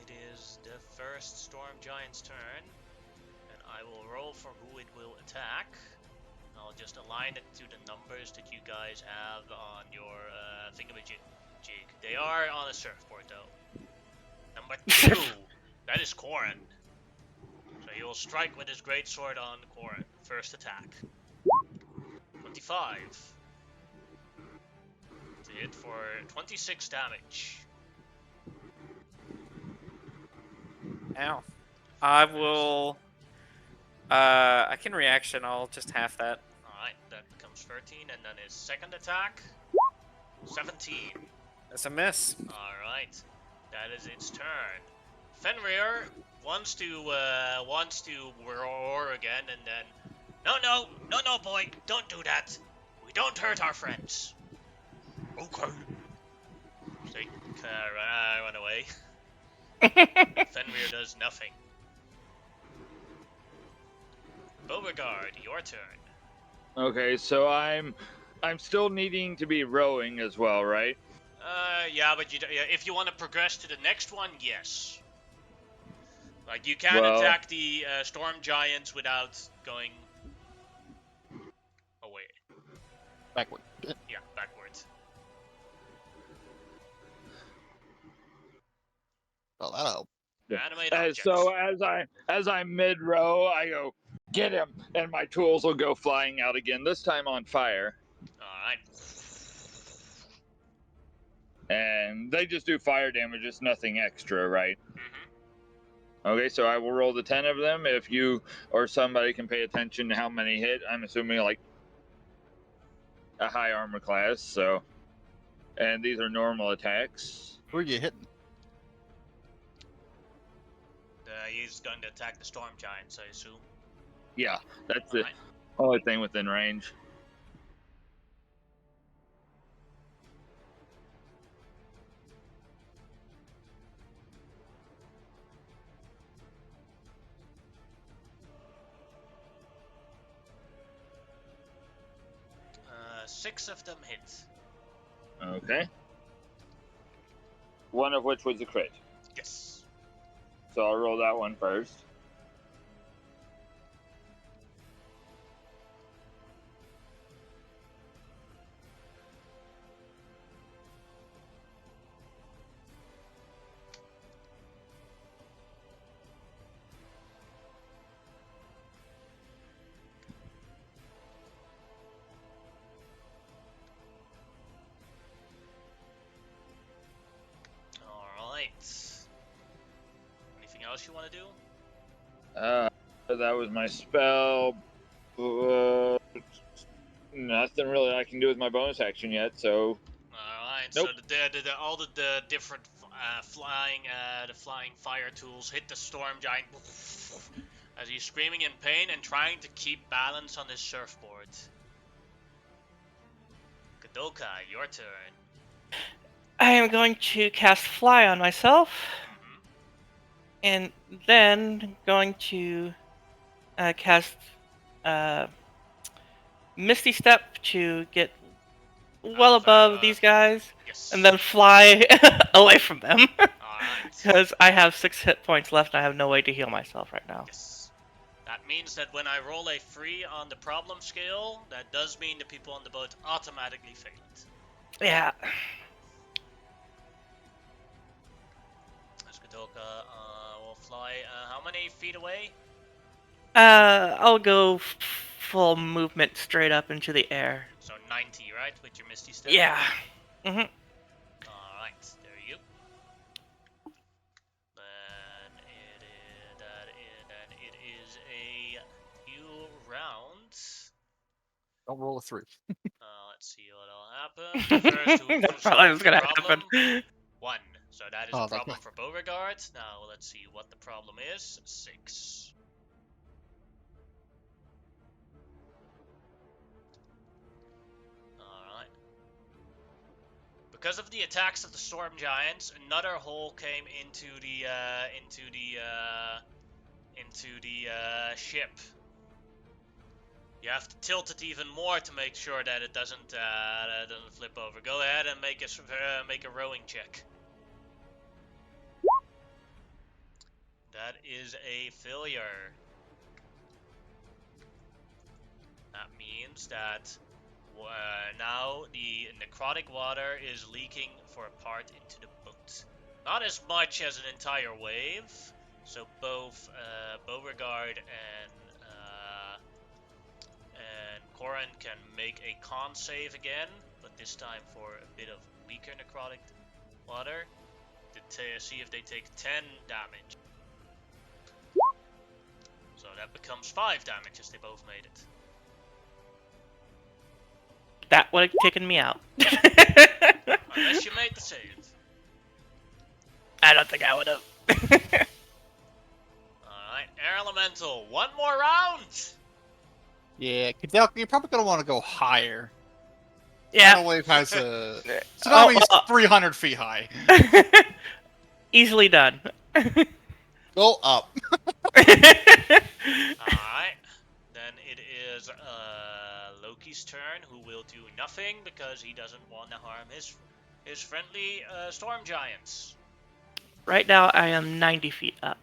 A: it is the first Storm Giant's turn. And I will roll for who it will attack. I'll just align it to the numbers that you guys have on your thingamajig. They are on a surfboard though. Number 2, that is Quarren. So he will strike with his greatsword on Quarren. First attack. 25. To hit for 26 damage.
C: Ow. I will. I can reaction. I'll just half that.
A: Alright, that becomes 13, and then his second attack, 17.
C: That's a miss.
A: Alright, that is its turn. Fenrir wants to roar again, and then, no, boy, don't do that. We don't hurt our friends. Okay. So they run away. Fenrir does nothing. Beauregard, your turn.
E: Okay, so I'm still needing to be rowing as well, right?
A: Yeah, but if you want to progress to the next one, yes. Like, you can
E: Well-
A: attack the storm giants without going away.
B: Backward.
A: Yeah, backwards.
B: Well, that'll help.
A: Animate
E: As,
A: objects.
E: so as I'm mid row, I go get him, and my tools will go flying out again. This time on fire,
A: Alright.
E: and they just do fire damage. It's nothing extra, right?
A: Mm-hmm.
E: Okay, so I will roll the 10 of them. If you or somebody can pay attention to how many hit, I'm assuming like a high armor class. So, and these are normal attacks.
B: Who are you hitting?
A: He's going to attack the storm giants, I assume.
E: Yeah, that's the
A: Alright.
E: only thing within range.
A: Six of them hit.
E: Okay. One of which was a crit.
A: Yes.
E: So I'll roll that one first.
A: Alright. Anything else you want to do?
E: That was my spell. Nothing really I can do with my bonus action yet, so
A: Alright,
E: Nope.
A: so all the different flying fire tools hit the storm giant as he's screaming in pain and trying to keep balance on his surfboard. Kadoka, your turn.
D: I am going to cast Fly on myself. And then going to cast Misty Step to get well above these guys,
A: Yes.
D: and then fly away from them.
A: Alright.
D: Because I have 6 hit points left and I have no way to heal myself right now.
A: Yes. That means that when I roll a 3 on the problem scale, that does mean the people on the boat automatically fail it.
D: Yeah.
A: Skadoka will fly how many feet away?
D: I'll go full movement straight up into the air.
A: So 90, right? With your Misty Step?
D: Yeah.
A: Alright, there you go. Then it is a few rounds.
B: Don't roll a 3.
A: Let's see what'll happen. First, who
D: That's probably what's gonna
A: problem?
D: happen.
A: 1. So that is
B: Oh,
A: a
B: that's
A: problem for Beauregard. Now let's see what the problem is. 6. Alright. Because of the attacks of the Storm Giants, another hole came into the ship. You have to tilt it even more to make sure that it doesn't flip over. Go ahead and make a rowing check. That is a failure. That means that now the necrotic water is leaking for a part into the boat. Not as much as an entire wave. So both Beauregard and Corin can make a con save again, but this time for a bit of weaker necrotic water to see if they take 10 damage. So that becomes 5 damage as they both made it.
D: That would have taken me out.
A: Unless you made the save.
D: I don't think I would have.
A: Alright, Air Elemental, one more round!
B: Yeah, Kadelka, you're probably going to want to go higher.
D: Yeah.
B: Tidal Wave has a... Tsunami's 300 feet high.
D: Easily done.
B: Go up.
A: Alright, then it is Loki's turn, who will do nothing because he doesn't want to harm his friendly storm giants.
D: Right now, I am 90 feet up.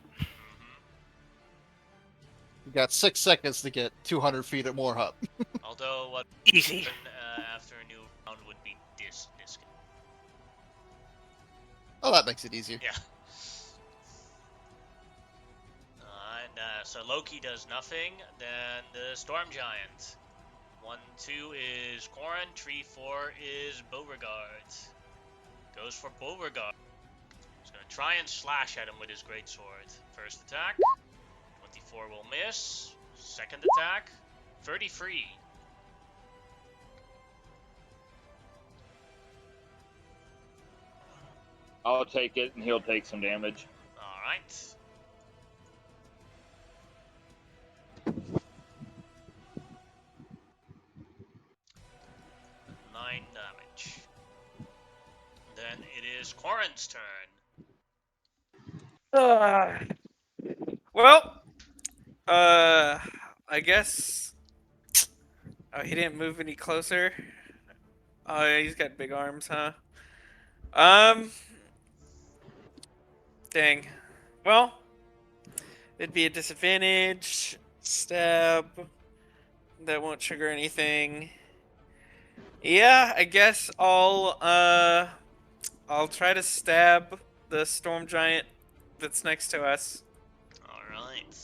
B: You got 6 seconds to get 200 feet or more up.
A: Although what
D: Easy.
A: after a new round would be this.
B: Oh, that makes it easier.
A: Yeah. So Loki does nothing. Then the Storm Giant. 1, 2 is Corin. 3, 4 is Beauregard. Goes for Beauregard. He's gonna try and slash at him with his greatsword. First attack. 24 will miss. Second attack. 33.
E: I'll take it, and he'll take some damage.
A: Alright. Nine damage. Then it is Corin's turn.
C: Well, I guess. Oh, he didn't move any closer. Oh, yeah, he's got big arms, huh? Dang. Well, it'd be a disadvantage. Stab. That won't trigger anything. Yeah, I guess I'll try to stab the storm giant that's next to us.
A: Alright.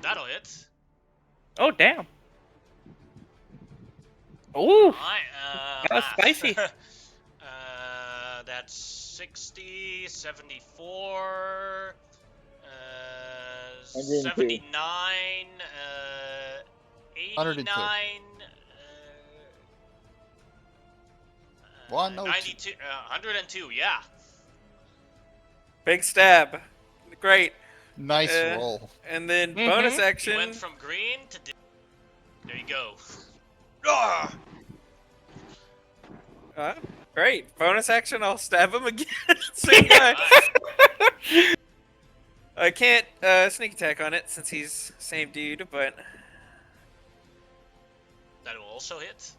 A: That'll hit.
D: Oh, damn. Ooh.
A: Alright,
D: That was spicy.
A: That's 60, 74, 79, 89, 92, 102, yeah.
C: Big stab. Great.
B: Nice roll.
C: And then bonus
A: You
C: action.
A: went from green to... There you go. Ah!
C: Great. Bonus action, I'll stab him again. Same guy.
A: Nice.
C: I can't sneak attack on it since he's same dude, but
A: That will also hit.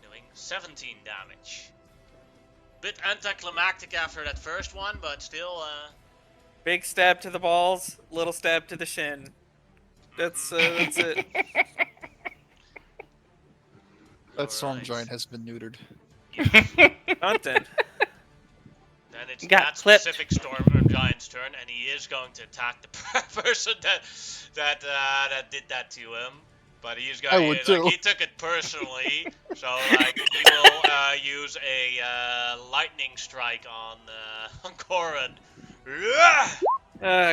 A: Doing 17 damage. Bit anticlimactic after that first one, but still,
C: big stab to the balls, little stab to the shin. That's it.
B: That storm
A: alright.
B: giant has been neutered.
C: Hunting.
A: Then it's
D: Got
A: that
D: clipped.
A: specific Storm Giant's turn, and he is going to attack the person that did that to him. But he's
B: I
A: going
B: would
A: like,
B: too.
A: he took it personally, so like he will use a lightning strike on Korin.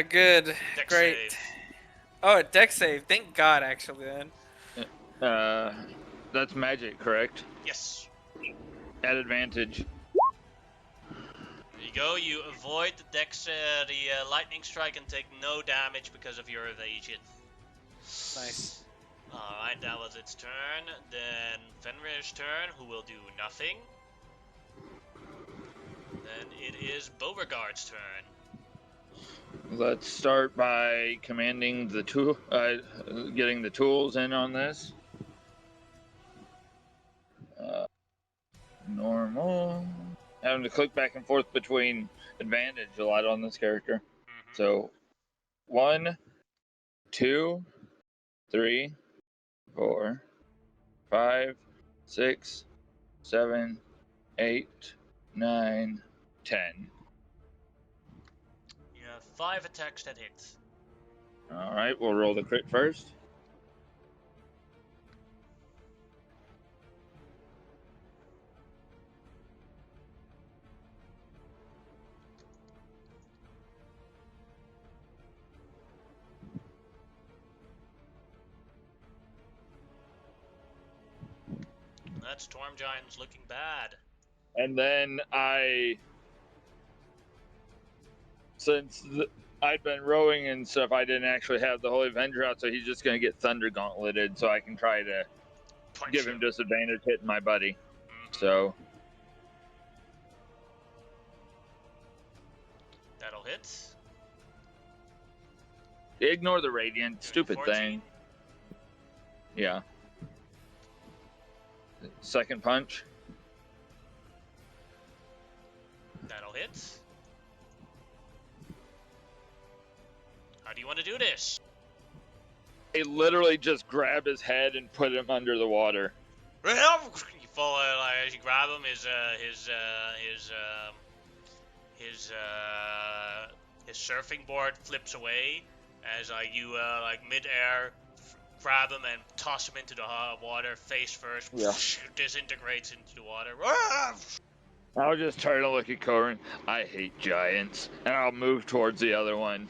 C: Good.
A: Dex
C: Great.
A: save.
C: Oh, a deck save. Thank God, actually, then.
E: That's magic, correct?
A: Yes.
E: At advantage.
A: There you go. You avoid the lightning strike and take no damage because of your evasion.
C: Nice.
A: Alright, that was its turn. Then Fenrir's turn, who will do nothing. Then it is Beauregard's turn.
E: Let's start by commanding the tool, getting the tools in on this. Normal. Having to click back and forth between advantage a lot on this character. So, 1, 2, 3, 4, 5, 6, 7, 8, 9, 10.
A: You have 5 attacks that hit.
E: Alright, we'll roll the crit first.
A: That Storm Giant's looking bad.
E: And then I'd been rowing and stuff, I didn't actually have the Holy Avenger out, so he's just going to get Thunder Gauntleted, so I can try to
A: Punch
E: give him disadvantage hitting my buddy. So,
A: That'll hit.
E: ignore the Radiant. Stupid
A: 14.
E: thing. Yeah. Second punch.
A: That'll hit. How do you want to do this?
E: I literally just grab his head and put him under the water.
A: You fall like as you grab him, his surfing board flips away as you mid-air grab him and toss him into the water face first.
E: Yeah.
A: Disintegrates into the water.
E: I'll just turn to look at Corin. I hate giants, and I'll move towards the other one.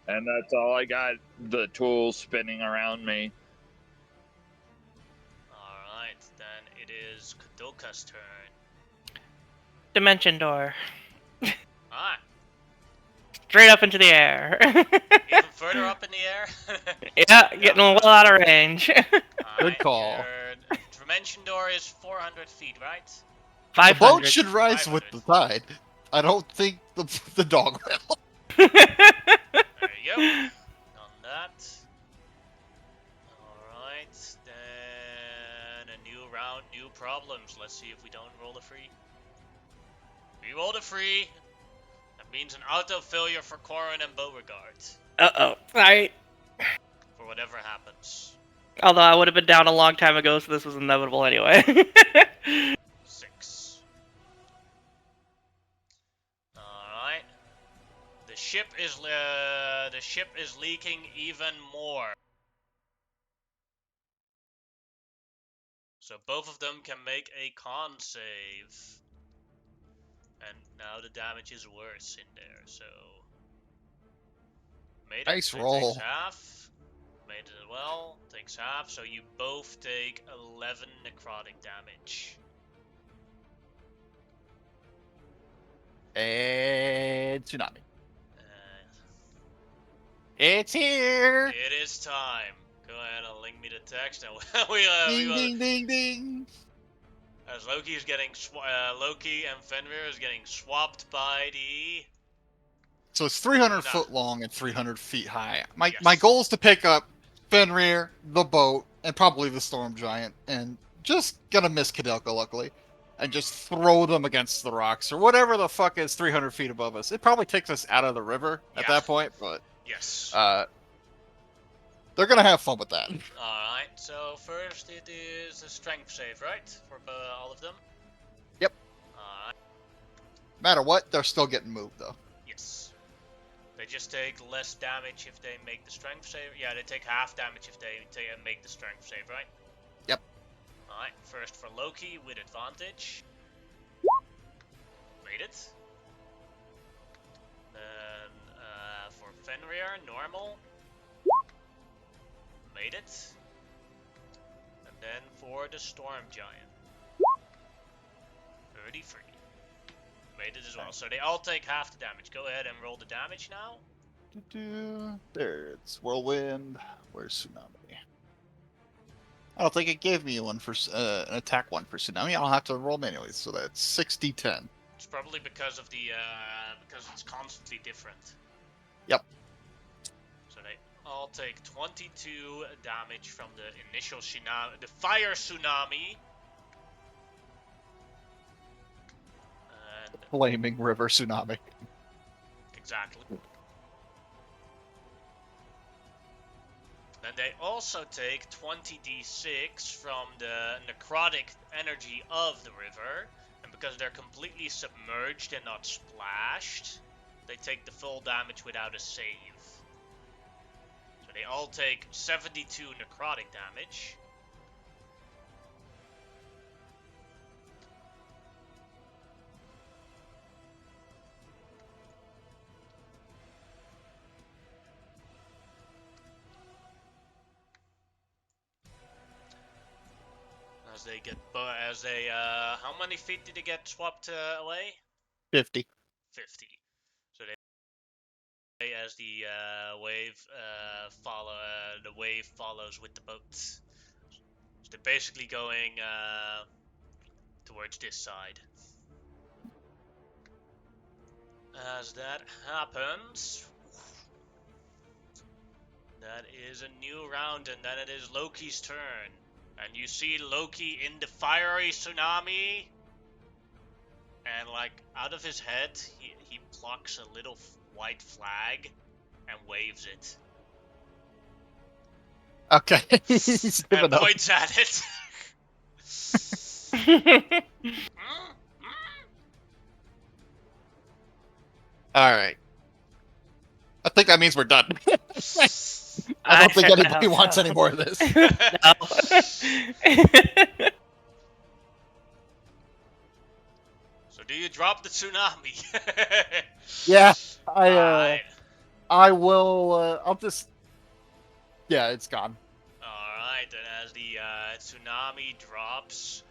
E: And that's all I got. The tools spinning around me.
A: Alright, then it is Kadoka's turn.
D: Dimension door.
A: Ah,
D: Straight up into the air.
A: even further up in the air.
D: Yeah, getting well out of range.
A: Alright,
B: call.
A: your dimension door is 400 feet, right?
B: The boat
D: 500.
B: should rise with the tide. I don't think the dog will.
A: There you go. On that. Alright, then a new round, new problems. Let's see if we don't roll a free. We rolled a free. That means an auto failure for Corin and Beauregard.
D: Uh-oh. Alright.
A: For whatever happens.
D: Although I would have been down a long time ago, so this was inevitable anyway.
A: 6. Alright. The ship is leaking even more. So both of them can make a con save. And now the damage is worse in there, so... Made it,
B: Nice
A: so it
B: roll.
A: takes half. Made it as well, takes half, so you both take 11 necrotic damage.
B: And tsunami.
A: Uh,
B: It's here.
A: it is time. Go ahead and link me me the text, and
B: Ding, ding, ding, ding.
A: as Loki is getting Loki and Fenrir is getting swapped by the.
B: So it's 300
A: Nah.
B: foot long and 300 feet high. My
A: Yes.
B: goal is to pick up Fenrir, the boat, and probably the Storm Giant, and just gonna miss Kadelka, luckily, and just throw them against the rocks or whatever the fuck is 300 feet above us. It probably takes us out of the river at
A: Yeah.
B: that point, but
A: Yes.
B: they're gonna have fun with that.
A: Alright, so first it is a strength save, right? For all of them?
B: Yep.
A: Alright,
B: Matter what, they're still getting moved though.
A: yes. They just take less damage if they make the strength save. Yeah, they take half damage if they make the strength save, right?
B: Yep.
A: Alright, first for Loki with advantage. Made it. Then for Fenrir, normal. Made it. And then for the Storm Giant. 33. Made it as well. So they all take half the damage. Go ahead and roll the damage now.
B: There, it's Whirlwind. Where's Tsunami? I don't think it gave me one for an attack one for Tsunami. I'll have to roll manually, so that's 60-10.
A: It's probably because of the because it's constantly different.
B: Yep.
A: So they all take 22 damage from the initial tsunami, the fire tsunami. And
B: Flaming River Tsunami.
A: exactly. Then they also take 20d6 from the necrotic energy of the river, and because they're completely submerged and not splashed, they take the full damage without a save. So they all take 72 necrotic damage. As they get, how many feet did they get swapped away?
B: 50.
A: 50. So they, as the wave the wave follows with the boat. So they're basically going towards this side. As that happens, that is a new round, and then it is Loki's turn. And you see Loki in the fiery tsunami, and like out of his head, he plucks a little white flag and waves it.
B: Okay. He's
A: And
B: giving up.
A: points at it.
B: Alright. I think that means we're done. I
D: I
B: don't think
D: certainly
B: anybody
D: hope
B: wants
D: so.
B: any more of this.
D: No.
A: So do you drop the tsunami?
B: Yeah,
A: Alright.
B: I will, I'll just... Yeah, it's gone.
A: Alright, and as the tsunami drops,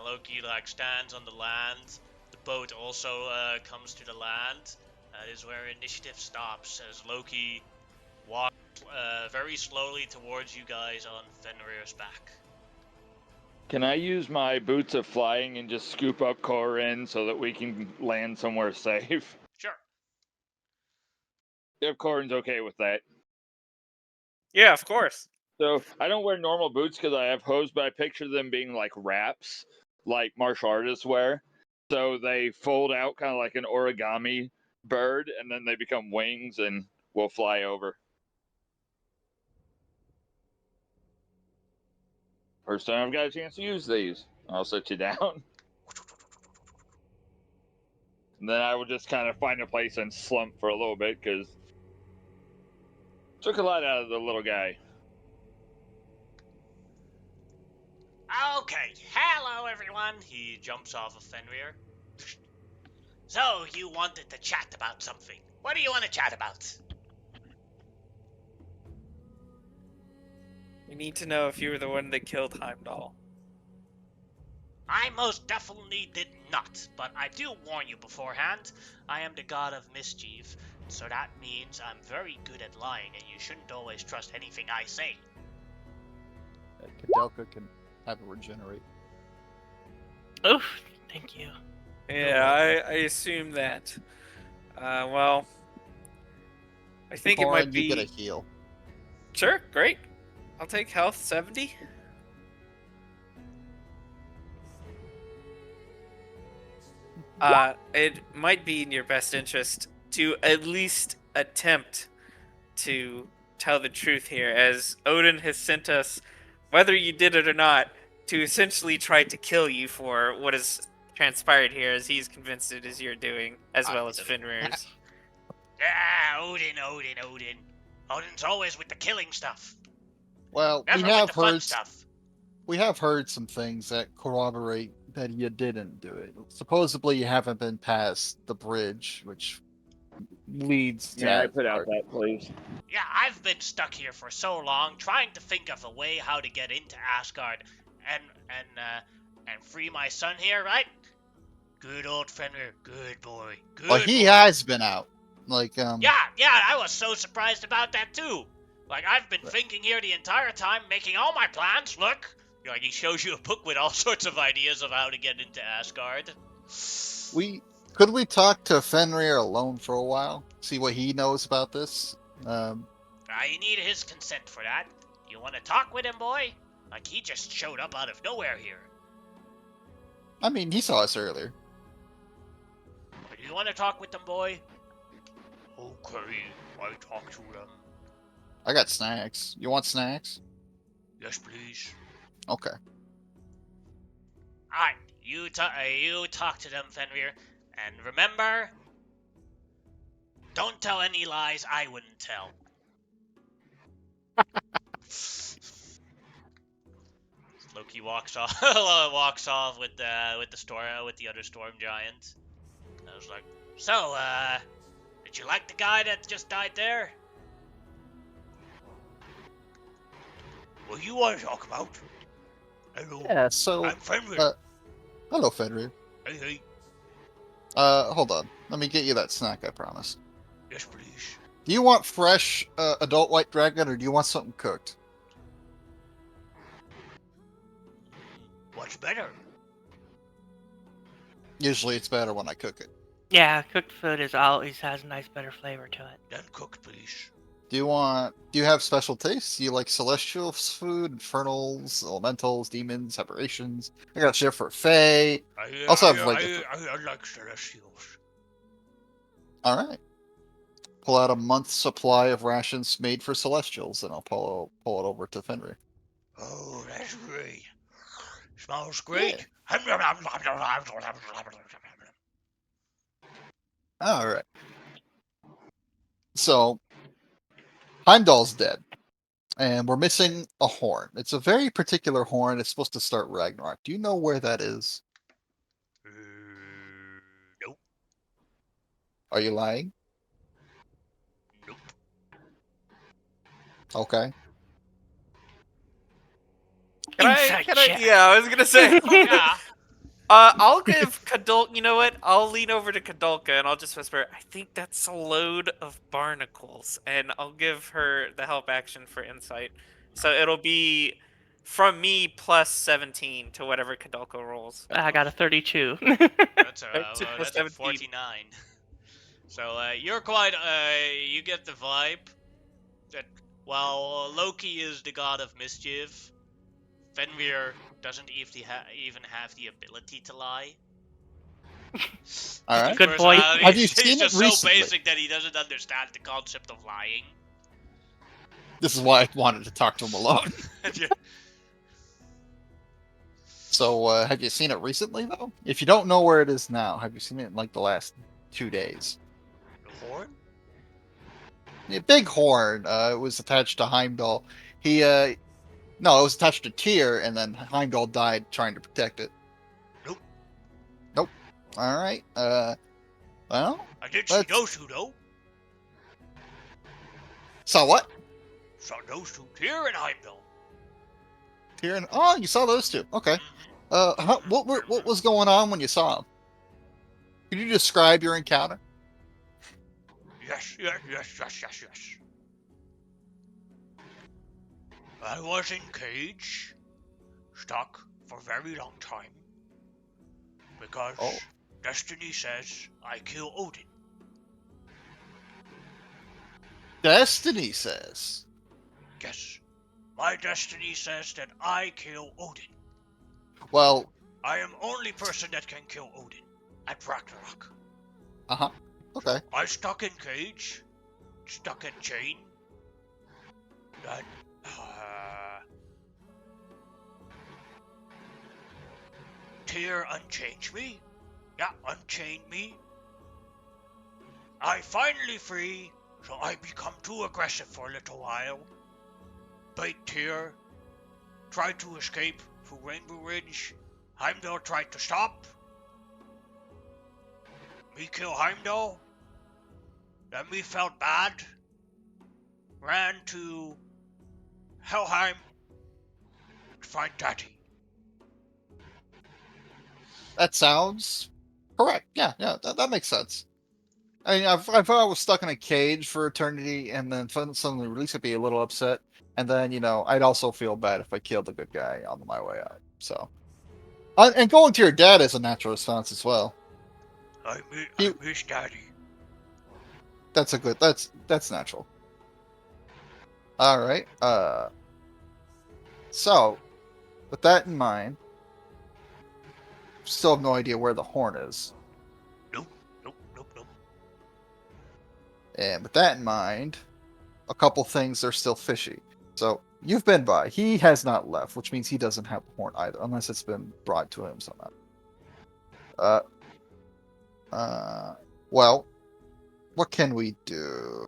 A: Loki like stands on the land. The boat also comes to the land. That is where initiative stops, as Loki walks very slowly towards you guys on Fenrir's back.
E: Can I use my boots of flying and just scoop up Corin so that we can land somewhere safe?
A: Sure.
E: If Corin's okay with that.
C: Yeah, of course.
E: So I don't wear normal boots because I have hose, but I picture them being like wraps, like martial artists wear. So they fold out kind of like an origami bird, and then they become wings, and we'll fly over. First time I've got a chance to use these. I'll set you down. And then I will just kind of find a place and slump for a little bit because took a lot out of the little guy.
A: Okay, hello everyone. He jumps off of Fenrir. So, you wanted to chat about something. What do you want to chat about?
C: We need to know if you were the one that killed Heimdall.
A: I most definitely did not, but I do warn you beforehand, I am the god of mischief, so that means I'm very good at lying and you shouldn't always trust anything I say.
B: Kadelka can have it regenerate.
D: Oof, thank you.
C: Yeah, I assume that. Well, I think it
B: Corin,
C: might
B: you
C: be.
B: get a heal.
C: Sure, great. I'll take health 70. It might be in your best interest to at least attempt to tell the truth here, as Odin has sent us, whether you did it or not, to essentially try to kill you for what has transpired here, as he's convinced it is your doing, as well as Fenrir's.
A: Ah, Odin. Odin's always with the killing stuff.
B: Well,
A: Never with the fun stuff.
B: we have heard some things that corroborate that you didn't do it. Supposedly, you haven't been past the bridge, which leads to.
E: May I put out
B: Asgard.
E: that, please?
A: Yeah, I've been stuck here for so long, trying to think of a way how to get into Asgard and free my son here, right? Good old Fenrir, good boy, good.
B: Well, he
A: boy.
B: has been out. Like,
A: Yeah, I was so surprised about that too. Like, I've been thinking here the entire time, making all my plans. Look, like he shows you a book with all sorts of ideas of how to get into Asgard.
B: Could we talk to Fenrir alone for a while? See what he knows about this?
A: You need his consent for that. You want to talk with him, boy? Like, he just showed up out of nowhere here.
B: I mean, he saw us earlier.
A: Do you want to talk with them, boy? Okay, I talk to them.
B: I got snacks. You want snacks?
A: Yes, please.
B: Okay.
A: Alright, you talk to them, Fenrir. And remember, don't tell any lies I wouldn't tell. Loki walks off with the other storm giant. I was like, so, did you like the guy that just died there? What you want to talk about? Hello,
B: Yeah, so...
A: I'm Fenrir.
B: hello, Fenrir.
A: Hey.
B: Hold on. Let me get you that snack I promised.
A: Yes, please.
B: Do you want fresh adult white dragon, or do you want something cooked?
A: What's better?
B: Usually it's better when I cook it.
D: Yeah, cooked food always has a nice, better flavor to it.
A: Then cooked, please.
B: Do you have special tastes? Do you like celestial food, infernals, elementals, demons, aberrations? I got shit for Fae.
A: I like celestials.
B: Alright. Pull out a month's supply of rations made for celestials, and I'll pull it over to Fenrir.
A: Oh, that's great. Smells great.
B: Alright. So, Heimdall's dead. And we're missing a horn. It's a very particular horn. It's supposed to start Ragnarok. Do you know where that is?
A: Nope.
B: Are you lying?
A: Nope.
B: Okay.
D: Inside check.
C: Yeah, I was gonna say.
A: Yeah.
C: I'll give Kadulka. You know what? I'll lean over to Kadulka and I'll just whisper, I think that's a load of barnacles. And I'll give her the help action for insight. So it'll be from me plus 17 to whatever Kadulka rolls.
D: I got a 32.
A: That's
C: Two plus
A: a
C: 17.
A: 49. So you're quite you get the vibe that while Loki is the god of mischief, Fenrir doesn't even have the ability to lie.
B: Alright.
D: Good point.
B: Have you
A: He's
B: seen
A: just
B: it
A: so
B: recently?
A: basic that he doesn't understand the concept of lying.
B: This is why I wanted to talk to him alone. So, have you seen it recently, though? If you don't know where it is now, have you seen it in, like, the last 2 days?
A: The horn?
B: A big horn. It was attached to Heimdall. No, it was attached to Tyr, and then Heimdall died trying to protect it.
A: Nope.
B: Alright, well...
A: I did see those two, though.
B: Saw what?
A: Saw those two, Tyr and Heimdall.
B: Tyr and... Oh, you saw those two. Okay. What was going on when you saw them? Could you describe your encounter?
A: Yes. I was in cage. stuck for a very long time. Because
B: Oh.
A: destiny says I kill Odin.
B: Destiny says.
A: Yes, my destiny says that I kill Odin.
B: Well,
A: I am only person that can kill Odin at Ragnarok.
B: okay.
A: I stuck in cage, stuck in chain. Then, Tyr unchanged me. Yeah, unchained me. I finally free, so I become too aggressive for a little while. Bait Tyr, tried to escape through Rainbow Ridge. Heimdall tried to stop. Me kill Heimdall. Then me felt bad. Ran to Helheim to find Daddy.
B: That sounds correct. Yeah, that makes sense. I mean, I thought I was stuck in a cage for eternity, and then suddenly release would be a little upset, and then I'd also feel bad if I killed a good guy on my way out. So, and going to your dad is a natural response as well.
A: I miss Daddy.
B: That's a good. That's natural. All right. So, with that in mind, still have no idea where the horn is.
A: Nope.
B: And with that in mind, a couple things are still fishy. So you've been by. He has not left, which means he doesn't have the horn either, unless it's been brought to him somehow. Well, what can we do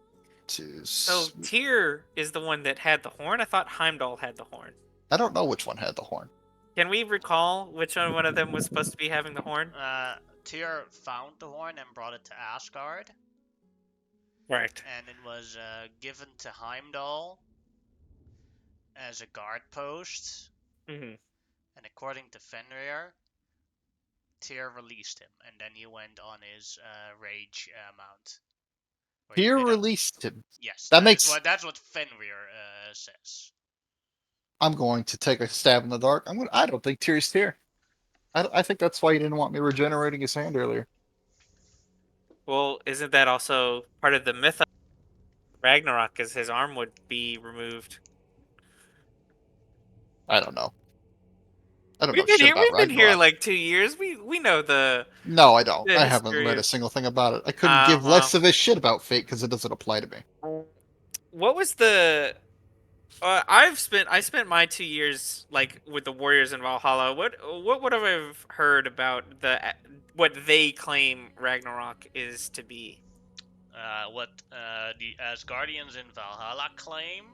B: to?
C: So Tyr is the one that had the horn. I thought Heimdall had the horn.
B: I don't know which one had the horn.
C: Can we recall which one of them was supposed to be having the horn?
A: Tyr found the horn and brought it to Asgard.
C: Right.
A: And it was given to Heimdall as a guard post.
C: Mm-hmm.
A: And according to Fenrir, Tyr released him, and then he went on his rage mount.
B: Tyr released him.
A: Yes, that's what Fenrir says.
B: I'm going to take a stab in the dark. I don't think Tyr's Tyr. I think that's why he didn't want me regenerating his hand earlier.
C: Well, isn't that also part of the myth of Ragnarok? Because his arm would be removed.
B: I don't know. I don't
C: We've
B: know shit about
C: been here
B: Ragnarok.
C: like 2 years. We know the.
B: No, I don't.
C: the
B: I haven't
C: history
B: read a
C: of-
B: single thing about it. I couldn't give less of a shit about Fate because it doesn't apply to me.
C: What was the? I spent my 2 years like with the Warriors in Valhalla. What would I have heard about what they claim Ragnarok is to be?
A: What the Asgardians in Valhalla claim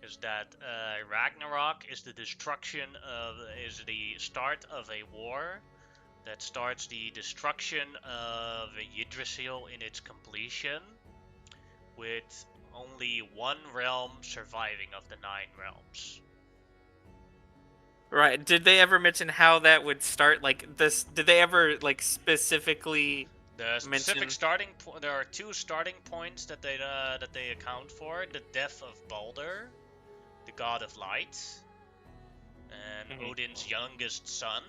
A: is that Ragnarok is the the start of a war that starts the destruction of Yggdrasil in its completion, with only one realm surviving of the 9 realms.
C: Right. Did they ever mention how that would start? Like this? Did they ever like specifically?
A: The specific there are 2 starting points that they account for: the death of Balder, the god of light, and Odin's youngest son.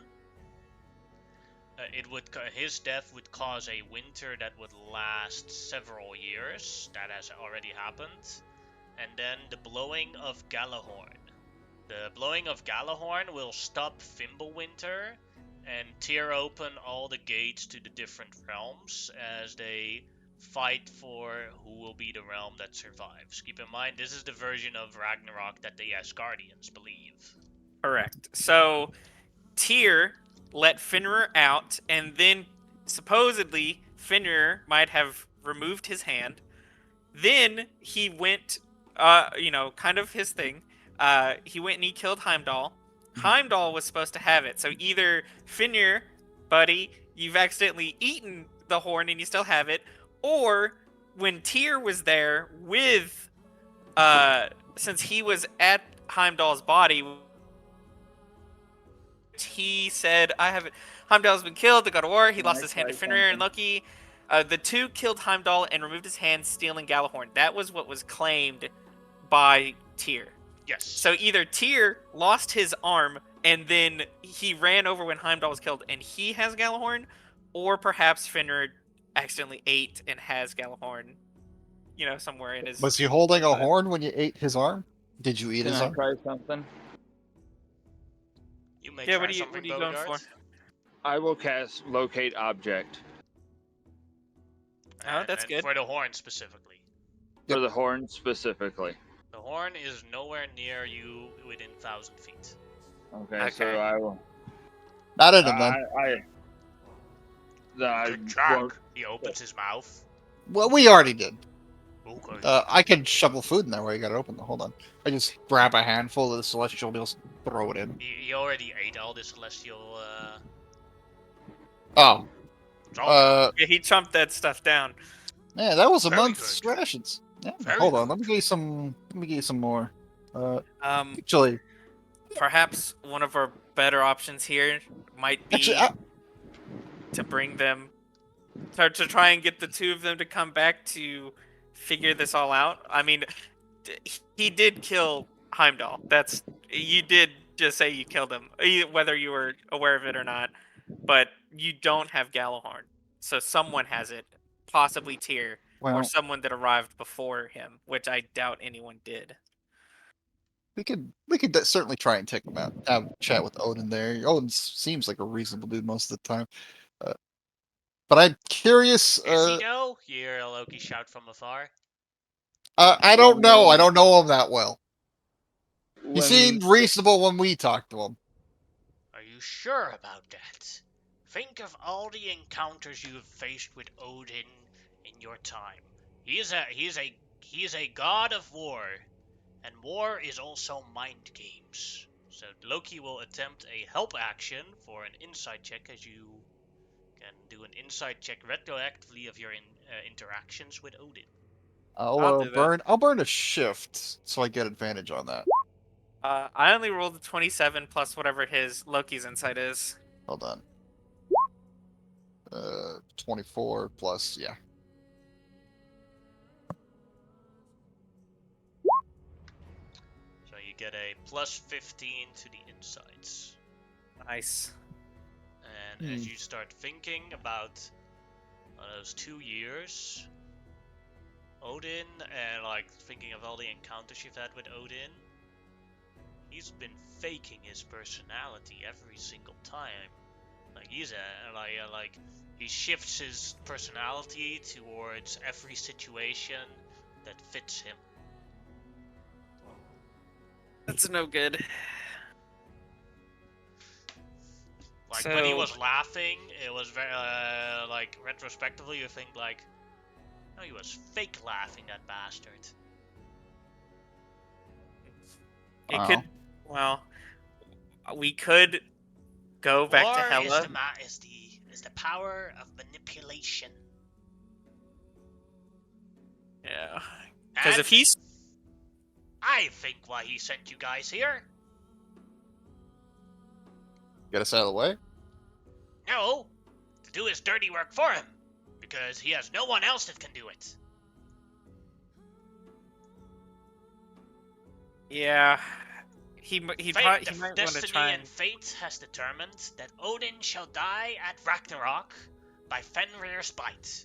A: His death would cause a winter that would last several years. That has already happened. And then the blowing of Gjallarhorn. The blowing of Gjallarhorn will stop Fimbulwinter and tear open all the gates to the different realms as they fight for who will be the realm that survives. Keep in mind, this is the version of Ragnarok that the Asgardians believe.
C: Correct. So, Tyr let Fenrir out, and then supposedly Fenrir might have removed his hand. Then he went, kind of his thing. He went and he killed Heimdall. Heimdall was supposed to have it. So either Fenrir, buddy, you've accidentally eaten the horn and you still have it, or when Tyr was there with, since he was at Heimdall's body, he said, "I have it. Heimdall's been killed. The God of War. He lost his hand to Fenrir and Loki. The 2 killed Heimdall and removed his hand, stealing Gjallarhorn." That was what was claimed by Tyr.
A: Yes.
C: So either Tyr lost his arm and then he ran over when Heimdall was killed, and he has Galahorn, or perhaps Fenrir accidentally ate and has Galahorn, somewhere in his.
B: Was he holding a horn when you ate his arm? Did you eat
E: Can
B: his
E: I
B: arm?
E: try something?
A: You may
C: Yeah,
A: try
C: what are you
A: something,
C: going
A: Bogart.
C: for?
E: I will cast Locate Object
C: Oh, that's
A: And
C: good.
A: for the horn specifically.
E: for the horn specifically.
A: The horn is nowhere near you within 1,000 feet.
E: Okay, so
C: Okay.
E: I will.
B: Not in him, then.
A: Good track. He opens his mouth.
B: Well, we already did.
A: Okay.
B: I can shovel food in there while you got it open. Hold on. I just grab a handful of the celestial meals, throw it in.
A: He already ate all the celestial.
B: Oh.
A: It's all gone.
C: Yeah, he chomped that stuff down.
B: Man, that was a
A: Very
B: month's
A: good.
B: rations. Yeah.
A: Very
B: Hold on.
A: good.
B: Let me get you some more.
C: Um, perhaps one of our better options here might be
B: Actually,
C: to bring them, to try and get the two of them to come back to figure this all out. I mean, he did kill Heimdall. You did just say you killed him, whether you were aware of it or not. But you don't have Galahorn, so someone has it, possibly Tyr,
B: well,
C: or someone that arrived before him, which I doubt anyone did.
B: we could certainly try and take him out. Have a chat with Odin there. Odin seems like a reasonable dude most of the time. But I'm curious.
A: Is he though? You hear a Loki shout from afar.
B: I don't know. I don't know him that well. He
E: When-
B: seemed reasonable when we talked to him.
A: Are you sure about that? Think of all the encounters you have faced with Odin in your time. He is a god of war, and war is also mind games. So Loki will attempt a help action for an insight check, as you can do an insight check retroactively of your interactions with Odin.
C: I'll do that.
B: I'll burn a shift so I get advantage on that.
C: I only rolled a 27 plus whatever his Loki's insight is.
B: Hold on. 24 plus, yeah.
A: So you get a plus 15 to the insights.
C: Nice.
A: And as you start thinking about those 2 years, Odin, and like thinking of all the encounters you've had with Odin, he's been faking his personality every single time. Like he shifts his personality towards every situation that fits him.
C: That's no good.
A: Like when he
C: So-
A: was laughing, it was very like retrospectively you think like, no, he was fake laughing, that bastard.
C: It
B: Wow.
C: could. Well, we could go back to
A: War
C: Hela.
A: is the power of manipulation.
C: Yeah. Because if
A: And
C: he's
A: I think why he sent you guys here.
B: Get us out of the way?
A: No, to do his dirty work for him, because he has no one else that can do it.
C: yeah, he might want to
A: Destiny
C: try
A: and fate has determined that Odin shall die at Ragnarok by Fenrir's bite.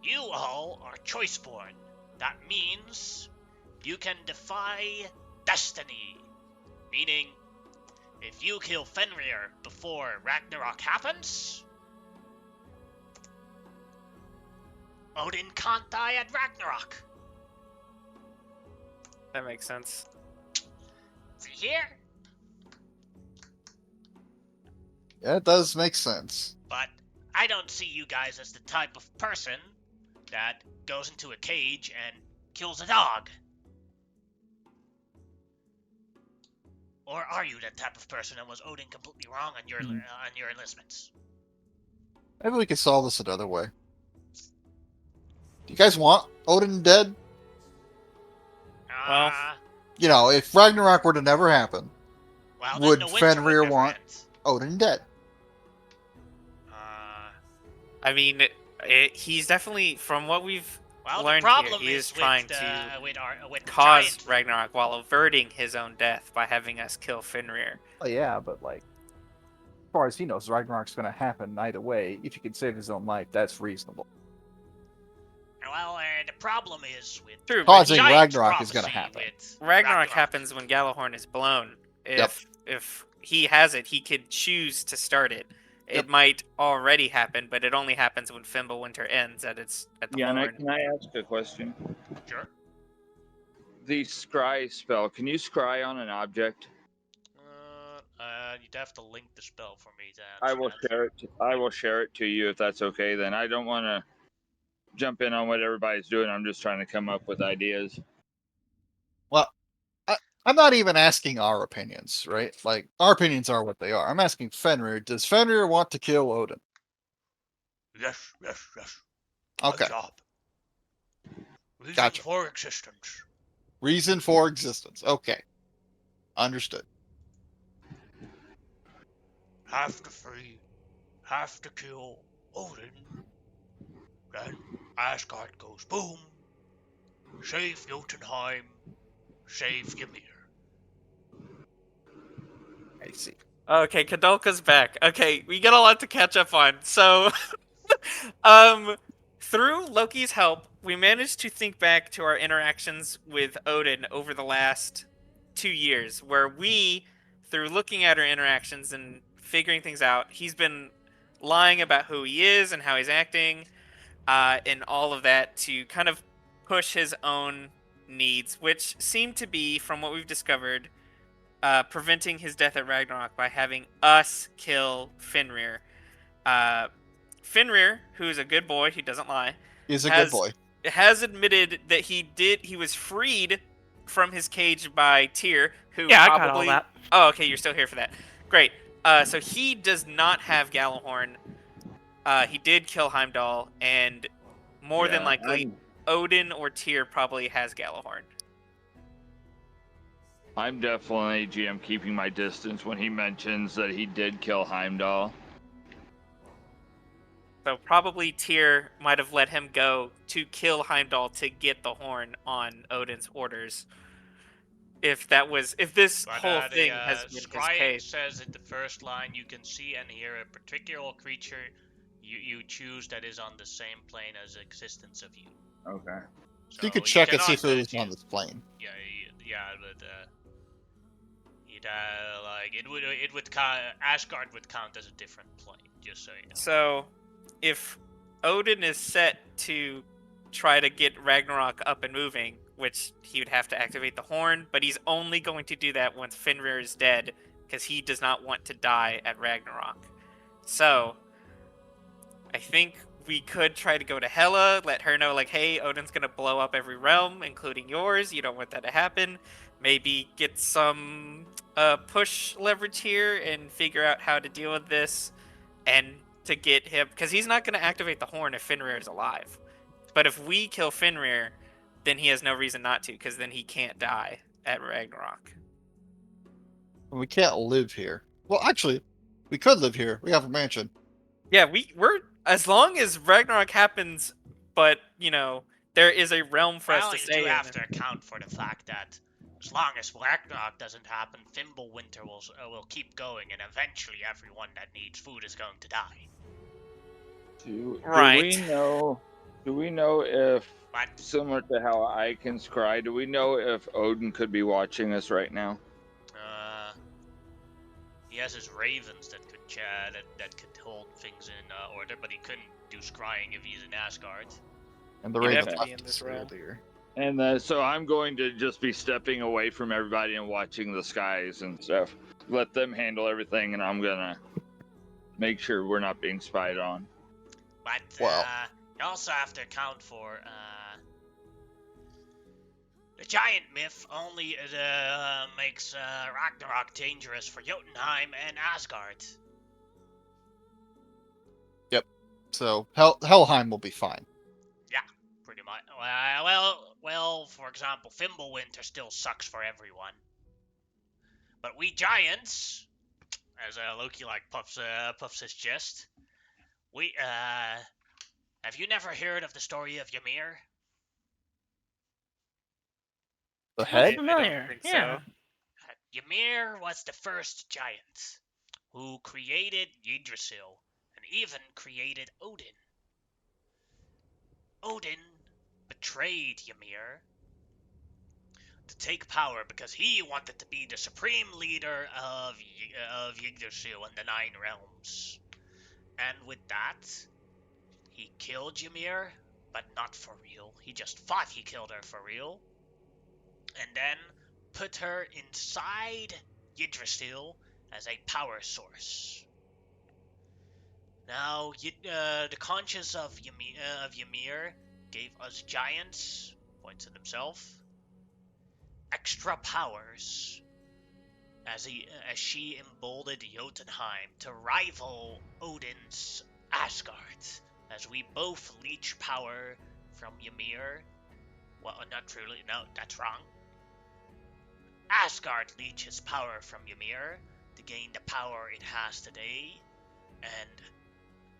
A: You all are choiceborn. That means you can defy destiny. Meaning, if you kill Fenrir before Ragnarok happens, Odin can't die at Ragnarok.
C: That makes sense.
A: See here?
B: Yeah, it does make sense.
A: But I don't see you guys as the type of person that goes into a cage and kills a dog. Or are you that type of person, and was Odin completely wrong on your enlistments?
B: Maybe we can solve this another way. Do you guys want Odin dead?
C: Well,
B: You know, if Ragnarok were to never happen,
A: well,
B: would
A: then the winter
B: Fenrir
A: never
B: want-
A: end.
B: Odin dead.
C: I mean, he's definitely, from what we've
A: Well, the
C: learned
A: problem
C: here. He is
A: is
C: trying
A: with,
C: to
A: with the
C: cause
A: giant.
C: Ragnarok while averting his own death by having us kill Fenrir.
F: Oh yeah, but like, as far as he knows, Ragnarok's going to happen either way. If he can save his own life, that's reasonable.
A: Well, the problem is with
C: True,
B: Causing
A: giant
B: Ragnarok is gonna
A: prophecy
B: happen.
A: with
C: Ragnarok happens when Gjallarhorn is blown.
B: Yep.
C: If he has it, he could choose to start it.
B: Yep.
C: It might already happen, but it only happens when Fimbulwinter ends at the
E: Yeah,
C: horn.
E: can I ask a question?
A: Sure.
E: The scry spell, can you scry on an object?
A: You'd have to link the spell for me to
E: I
A: answer
E: will
A: that.
E: share it. I will share it to you if that's okay. Then I don't want to jump in on what everybody's doing. I'm just trying to come up with ideas.
B: Well, I'm not even asking our opinions, right? Like, our opinions are what they are. I'm asking Fenrir. Does Fenrir want to kill Odin?
A: Yes, yes, yes.
B: Okay.
A: Good job. Reason
B: Gotcha.
A: for existence.
B: Reason for existence. Okay. Understood.
A: Have to free. Have to kill Odin. Then Asgard goes boom. Save Jotunheim. Save Ymir.
B: I see.
C: Okay, Kadolka's back. Okay, we got a lot to catch up on. So, through Loki's help, we managed to think back to our interactions with Odin over the last 2 years, where we, through looking at our interactions and figuring things out, he's been lying about who he is and how he's acting, and all of that to kind of push his own needs, which seem to be, from what we've discovered, preventing his death at Ragnarok by having us kill Fenrir. Fenrir, who is a good boy, he doesn't lie,
B: He's a good boy.
C: has admitted that he was freed from his cage by Tyr, who
D: Yeah,
C: probably...
D: I got all that.
C: Oh, okay, you're still here for that. Great. So he does not have Gjallarhorn. He did kill Heimdall, and more than likely, Odin or Tyr probably has Gjallarhorn.
E: I'm definitely GM keeping my distance when he mentions that he did kill Heimdall.
C: So probably Tyr might have let him go to kill Heimdall to get the horn on Odin's orders. If this
A: But,
C: whole thing has been his
A: Scrying
C: case.
A: says in the first line, you can see and hear a particular creature you choose that is on the same plane as existence of you.
E: Okay.
B: So you could check and see if
A: cannot
B: it was
A: let
B: on
A: you-
B: this plane.
A: Yeah, but you'd like it would count, Asgard would count as a different plane, just so you know.
C: So, if Odin is set to try to get Ragnarok up and moving, which he would have to activate the horn, but he's only going to do that once Fenrir is dead, because he does not want to die at Ragnarok. So, I think we could try to go to Hela, let her know, like, hey, Odin's gonna blow up every realm, including yours. You don't want that to happen. Maybe get some push leverage here and figure out how to deal with this, and to get him, because he's not going to activate the horn if Fenrir is alive. But if we kill Fenrir, then he has no reason not to, because then he can't die at Ragnarok.
B: We can't live here. Well, actually, we could live here. We have a mansion.
C: Yeah, we're as long as Ragnarok happens, but there is a realm for us to
A: you
C: stay
A: do
C: in.
A: have to account for the fact that as long as Ragnarok doesn't happen, Fimbulwinter will keep going, and eventually everyone that needs food is going to die.
C: Right.
E: Do we know if,
A: But
E: similar to how I can scry, do we know if Odin could be watching us right now?
A: he has his ravens that could that could hold things in order, but he couldn't do scrying if he's in Asgard.
B: And the
C: You'd
B: Ravens
C: have to be
B: left
C: in this
B: us
C: realm.
B: earlier.
E: And so I'm going to just be stepping away from everybody and watching the skies and stuff. Let them handle everything, and I'm gonna make sure we're not being spied on.
A: But
B: Well.
A: you also have to account for the giant myth only makes Ragnarok dangerous for Jotunheim and Asgard.
B: So Helheim will be fine.
A: Pretty much. Well, for example, Fimbulwinter still sucks for everyone. But we giants, as Loki puffs his chest, we have you never heard of the story of Ymir?
B: The
C: I
B: head?
C: don't
D: Familiar,
C: think
D: yeah.
C: so.
A: Ymir was the first giant who created Yggdrasil and even created Odin. Odin betrayed Ymir to take power because he wanted to be the supreme leader of Yggdrasil and the Nine Realms. And with that, he killed Ymir, but not for real. He just thought he killed her for real. And then put her inside Yggdrasil as a power source. Now, the conscience of Ymir gave us giants, points at himself, extra powers, as she emboldened Jotunheim to rival Odin's Asgard, as we both leech power from Ymir. Well, not truly, no, that's wrong. Asgard leeches power from Ymir to gain the power it has today, and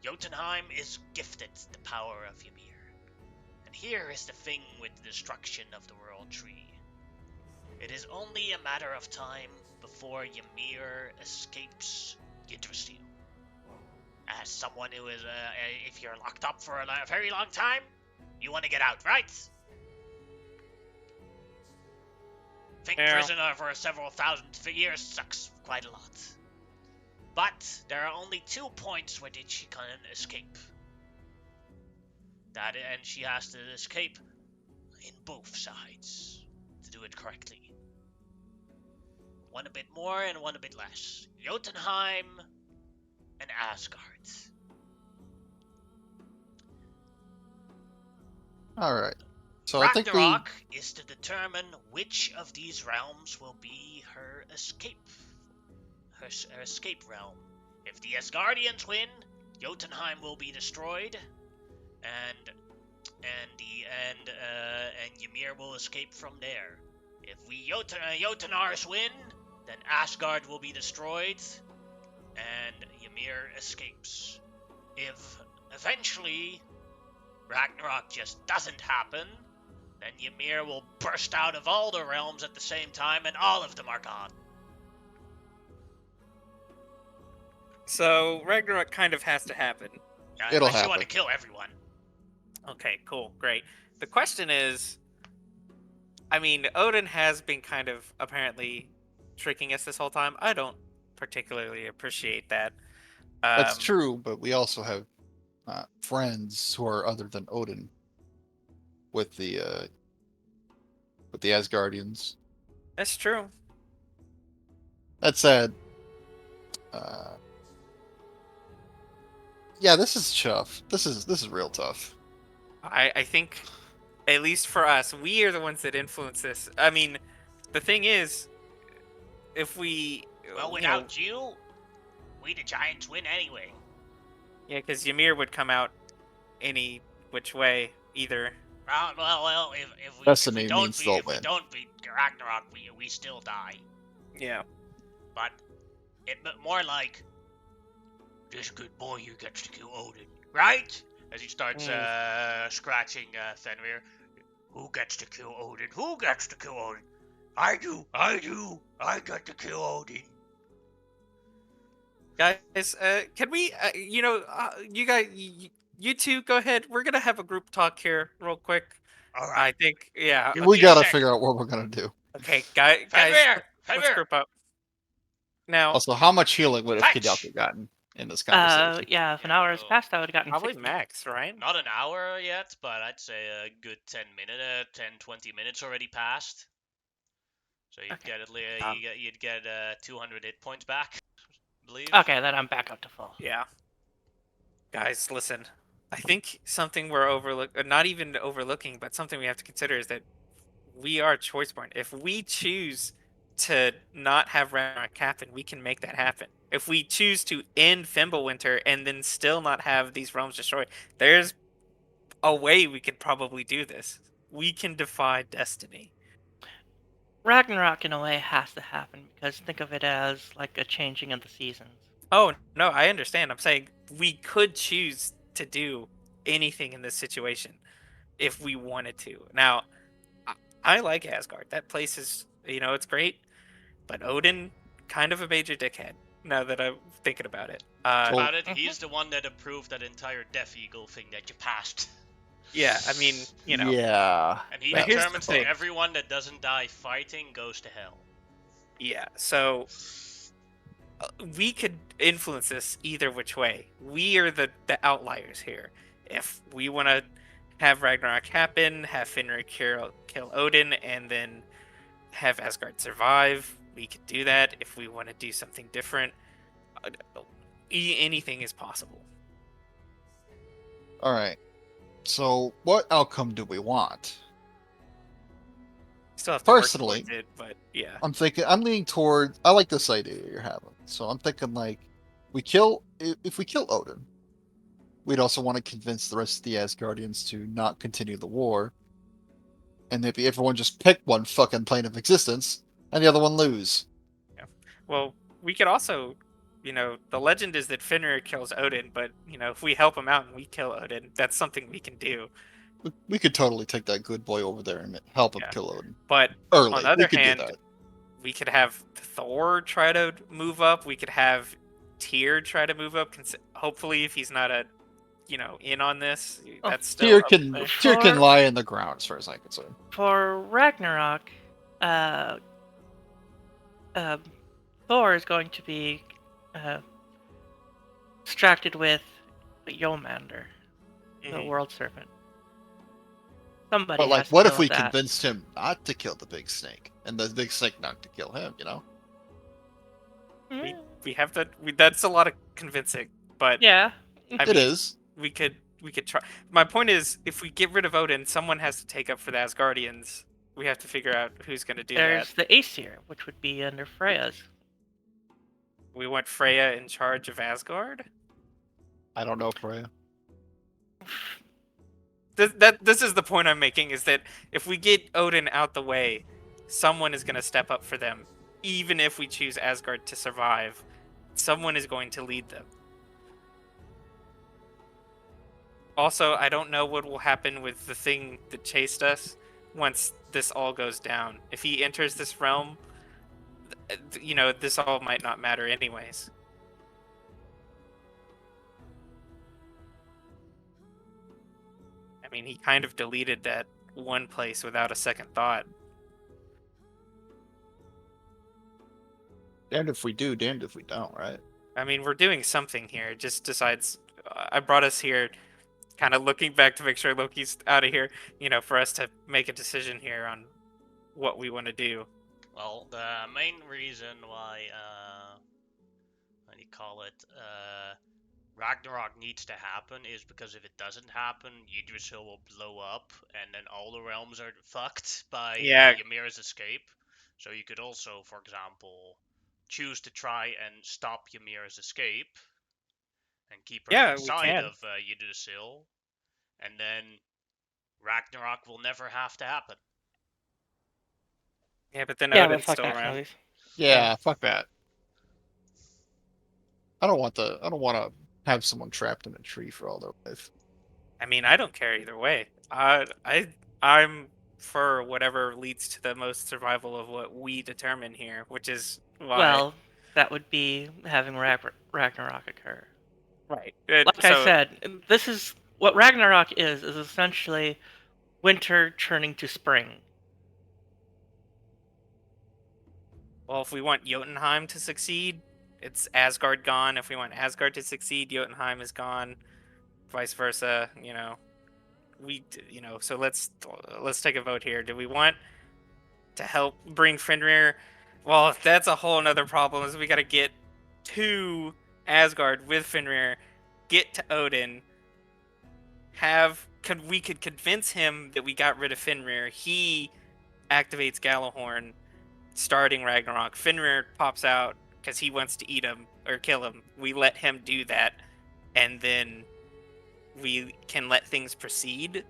A: Jotunheim is gifted the power of Ymir. And here is the thing with the destruction of the World Tree. It is only a matter of time before Ymir escapes Yggdrasil. As someone who is, if you're locked up for a very long time, you want to get out, right? Think
C: Yeah.
A: prisoner for several thousand years sucks quite a lot. But there are only 2 points where she can escape. And she has to escape in both sides to do it correctly. One a bit more and one a bit less. Jotunheim and Asgard.
B: All right. So I think we.
A: Ragnarok is to determine which of these realms will be her escape. Her escape realm. If the Asgardians win, Jotunheim will be destroyed, and Ymir will escape from there. If we Jotunars win, then Asgard will be destroyed, and Ymir escapes. If eventually Ragnarok just doesn't happen, then Ymir will burst out of all the realms at the same time, and all of them are gone.
C: So Ragnarok kind of has to happen.
B: It'll
A: Unless you want to
B: happen.
A: kill everyone.
C: Okay, cool, great. The question is, I mean, Odin has been kind of apparently tricking us this whole time. I don't particularly appreciate that.
B: That's true, but we also have friends who are other than Odin with the Asgardians.
C: That's true.
B: That said, yeah, this is tough. This is real tough.
C: I think, at least for us, we are the ones that influence this. I mean, the thing is, if we...
A: Well, without you, we the Giants win anyway.
C: Yeah, because Ymir would come out any which way, either.
A: Well, if we
B: Destiny
A: don't
B: means
A: beat,
B: they'll
A: if we
B: win.
A: don't beat Ragnarok, we still die.
C: Yeah.
A: But more like, this good boy who gets to kill Odin, right? As he starts scratching Fenrir. Who gets to kill Odin? Who gets to kill Odin? I do. I get to kill Odin.
C: Guys, can we, you guys, you two, go ahead. We're gonna have a group talk here real quick.
A: All
C: I
A: right.
C: think, yeah.
A: Give
B: We
A: me a
B: gotta
A: sec.
B: figure out what we're gonna do.
C: Okay, guys, let's
A: Fenrir.
C: group up. Now,
B: Also, how much healing would have
A: Fetch!
B: Kidalka gotten in this conversation?
D: Yeah, if an hour has passed, I would have gotten
C: probably
D: 60.
C: max, right?
A: Not an hour yet, but I'd say a good 20 minutes already passed. So you'd
D: Okay.
A: you'd get 200 hit points back, I believe.
D: Okay, then I'm back up to full.
C: Yeah. Guys, listen. I think something we're not even overlooking, but something we have to consider is that we are Choiceborn. If we choose to not have Ragnarok happen, we can make that happen. If we choose to end Fimbulwinter and then still not have these realms destroyed, there's a way we could probably do this. We can defy destiny.
D: Ragnarok, in a way, has to happen, because think of it as like a changing of the seasons.
C: Oh, no, I understand. I'm saying we could choose to do anything in this situation if we wanted to. Now, I like Asgard. That place is, it's great. But Odin, kind of a major dickhead. Now that I'm thinking about it.
B: Well-
A: About it, he's the one that approved that entire Death Eagle thing that you passed.
C: Yeah, I mean,
B: Yeah.
A: And he
C: But here's the
A: determines that
C: thing.
A: everyone that doesn't die fighting goes to hell.
C: Yeah. So we could influence this either which way. We are the outliers here. If we want to have Ragnarok happen, have Fenrir kill Odin, and then have Asgard survive, we could do that. If we want to do something different, anything is possible.
B: All right. So, what outcome do we want?
C: Still have to work
B: Personally,
C: towards it, but yeah.
B: I'm leaning toward. I like this idea you're having. So I'm thinking like, if we kill Odin, we'd also want to convince the rest of the Asgardians to not continue the war, and maybe everyone just pick one fucking plane of existence, and the other one lose.
C: Well, we could also, the legend is that Fenrir kills Odin, but if we help him out and we kill Odin, that's something we can do.
B: We could totally take that good boy over there and help him
C: Yeah.
B: kill Odin
C: But
B: early.
C: on the other
B: we could
C: hand,
B: do that.
C: we could have Thor try to move up. We could have Tyr try to move up. Hopefully, if he's not in on this,
D: Oh,
C: that's still
B: Tyr
C: up
B: can
C: there.
B: Tyr can lie in the ground as far as I'm concerned.
D: For Ragnarok, Thor is going to be distracted with Yomander, the
C: Mhm.
D: World Serpent. Somebody
B: But like,
D: has to
B: what
D: deal
B: if we
D: with that.
B: convinced him not to kill the big snake, and the big snake not to kill him?
D: Mm,
C: We have to. That's a lot of convincing, but
D: yeah.
C: I
B: It
C: mean,
B: is.
C: we could try. My point is, if we get rid of Odin, someone has to take up for the Asgardians. We have to figure out who's going to do
D: There's
C: that.
D: the Aesir, which would be under Freya's.
C: We want Freya in charge of Asgard.
B: I don't know, Freya.
C: This is the point I'm making, is that if we get Odin out the way, someone is going to step up for them. Even if we choose Asgard to survive, someone is going to lead them. Also, I don't know what will happen with the thing that chased us once this all goes down. If he enters this realm, this all might not matter anyways. I mean, he kind of deleted that one place without a second thought.
B: Damned if we do, damned if we don't, right?
C: I mean, we're doing something here. It just decides. I brought us here, kind of looking back to make sure Loki's out of here. For us to make a decision here on what we want to do.
A: Well, the main reason why, what do you call it, Ragnarok needs to happen is because if it doesn't happen, Yggdrasil will blow up, and then all the realms are fucked by
C: Yeah.
A: Ymira's escape. So you could also, for example, choose to try and stop Ymira's escape, and keep her
C: Yeah, we
A: inside
C: can.
A: of Yggdrasil, and then Ragnarok will never have to happen.
C: Yeah, but then
D: Yeah, but
C: Odin's
D: fuck
C: still
D: that
C: around.
D: noise.
B: Yeah, fuck that. I don't want to have someone trapped in a tree for all their life.
C: I mean, I don't care either way. I'm for whatever leads to the most survival of what we determine here, which is why.
D: Well, that would be having Ragnarok occur.
C: Right.
D: Like I said, this is what Ragnarok is essentially winter turning to spring.
C: Well, if we want Jotunheim to succeed, it's Asgard gone. If we want Asgard to succeed, Jotunheim is gone. Vice versa. So let's take a vote here. Do we want to help bring Fenrir? Well, that's a whole nother problem. Is we got to get to Asgard with Fenrir, get to Odin, we could convince him that we got rid of Fenrir. He activates Gjallarhorn, starting Ragnarok. Fenrir pops out because he wants to eat him or kill him. We let him do that, and then we can let things proceed,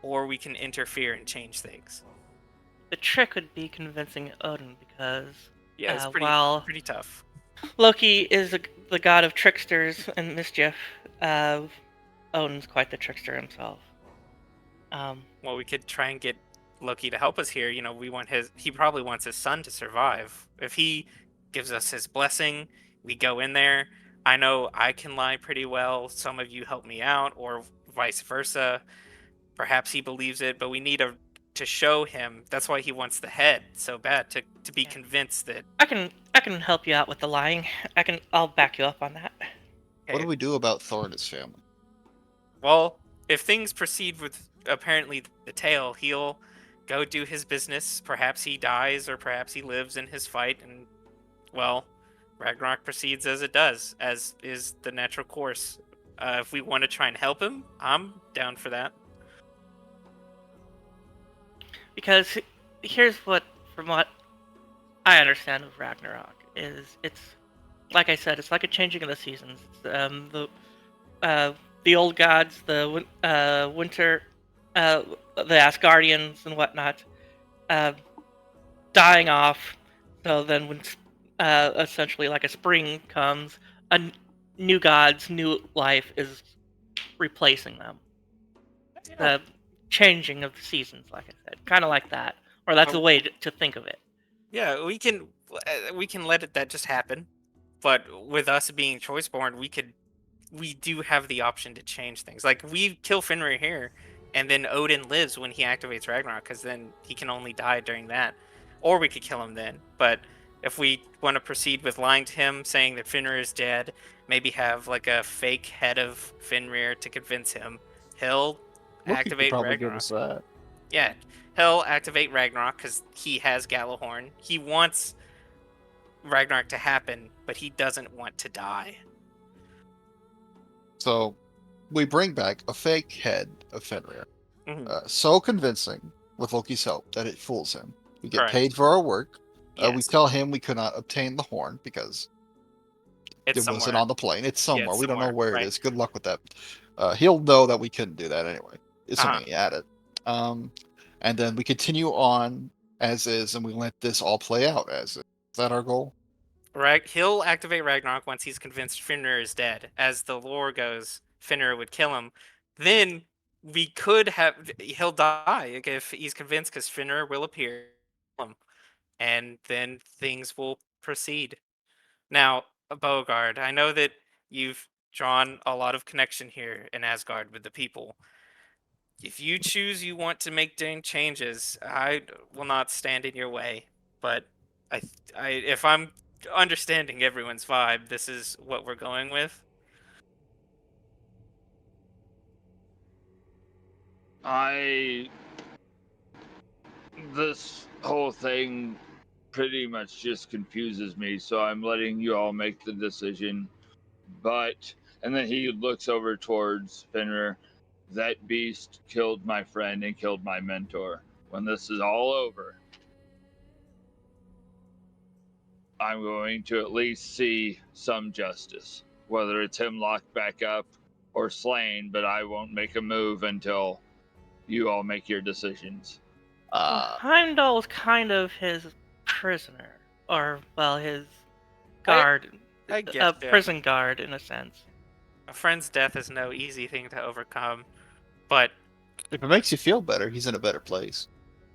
C: or we can interfere and change things.
D: The trick would be convincing Odin because
C: Yeah, it's pretty tough.
D: Loki is the god of tricksters and mischief. Odin's quite the trickster himself.
C: Well, we could try and get Loki to help us here. He probably wants his son to survive. If he gives us his blessing, we go in there. I know I can lie pretty well. Some of you help me out, or vice versa. Perhaps he believes it, but we need to show him. That's why he wants the head so bad, to be
D: Yeah.
C: convinced that.
D: I can help you out with the lying. I'll back you up on that.
B: What do we do about Thor and his family?
C: Well, if things proceed with apparently the tail, he'll go do his business. Perhaps he dies, or perhaps he lives in his fight, and, well, Ragnarok proceeds as it does, as is the natural course. If we want to try and help him, I'm down for that.
D: Because here's from what I understand of Ragnarok, is it's like I said, it's like a changing of the seasons. The old gods, the winter, the Asgardians and whatnot, dying off. So then when essentially like a spring comes, new gods, new life is replacing them. The changing of the seasons, like I said, kind of like that, or that's a way to think of it.
C: Yeah, we can let that just happen, but with us being Choiceborn, we do have the option to change things. Like, we kill Fenrir here, and then Odin lives when he activates Ragnarok, because then he can only die during that, or we could kill him then. But if we want to proceed with lying to him, saying that Fenrir is dead, maybe have like a fake head of Fenrir to convince him, he'll
F: Loki could
C: activate
F: probably give
C: Ragnarok.
F: us that.
C: Yeah, he'll activate Ragnarok because he has Galahorn. He wants Ragnarok to happen, but he doesn't want to die.
B: So we bring back a fake head of Fenrir,
C: Mhm.
B: so convincing with Loki's help that it fools him. We get
C: Correct.
B: paid for our work. We
C: Yes.
B: tell him we could not obtain the horn because
C: It's
B: it wasn't
C: somewhere.
B: on the plane. It's somewhere.
C: it's
B: We don't know
C: somewhere,
B: where
C: right.
B: it is. Good luck with that. He'll know that we couldn't do that anyway. It's
C: Uh-huh.
B: something he added. And then we continue on as is, and we let this all play out as is. Is that our goal?
C: He'll activate Ragnarok once he's convinced Fenrir is dead. As the lore goes, Fenrir would kill him. Then he'll die if he's convinced, because Fenrir will appear, and then things will proceed. Now, Bogard, I know that you've drawn a lot of connection here in Asgard with the people. If you choose you want to make changes, I will not stand in your way. But if I'm understanding everyone's vibe, this is what we're going with.
E: This whole thing pretty much just confuses me, so I'm letting you all make the decision. And then he looks over towards Fenrir. That beast killed my friend and killed my mentor. When this is all over, I'm going to at least see some justice. Whether it's him locked back up or slain, but I won't make a move until you all make your decisions.
D: Heimdall's kind of his prisoner, or well, his guard,
C: I get ya.
D: prison guard in a sense.
C: A friend's death is no easy thing to overcome, but
B: If it makes you feel better, he's in a better place.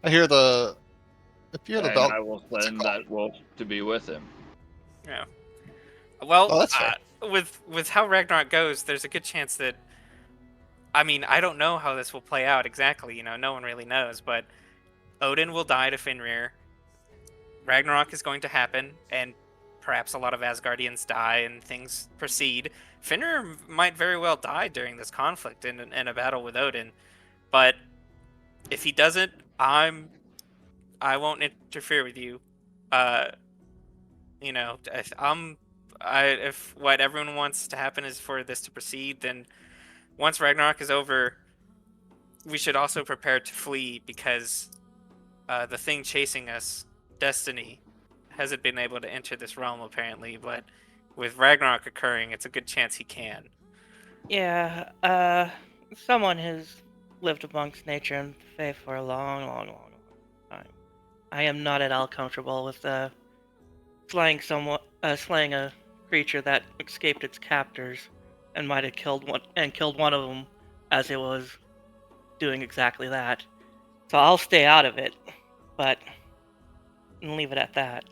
B: If you're the
E: And
B: dog,
E: I will send that wolf to be with him.
C: yeah. Well,
B: Oh, that's fair.
C: with how Ragnarok goes, there's a good chance that. I mean, I don't know how this will play out exactly. No one really knows, but Odin will die to Fenrir. Ragnarok is going to happen, and perhaps a lot of Asgardians die and things proceed. Fenrir might very well die during this conflict in a battle with Odin, but if he doesn't, I won't interfere with you. If what everyone wants to happen is for this to proceed, then once Ragnarok is over, we should also prepare to flee, because the thing chasing us, Destiny, hasn't been able to enter this realm apparently, but with Ragnarok occurring, it's a good chance he can.
D: Yeah, someone who's lived amongst nature and faith for a long, long, long, long time. I am not at all comfortable with slaying a creature that escaped its captors and might have killed one of them as it was doing exactly that. So I'll stay out of it, but and leave it at that.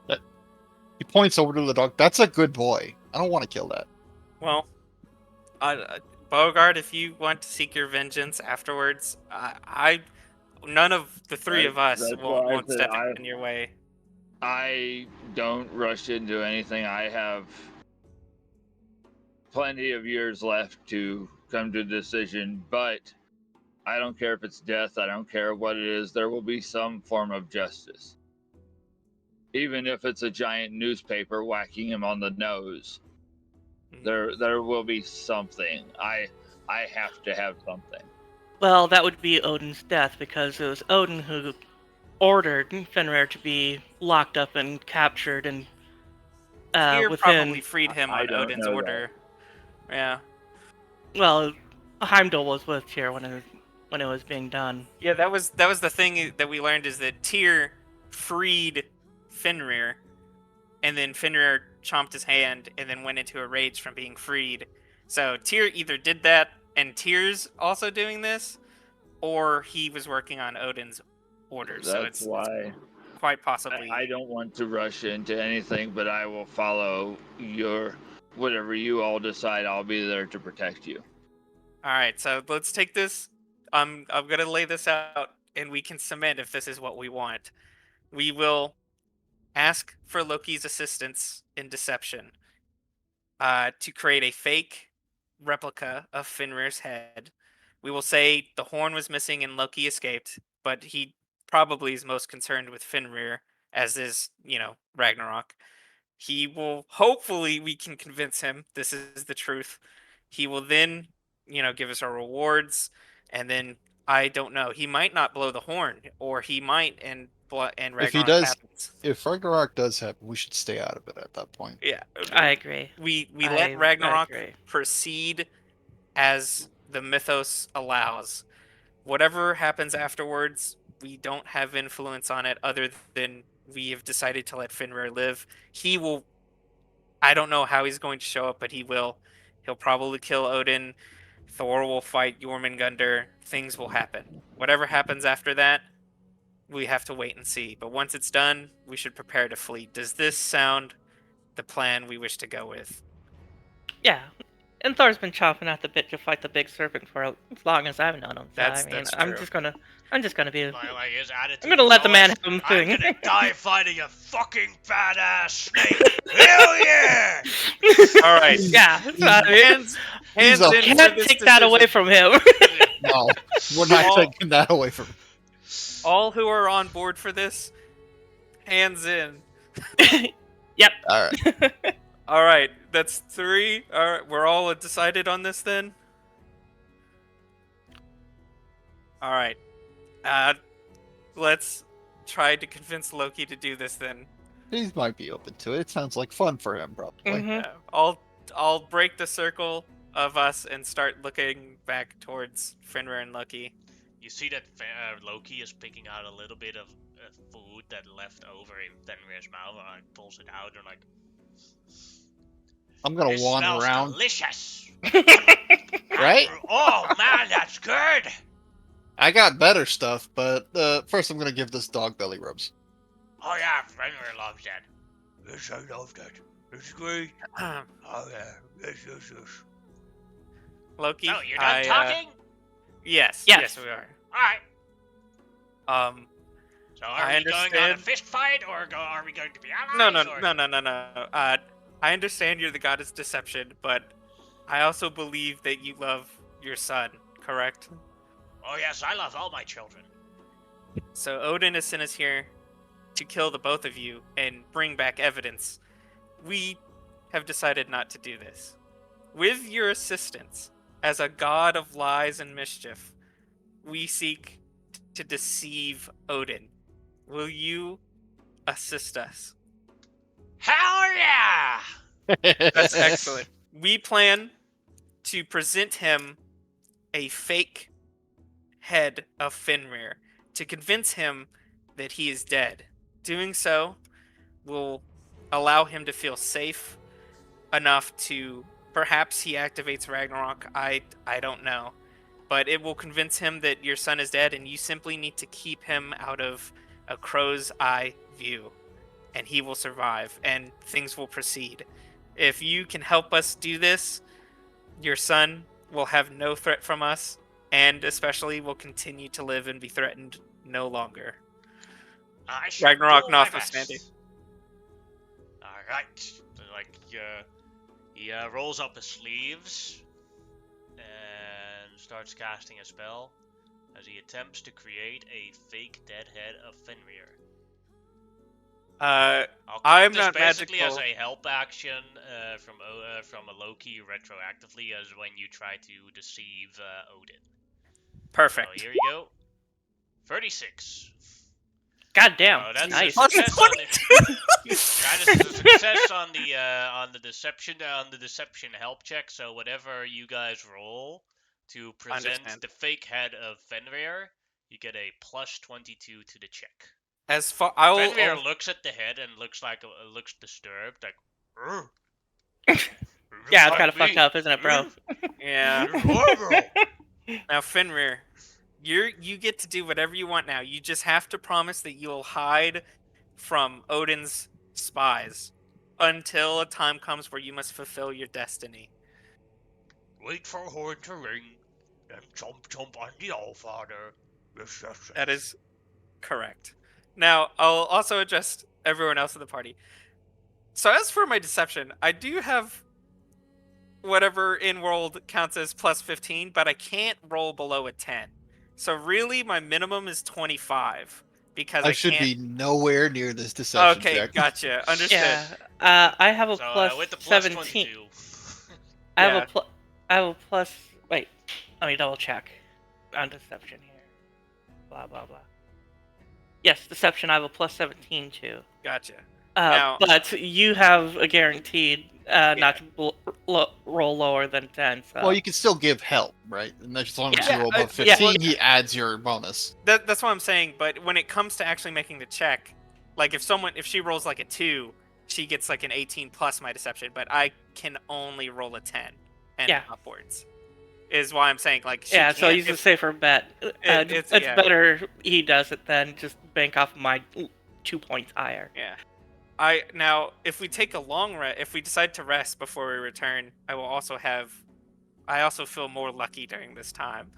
B: He points over to the dog. That's a good boy. I don't want to kill that.
C: Well, Beauregard, if you want to seek your vengeance afterwards, none of the three of us
E: That's why I
C: won't
E: said
C: step in your way.
E: I don't rush into anything. I have plenty of years left to come to a decision, but I don't care if it's death. I don't care what it is. There will be some form of justice. Even if it's a giant newspaper whacking him on the nose, there will be something. I have to have something.
D: Well, that would be Odin's death, because it was Odin who ordered Fenrir to be locked up and captured, and
C: Tyr
D: within.
C: probably freed him
E: I
C: on
E: don't
C: Odin's
E: know that.
C: order. Yeah.
D: Well, Heimdall was with Tyr when it was being done.
C: Yeah, that was the thing that we learned, is that Tyr freed Fenrir, and then Fenrir chomped his hand and then went into a rage from being freed. So Tyr either did that and Tyr's also doing this, or he was working on Odin's orders. So
E: That's
C: it's
E: why
C: quite possibly.
E: I don't want to rush into anything, but I will follow your whatever you all decide. I'll be there to protect you.
C: All right, so let's take this. I'm gonna lay this out, and we can cement if this is what we want. We will ask for Loki's assistance in deception, to create a fake replica of Fenrir's head. We will say the horn was missing and Loki escaped, but he probably is most concerned with Fenrir, as is, Ragnarok. He will, hopefully, we can convince him this is the truth. He will then, give us our rewards, and then I don't know. He might not blow the horn, or he might, and Ragnarok
B: If he does-
C: happens.
B: If Ragnarok does happen, we should stay out of it at that point.
C: Yeah,
D: I agree.
C: we
D: I
C: let Ragnarok
D: agree.
C: proceed as the mythos allows. Whatever happens afterwards, we don't have influence on it, other than we have decided to let Fenrir live. He will. I don't know how he's going to show up, but he will. He'll probably kill Odin. Thor will fight Jormungandr. Things will happen. Whatever happens after that, we have to wait and see. But once it's done, we should prepare to flee. Does this sound the plan we wish to go with?
D: Yeah, and Thor's been chomping at the bit to fight the big serpent for as long as I've known him. So,
C: That's
D: I'm
C: true.
D: just gonna be.
A: Like his attitude.
D: I'm gonna let the man
A: is
D: have him
A: always,
D: thing.
A: I'm gonna die fighting a fucking badass snake. Hell yeah!
C: All right.
D: Yeah, so, I mean,
C: Hands
B: He's a-
C: in for
D: can't
C: this
D: take that away
C: decision.
D: from him.
B: No, we're not
C: All-
B: taking that away from him.
C: All who are on board for this, hands in.
B: All right.
C: All right, that's 3. All right, we're all decided on this then. All right, let's try to convince Loki to do this then.
B: He might be open to it. It sounds like fun for him, probably.
D: Mhm.
C: I'll break the circle of us and start looking back towards Fenrir and Loki.
A: You see that Loki is picking out a little bit of food that left over in Fenrir's mouth, and pulls it out and like.
B: I'm gonna
A: This
B: wander
A: smells
B: around.
A: delicious.
B: Right?
A: Oh man, that's good.
B: I got better stuff, but first I'm gonna give this dog belly rubs.
A: Oh yeah, Fenrir loves that. Yes, I love that. It's great. Oh yeah, yes.
C: Loki.
A: Oh, you're done talking?
C: Yes.
D: Yes.
C: Yes, we are.
A: All right.
C: Um.
A: So
C: I
A: are we going on a
C: understand.
A: fist fight, or are we going to be allies?
C: No. I understand you're the goddess deception, but I also believe that you love your son, correct?
A: Oh yes, I love all my children.
C: So Odin has sent us here to kill the both of you and bring back evidence. We have decided not to do this. With your assistance, as a god of lies and mischief, we seek to deceive Odin. Will you assist us?
A: Hell yeah!
C: That's excellent. We plan to present him a fake head of Fenrir to convince him that he is dead. Doing so will allow him to feel safe enough to perhaps he activates Ragnarok. I don't know. but it will convince him that your son is dead, and you simply need to keep him out of a crow's eye view, and he will survive, and things will proceed. If you can help us do this, your son will have no threat from us, and especially will continue to live and be threatened no longer.
A: I shall
C: Ragnarok
A: do my
C: notwithstanding.
A: best. Alright. Like, he rolls up his sleeves and starts casting a spell as he attempts to create a fake dead head of Fenrir. I'll count
C: I'm
A: this
C: not
A: basically
C: magical.
A: as a help action from a Loki retroactively as when you try to deceive Odin.
C: Perfect.
A: So here you go. 36.
D: God damn.
A: So that's
D: Nice.
A: a success on the that is a success on the deception help check. So whatever you guys roll to present
C: Understand.
A: the fake head of Fenrir, you get a plus 22 to the check.
C: As far I will.
A: Fenrir looks at the head and looks disturbed, like. "Ugh.
D: Yeah, it's
A: Like
D: kind of
A: me.
D: fucked up, isn't it, bro?
C: Yeah.
A: You're horrible."
C: Now, Fenrir, you get to do whatever you want now. You just have to promise that you'll hide from Odin's spies until a time comes where you must fulfill your destiny.
A: Wait for horn to ring, then jump on the Allfather. Yes.
C: That is correct. Now, I'll also address everyone else in the party. So as for my deception, I do have whatever in world counts as plus 15, but I can't roll below a 10. So really, my minimum is 25 because
B: I
C: I
B: should
C: can't.
B: be nowhere near this deception
C: Okay,
B: check.
C: gotcha. Understood.
D: Yeah. I have a
A: So
D: plus
A: with the plus
D: 17.
A: 22.
D: I have
C: Yeah.
D: I have a plus. Wait, let me double check on deception here. Blah blah blah. Yes, deception. I have a plus 17 too.
C: Gotcha. Now-
D: But you have a guaranteed not to roll lower than 10. So.
B: Well, you can still give help, right? And that's as long as
D: Yeah.
B: you roll above
C: Yeah,
B: 15, he adds your bonus.
C: That's what I'm saying. But when it comes to actually making the check, like if she rolls like a 2, she gets like an 18 plus my deception. But I can only roll a 10 and
D: Yeah.
C: upwards. Is why I'm saying like she
D: Yeah, so
C: can't-
D: he's a
C: if-
D: safer bet.
C: it's-
D: It's
C: yeah.
D: better he does it than just bank off my 2 points higher.
C: Yeah. If we take a long rest, if we decide to rest before we return, I also feel more lucky during this time.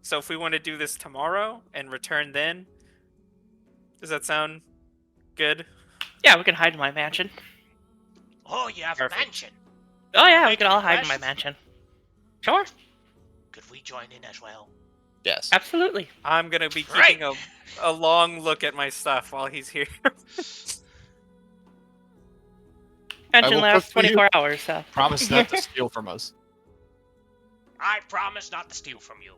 C: So if we want to do this tomorrow and return then, does that sound good?
D: Yeah, we can hide in my mansion.
A: Oh, you have
C: Perfect.
A: a mansion.
D: Oh yeah, we
A: Make
D: can
A: a
D: all hide in my
A: request?
D: mansion. Sure,
A: Could we join in as well?
B: Yes.
D: absolutely.
C: I'm gonna be
A: Right.
C: keeping a long look at my stuff while he's here.
D: Mansion
B: will
D: lasts
B: cook for you.
D: 24 hours, so.
B: Promise not to steal from us.
A: I promise not to steal from you.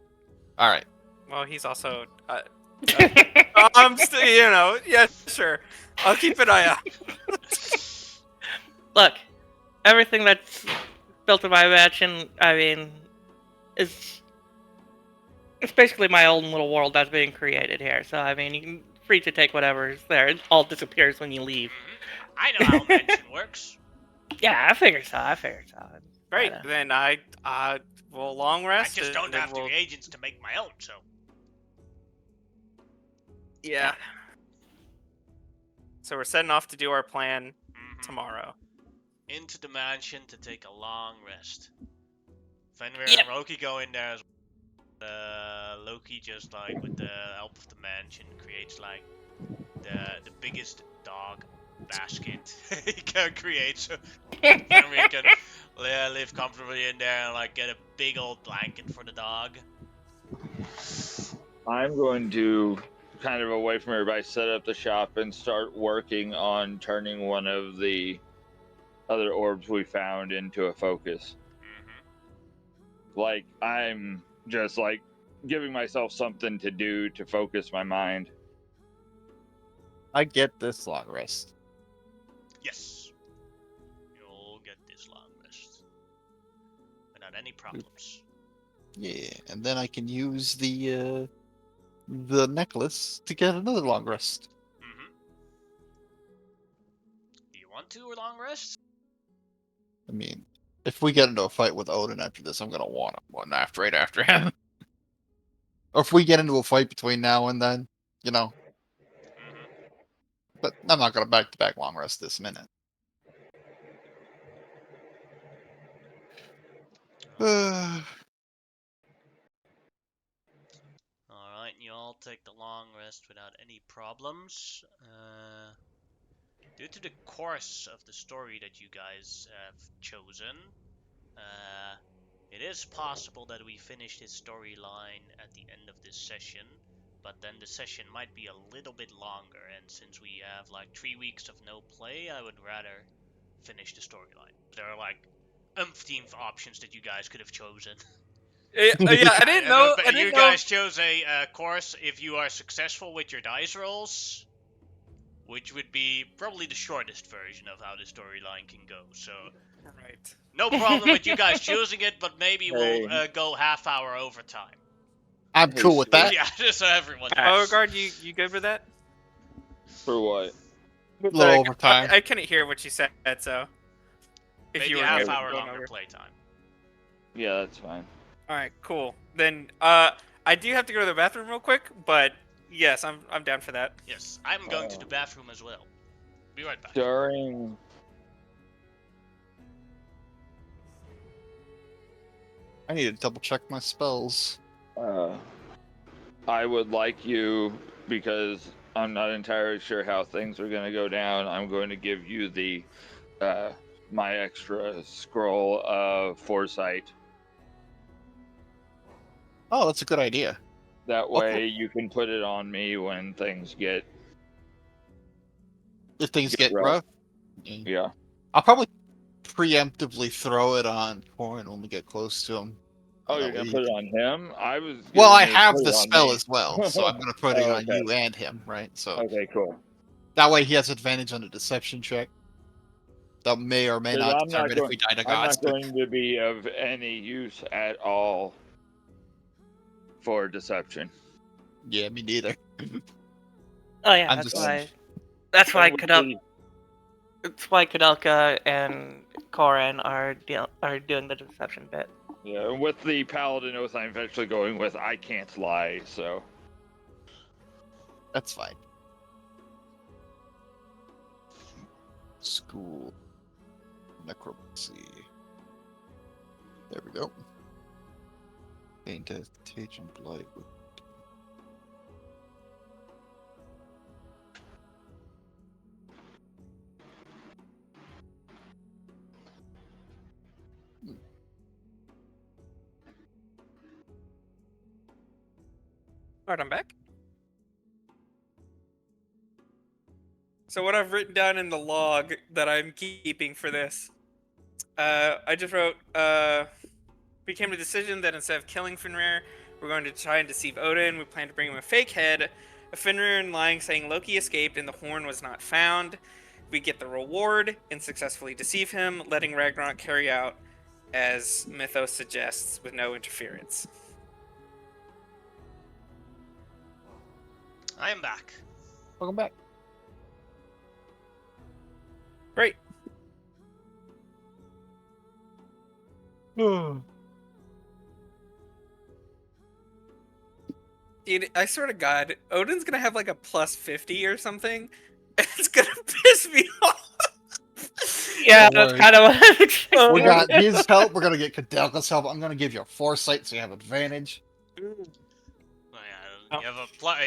B: All right.
C: Well, he's also. I'm still, yeah, sure. I'll keep an eye out.
D: Look, everything that's built in my mansion, I mean, it's basically my own little world that's being created here. So I mean, you can free to take whatever's there. It all disappears when you leave.
A: I know how a mansion works.
D: Yeah, I figured so.
C: Great.
D: Yeah.
C: Then I will long
A: I
C: rest.
A: just
C: and
A: don't
C: then
A: have
C: we'll-
A: the agents to make my own, so.
C: Yeah. So we're setting off to do our plan
A: Mhm.
C: tomorrow.
A: Into the mansion to take a long rest. Fenrir
D: Yep.
A: and Loki go in there as well. Loki just like with the help of the mansion creates like the biggest dog basket he can create, so Fenrir can live comfortably in there and like get a big old blanket for the dog.
E: I'm going to, kind of away from everybody, set up the shop and start working on turning one of the other orbs we found into a focus.
A: Mm-hmm.
E: Like, I'm just like giving myself something to do to focus my mind.
B: I get this long rest.
A: Yes. You'll get this long rest. Without any problems.
B: Yeah, and then I can use the necklace to get another long rest.
A: Mm-hmm. Do you want to or long rest?
B: I mean, If we get into a fight with Odin after this, I'm gonna want one right after him. Or if we get into a fight between now and then, you know.
A: Mhm.
B: But I'm not gonna back-to-back long rest this minute.
A: Alright, you all take the long rest without any problems. Due to the course of the story that you guys have chosen, it is possible that we finish this storyline at the end of this session, but then the session might be a little bit longer, and since we have like 3 weeks of no play, I would rather finish the storyline. There are like umpteenth options that you guys could have chosen.
C: Yeah, I didn't know.
A: But
C: I
A: you
C: didn't know.
A: guys chose a course if you are successful with your dice rolls, which would be probably the shortest version of how the storyline can go. So
C: Right.
A: no problem with you guys choosing it, but maybe we'll
E: Hey.
A: go half hour overtime.
B: I'm
E: Hey,
B: cool with
E: Stu.
B: that.
A: Yeah, just so everyone
D: Alright.
A: knows.
C: Beauregard, you good with that?
E: For what?
B: A little overtime.
C: I couldn't hear what you said, so if
A: Maybe
C: you were
A: half
C: going
A: hour
C: over.
A: longer playtime.
E: Yeah, that's fine.
C: All right, cool. Then I do have to go to the bathroom real quick, but yes, I'm down for that.
A: Yes, I'm going to the bathroom as well. Be right back.
E: During
B: I need to double check my spells.
E: I would like you, because I'm not entirely sure how things are going to go down, I'm going to give you the my extra scroll of foresight.
B: Oh, that's a good idea.
E: That way you can put it on me when things get
B: If things
E: Get
B: get
E: rough.
B: rough,
E: yeah.
B: I'll probably preemptively throw it on Corin when we get close to him.
E: Oh,
B: That
E: you're gonna
B: way
E: put
B: you
E: it on him? I was.
B: Well, I
E: gonna
B: have
E: put
B: the
E: it on
B: spell
E: me.
B: as well, so I'm gonna put it
E: Oh,
B: on
E: okay.
B: you and him, right? So
E: Okay, cool.
B: that way he has advantage on the deception check. That may or may
E: Because
B: not
E: I'm not
B: determine if
E: going.
B: we die to
E: I'm
B: gods.
E: not going to be of any use at all for deception.
B: Yeah, me neither.
D: Oh yeah,
B: I'm
D: that's
B: just-
D: why. That's why
E: And with
D: Kudelka. That's why Kudelka and Koran are doing the deception bit.
E: Yeah, and with the paladin oath, I'm eventually going with I can't lie. So
B: That's fine. School. Necromancy. There we go. Gain death, contagion, blight.
C: All right, I'm back. So what I've written down in the log that I'm keeping for this, I just wrote, we came to the decision that instead of killing Fenrir, we're going to try and deceive Odin. We plan to bring him a fake head, a Fenrir lying saying Loki escaped and the horn was not found. We get the reward and successfully deceive him, letting Ragnarok carry out as Mythos suggests with no interference.
A: I am back.
B: Welcome back.
C: Great. Dude, I swear to God, Odin's gonna have like a plus 50 or something. And it's gonna piss me off.
D: Yeah,
B: Don't
D: that's
B: worry.
D: kind of what I'm expecting.
B: We got his help. We're gonna get Kudelka's help. I'm gonna give you a foresight so you have advantage.
A: Oh, yeah,
C: Oh.
A: you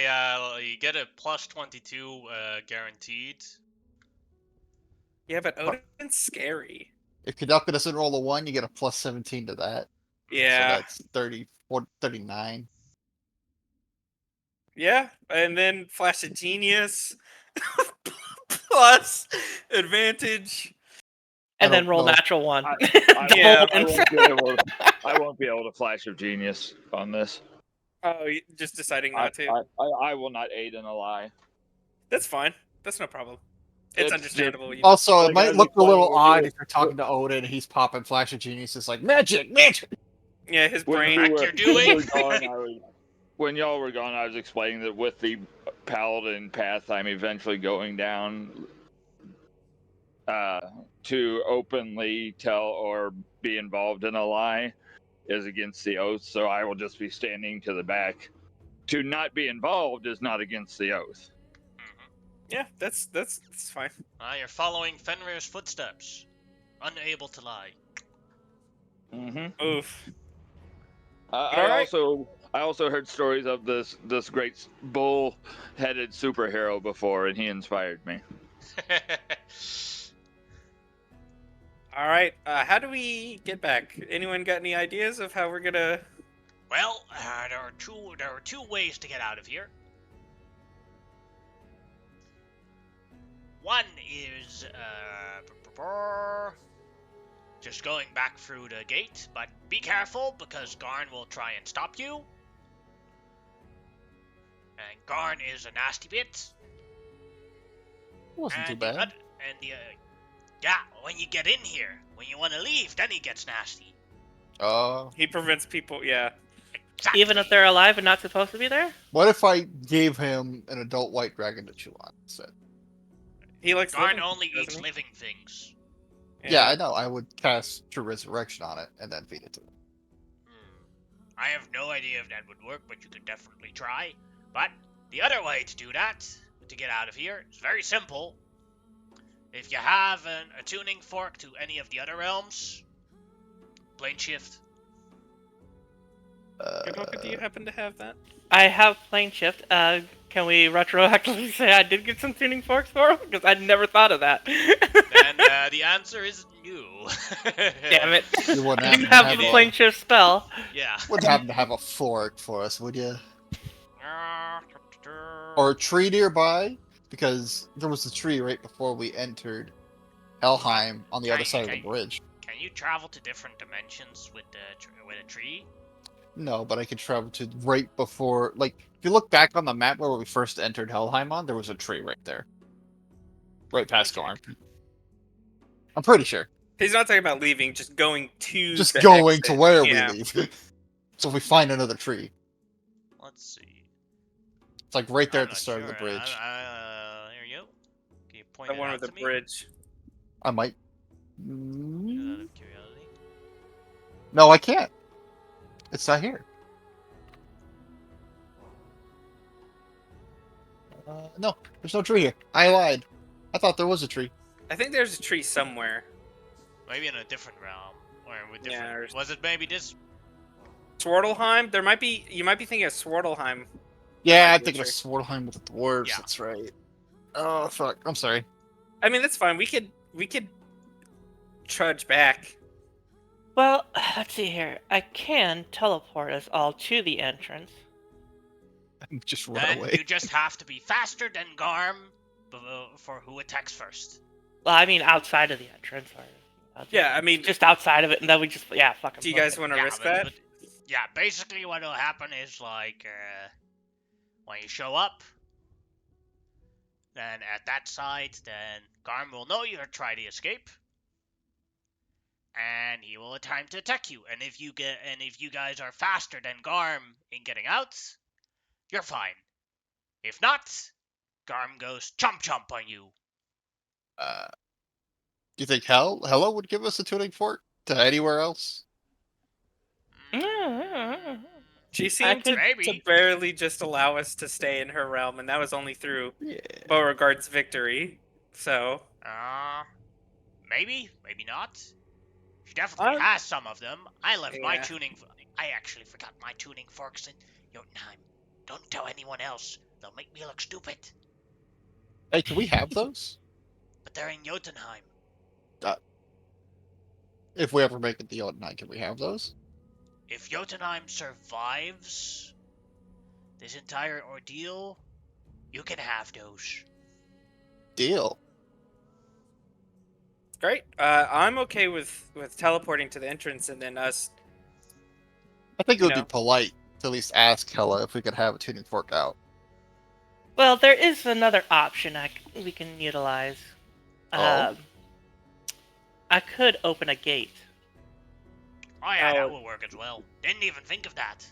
A: have you get a plus 22 guaranteed.
C: Yeah, but Odin's scary.
B: If Kudelka doesn't roll a 1, you get a plus 17 to that.
C: Yeah.
B: So that's 39.
C: Yeah, and then Flash of Genius plus advantage.
D: And
B: I
D: then
B: don't
D: roll
B: know.
D: natural one.
C: Yeah.
E: I won't be able to flash of genius on this.
C: Oh, just deciding
E: I,
C: not to.
E: I will not aid in a lie.
C: That's fine. That's no problem. It's
E: It's
C: understandable. You
B: Also, it
E: Like,
B: might
E: as
B: look a
E: you
B: little
E: point,
B: odd
E: you-
B: if you're talking to Odin and he's popping Flash of Genius. It's like, magic!
C: yeah, his
E: When
C: brain.
E: we
A: Crack
E: were,
A: you're doing.
E: when y'all were gone, I was explaining that with the paladin path I'm eventually going down to openly tell or be involved in a lie is against the oath, so I will just be standing to the back. To not be involved is not against the oath.
C: Yeah, that's fine.
A: You're following Fenrir's footsteps, unable to lie.
E: Mm-hmm.
C: Oof.
E: I
C: Alright.
E: also heard stories of this great bull-headed superhero before, and he inspired me.
C: All right. How do we get back? Anyone got any ideas of how we're gonna?
A: Well, there are two ways to get out of here. One is just going back through the gate, but be careful because Garn will try and stop you. And Garn is a nasty bit.
B: It wasn't too
A: And
B: bad.
A: yeah, when you get in here, when you want to leave, then he gets nasty.
C: He prevents people. Yeah.
A: Exactly.
D: Even if they're alive and not supposed to be there?
B: What if I gave him an adult white dragon to chew on instead?
C: He likes.
A: Garn
C: living,
A: only
C: doesn't
A: eats
C: he?
A: living things.
B: Yeah, I know. I would cast True Resurrection on it and then feed it to him.
A: I have no idea if that would work, but you could definitely try. But the other way to do that, to get out of here, is very simple. If you have a tuning fork to any of the other realms, plane shift.
C: Good luck. Do you happen to have that?
D: I have plane shift. Can we retroactively say I did get some tuning forks for him? Because I'd never thought of that.
A: And the answer is no.
D: Damn it.
B: You wouldn't
D: I
B: happen
D: didn't
B: to
D: have
B: have
D: the
B: a-
D: plane shift spell.
A: Yeah.
B: Wouldn't happen to have a fork for us, would you? Or a tree nearby? Because there was a tree right before we entered Helheim on the other side of the bridge.
A: Can you travel to different dimensions with a tree?
B: No, but I could travel to right before. Like, if you look back on the map where we first entered Helheim there was a tree right there. Right past Garm. I'm pretty sure.
C: He's not talking about leaving. Just going to.
B: Just
C: the
B: going to
C: exit.
B: where
C: Yeah.
B: we leave. So if we find another tree.
A: Let's see.
B: It's like right there
A: I'm
B: at the
A: not
B: start of the
A: sure.
B: bridge.
A: Here you go. Can you point
C: The
A: it
C: one
A: out
C: with the
A: to me?
C: bridge.
B: I might.
A: Just out of curiosity.
B: No, I can't. It's not here. No, there's no tree here. I lied. I thought there was a tree.
C: I think there's a tree somewhere.
A: Maybe in a different realm. Or with
C: Yeah,
A: different.
C: there's-
A: Was it maybe this?
C: Swartelheim. There might be. You might be thinking of Swartelheim.
B: Yeah,
C: might
B: I'm
C: be a
B: thinking of
C: tree.
B: Swartelheim with the dwarves.
A: Yeah.
B: That's right. Oh fuck! I'm sorry.
C: I mean, that's fine. We could trudge back.
D: Well, let's see here. I can teleport us all to the entrance.
B: Just run
A: Then
B: away.
A: you just have to be faster than Garm for who attacks first.
D: Well, I mean outside of the entrance. Or,
C: Yeah, I mean,
D: just outside of it, and then we just fucking.
C: do you
D: book
C: guys
D: it.
C: want to
A: Yeah,
C: risk
A: but-
C: that?
A: but- yeah, basically what will happen is like when you show up, then at that side, then Garm will know you're trying to escape, and he will attempt to attack you. And if you guys are faster than Garm in getting out, you're fine. If not, Garm goes chomp chomp on you.
B: Do you think Hella would give us a tuning fork to anywhere else?
C: She seemed
D: could-
C: to
A: Maybe.
C: barely just allow us to stay in her realm, and that was only through
B: Yeah.
C: Beauregard's victory. So
A: Maybe not. She definitely has some of them. I left my
C: Yeah.
A: tuning. I actually forgot my tuning forks in Jotunheim. Don't tell anyone else. They'll make me look stupid.
B: Hey, can we have those?
A: But they're in Jotunheim.
B: If we ever make it to Jotunheim, can we have those?
A: If Jotunheim survives this entire ordeal, you can have those.
B: Deal.
C: great. I'm okay with teleporting to the entrance and then us.
B: I think it would
C: You know.
B: be polite to at least ask Hella if we could have a tuning fork out.
D: Well, there is another option we can utilize.
B: Oh?
D: I could open a gate.
A: Oh yeah, that
C: Oh.
A: will work as well. Didn't even think of that.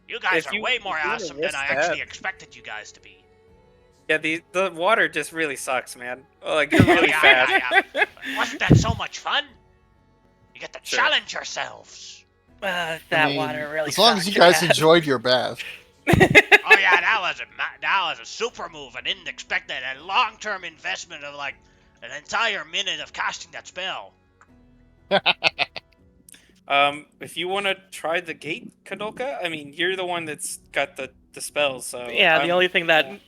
A: You guys
C: If
A: are
C: you-
A: way more
C: if you wanna
A: awesome than
C: risk
A: I
C: that-
A: actually expected you guys to be.
C: Yeah, the water just really sucks, man. Oh, like you're really
A: Yeah,
C: fast.
A: yeah. Wasn't that so much fun? You get to
C: Sure.
A: challenge yourselves.
D: That
B: I mean,
D: water really
B: as long as you
D: sucks,
B: guys
D: yeah.
B: enjoyed your bath.
A: Oh yeah, that was a super move. I didn't expect that. A long-term investment of like an entire minute of casting that spell.
C: If you want to try the gate, Kadolka, I mean, you're the one that's got the spells, so
D: Yeah, the
C: I'm-
D: only thing that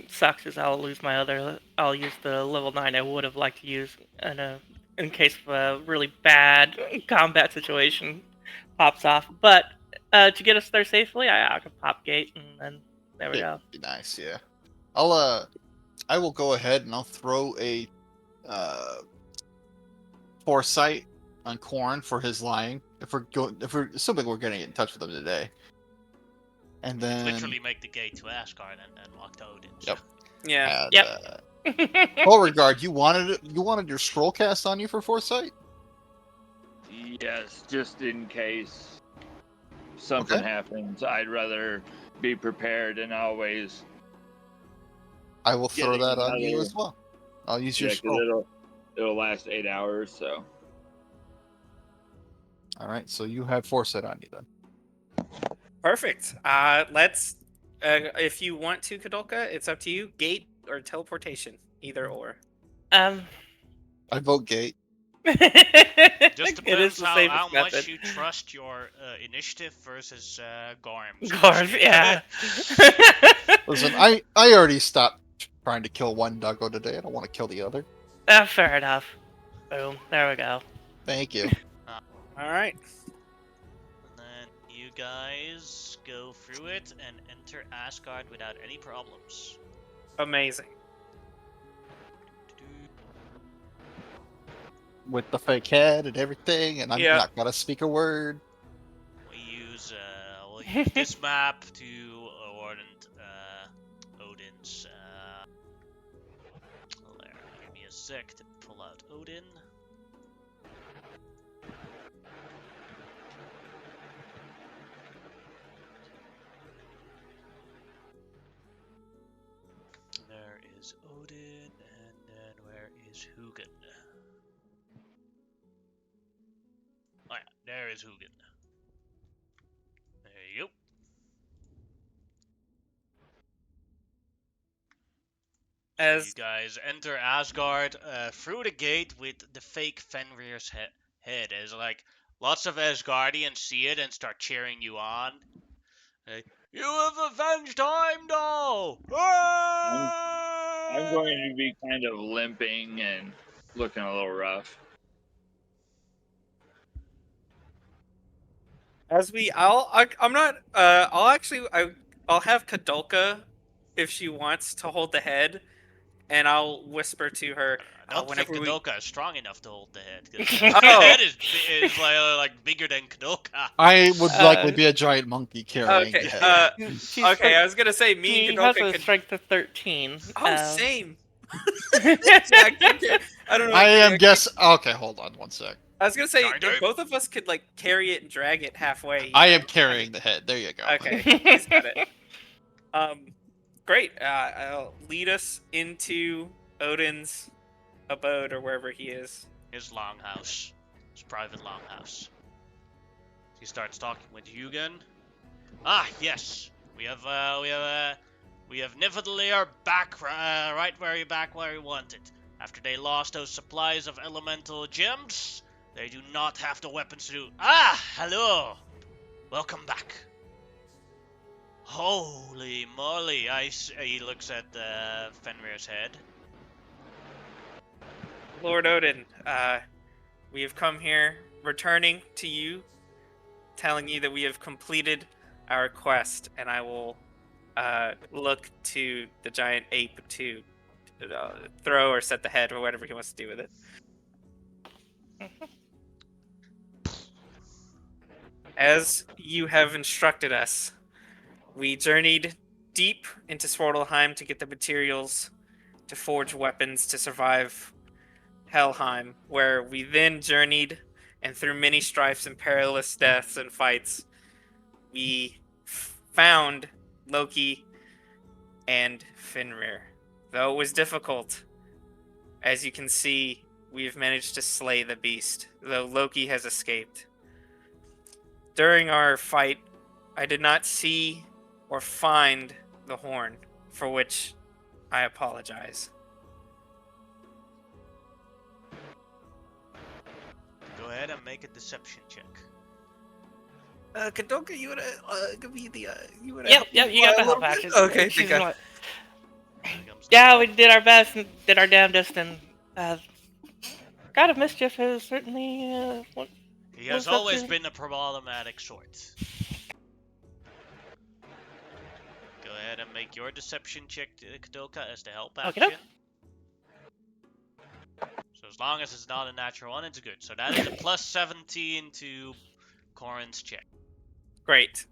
D: sucks is I'll lose my other. I'll use the level 9 I would have liked to use in case of a really bad combat situation pops off. But to get us there safely, I can pop gate, and then there we go.
B: Be nice, yeah. I will go ahead and I'll throw a foresight on Corn for his lying. If we're assuming we're getting in touch with him today. And then
A: Literally make the gate to Asgard and then walk to Odin.
B: Yep.
C: yeah.
B: and,
D: Yep.
B: Beauregard, you wanted your scroll cast on you for foresight?
E: Yes, just in case something
B: Okay.
E: happens. I'd rather be prepared and always.
B: I will throw
E: Getting
B: that on you
E: another-
B: as well. I'll use your
E: Yeah, 'cause
B: scroll.
E: it'll last 8 hours. So
B: All right, so you have foresight on you then.
C: Perfect. Let's. If you want to, Kadolka, it's up to you. Gate or teleportation, either or.
B: I vote gate.
A: Just
D: it is
A: depends
D: the
A: how
D: safest
A: much
D: method.
A: you trust your initiative versus Gorm's.
D: Garv, yeah.
B: Listen, I already stopped trying to kill one Duggo today. I don't want to kill the other.
D: Fair enough. Boom. There we go.
B: Thank you.
C: All right.
A: And then you guys go through it and enter Asgard without any problems.
C: Amazing.
B: With the fake head and everything, and I'm
C: Yeah.
B: not gonna speak a word.
A: We'll use this map to award Odin's. There, give me a sec to pull out Odin. There is Odin, and then where is Hugin? Oh yeah, there is Hugin. There you go. So you
C: As
A: guys enter Asgard through the gate with the fake Fenrir's head. As like lots of Asgardians see it and start cheering you on. Like, you have avenged Heimdall!
E: I'm going to be kind of limping and looking a little rough.
C: as we, I'm not. I'll have Kadolka, if she wants to hold the head, and I'll whisper to her.
A: I don't think
C: whenever we-
A: Kadoka is strong enough to hold the head. 'Cause
C: Oh.
A: the head is like bigger than Kadoka.
B: I would likely
D: Uh,
B: be a giant monkey carrying
C: Okay.
B: the head.
D: She's
C: Okay. I was gonna say me
D: He
C: and
D: has
C: Kadolka
D: a
C: could.
D: strength of 13.
C: Oh, same. Exactly. I don't know.
B: I am guess. Okay, hold on one sec.
C: I was gonna say
A: Sorry,
C: if
A: Dave.
C: both of us could like carry it and drag it halfway.
B: I am carrying the head. There you go.
C: Okay, he's got it. Great. I'll lead us into Odin's abode or wherever he is.
A: His longhouse. His private longhouse. He starts talking with Hugin. Ah, yes. We have Nidavellir back, right where we wanted. After they lost those supplies of elemental gems, they do not have the weapons to do. Ah, hello. Welcome back. Holy moly! He looks at Fenrir's head.
C: Lord Odin, we have come here, returning to you, telling you that we have completed our quest, and I will look to the giant ape to throw or set the head or whatever he wants to do with it. As you have instructed us, we journeyed deep into Svartalheim to get the materials to forge weapons to survive Helheim, where we then journeyed, and through many strifes and perilous deaths and fights, we found Loki and Fenrir. Though it was difficult, as you can see, we've managed to slay the beast, though Loki has escaped. During our fight, I did not see or find the horn, for which I apologize.
A: Go ahead and make a deception check.
C: Kadoka, you wanna give me the you wanna?
D: Yep, you got the help action.
C: Okay,
D: She's
C: thank God.
D: like,
A: Here comes the
D: yeah,
A: help.
D: we did our best and did our damnedest, and God of Mischief has certainly
A: He has
D: what's up
A: always
D: to-
A: been a problematic sort. Go ahead and make your deception check, Kadoka, as the help
D: Okey-doke.
A: action. So as long as it's not a natural one, it's good. So that is a plus 17 to Corin's check.
C: Great.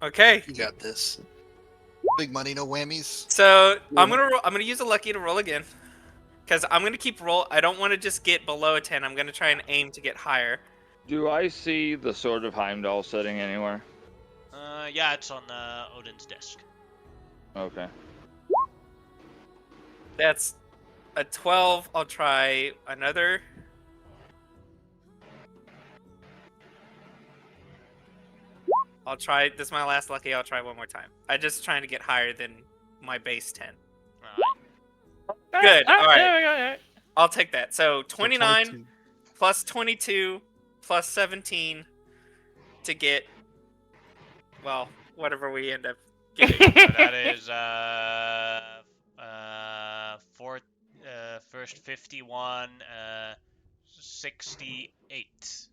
C: Okay.
B: You got this. Big money, no whammies.
C: So I'm gonna use a lucky to roll again, because I'm gonna keep roll. I don't want to just get below a 10. I'm gonna try and aim to get higher.
E: Do I see the Sword of Heimdall sitting anywhere?
A: Yeah, it's on Odin's desk.
E: Okay.
C: That's a 12. I'll try another. I'll try. This is my last lucky. I'll try one more time. I'm just trying to get higher than my base 10.
A: Alright.
C: Good, all right.
D: There we go. All right.
C: I'll take that. So 29
B: 22.
C: plus 22 plus 17 to get, well, whatever we end up getting.
A: So that is first 51, 68.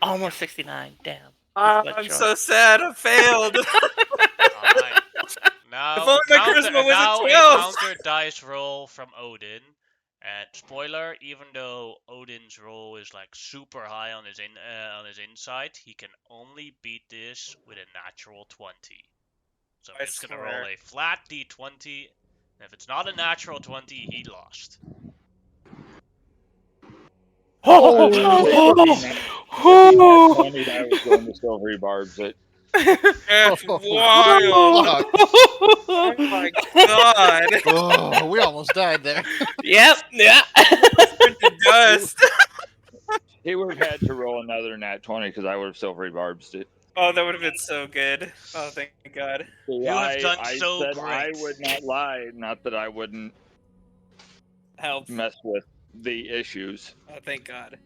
D: Almost 69. Damn.
C: I'm so sad. I failed.
A: Alright. Now,
C: If only my charisma was a 12.
A: encounter dice roll from Odin. And spoiler, even though Odin's roll is like super high on his insight, he can only beat this with a natural 20. So
C: I
A: I'm just gonna roll
C: swear.
A: a flat d20. And if it's not a natural 20, he lost.
D: Oh,
E: I was going to silvery barbs it.
C: That's wild.
B: Fuck.
C: Oh my god.
B: Oh, we almost died there.
D: Yep. Yeah.
C: Turned to dust.
E: He would have had to roll another nat 20 because I would have silvery barbs it.
C: Oh, that would have been so good. Oh, thank God.
A: You have done
E: I
A: so
E: said I
A: great.
E: would not lie, not that I wouldn't
C: Help.
E: mess with the issues.
C: Oh, thank God.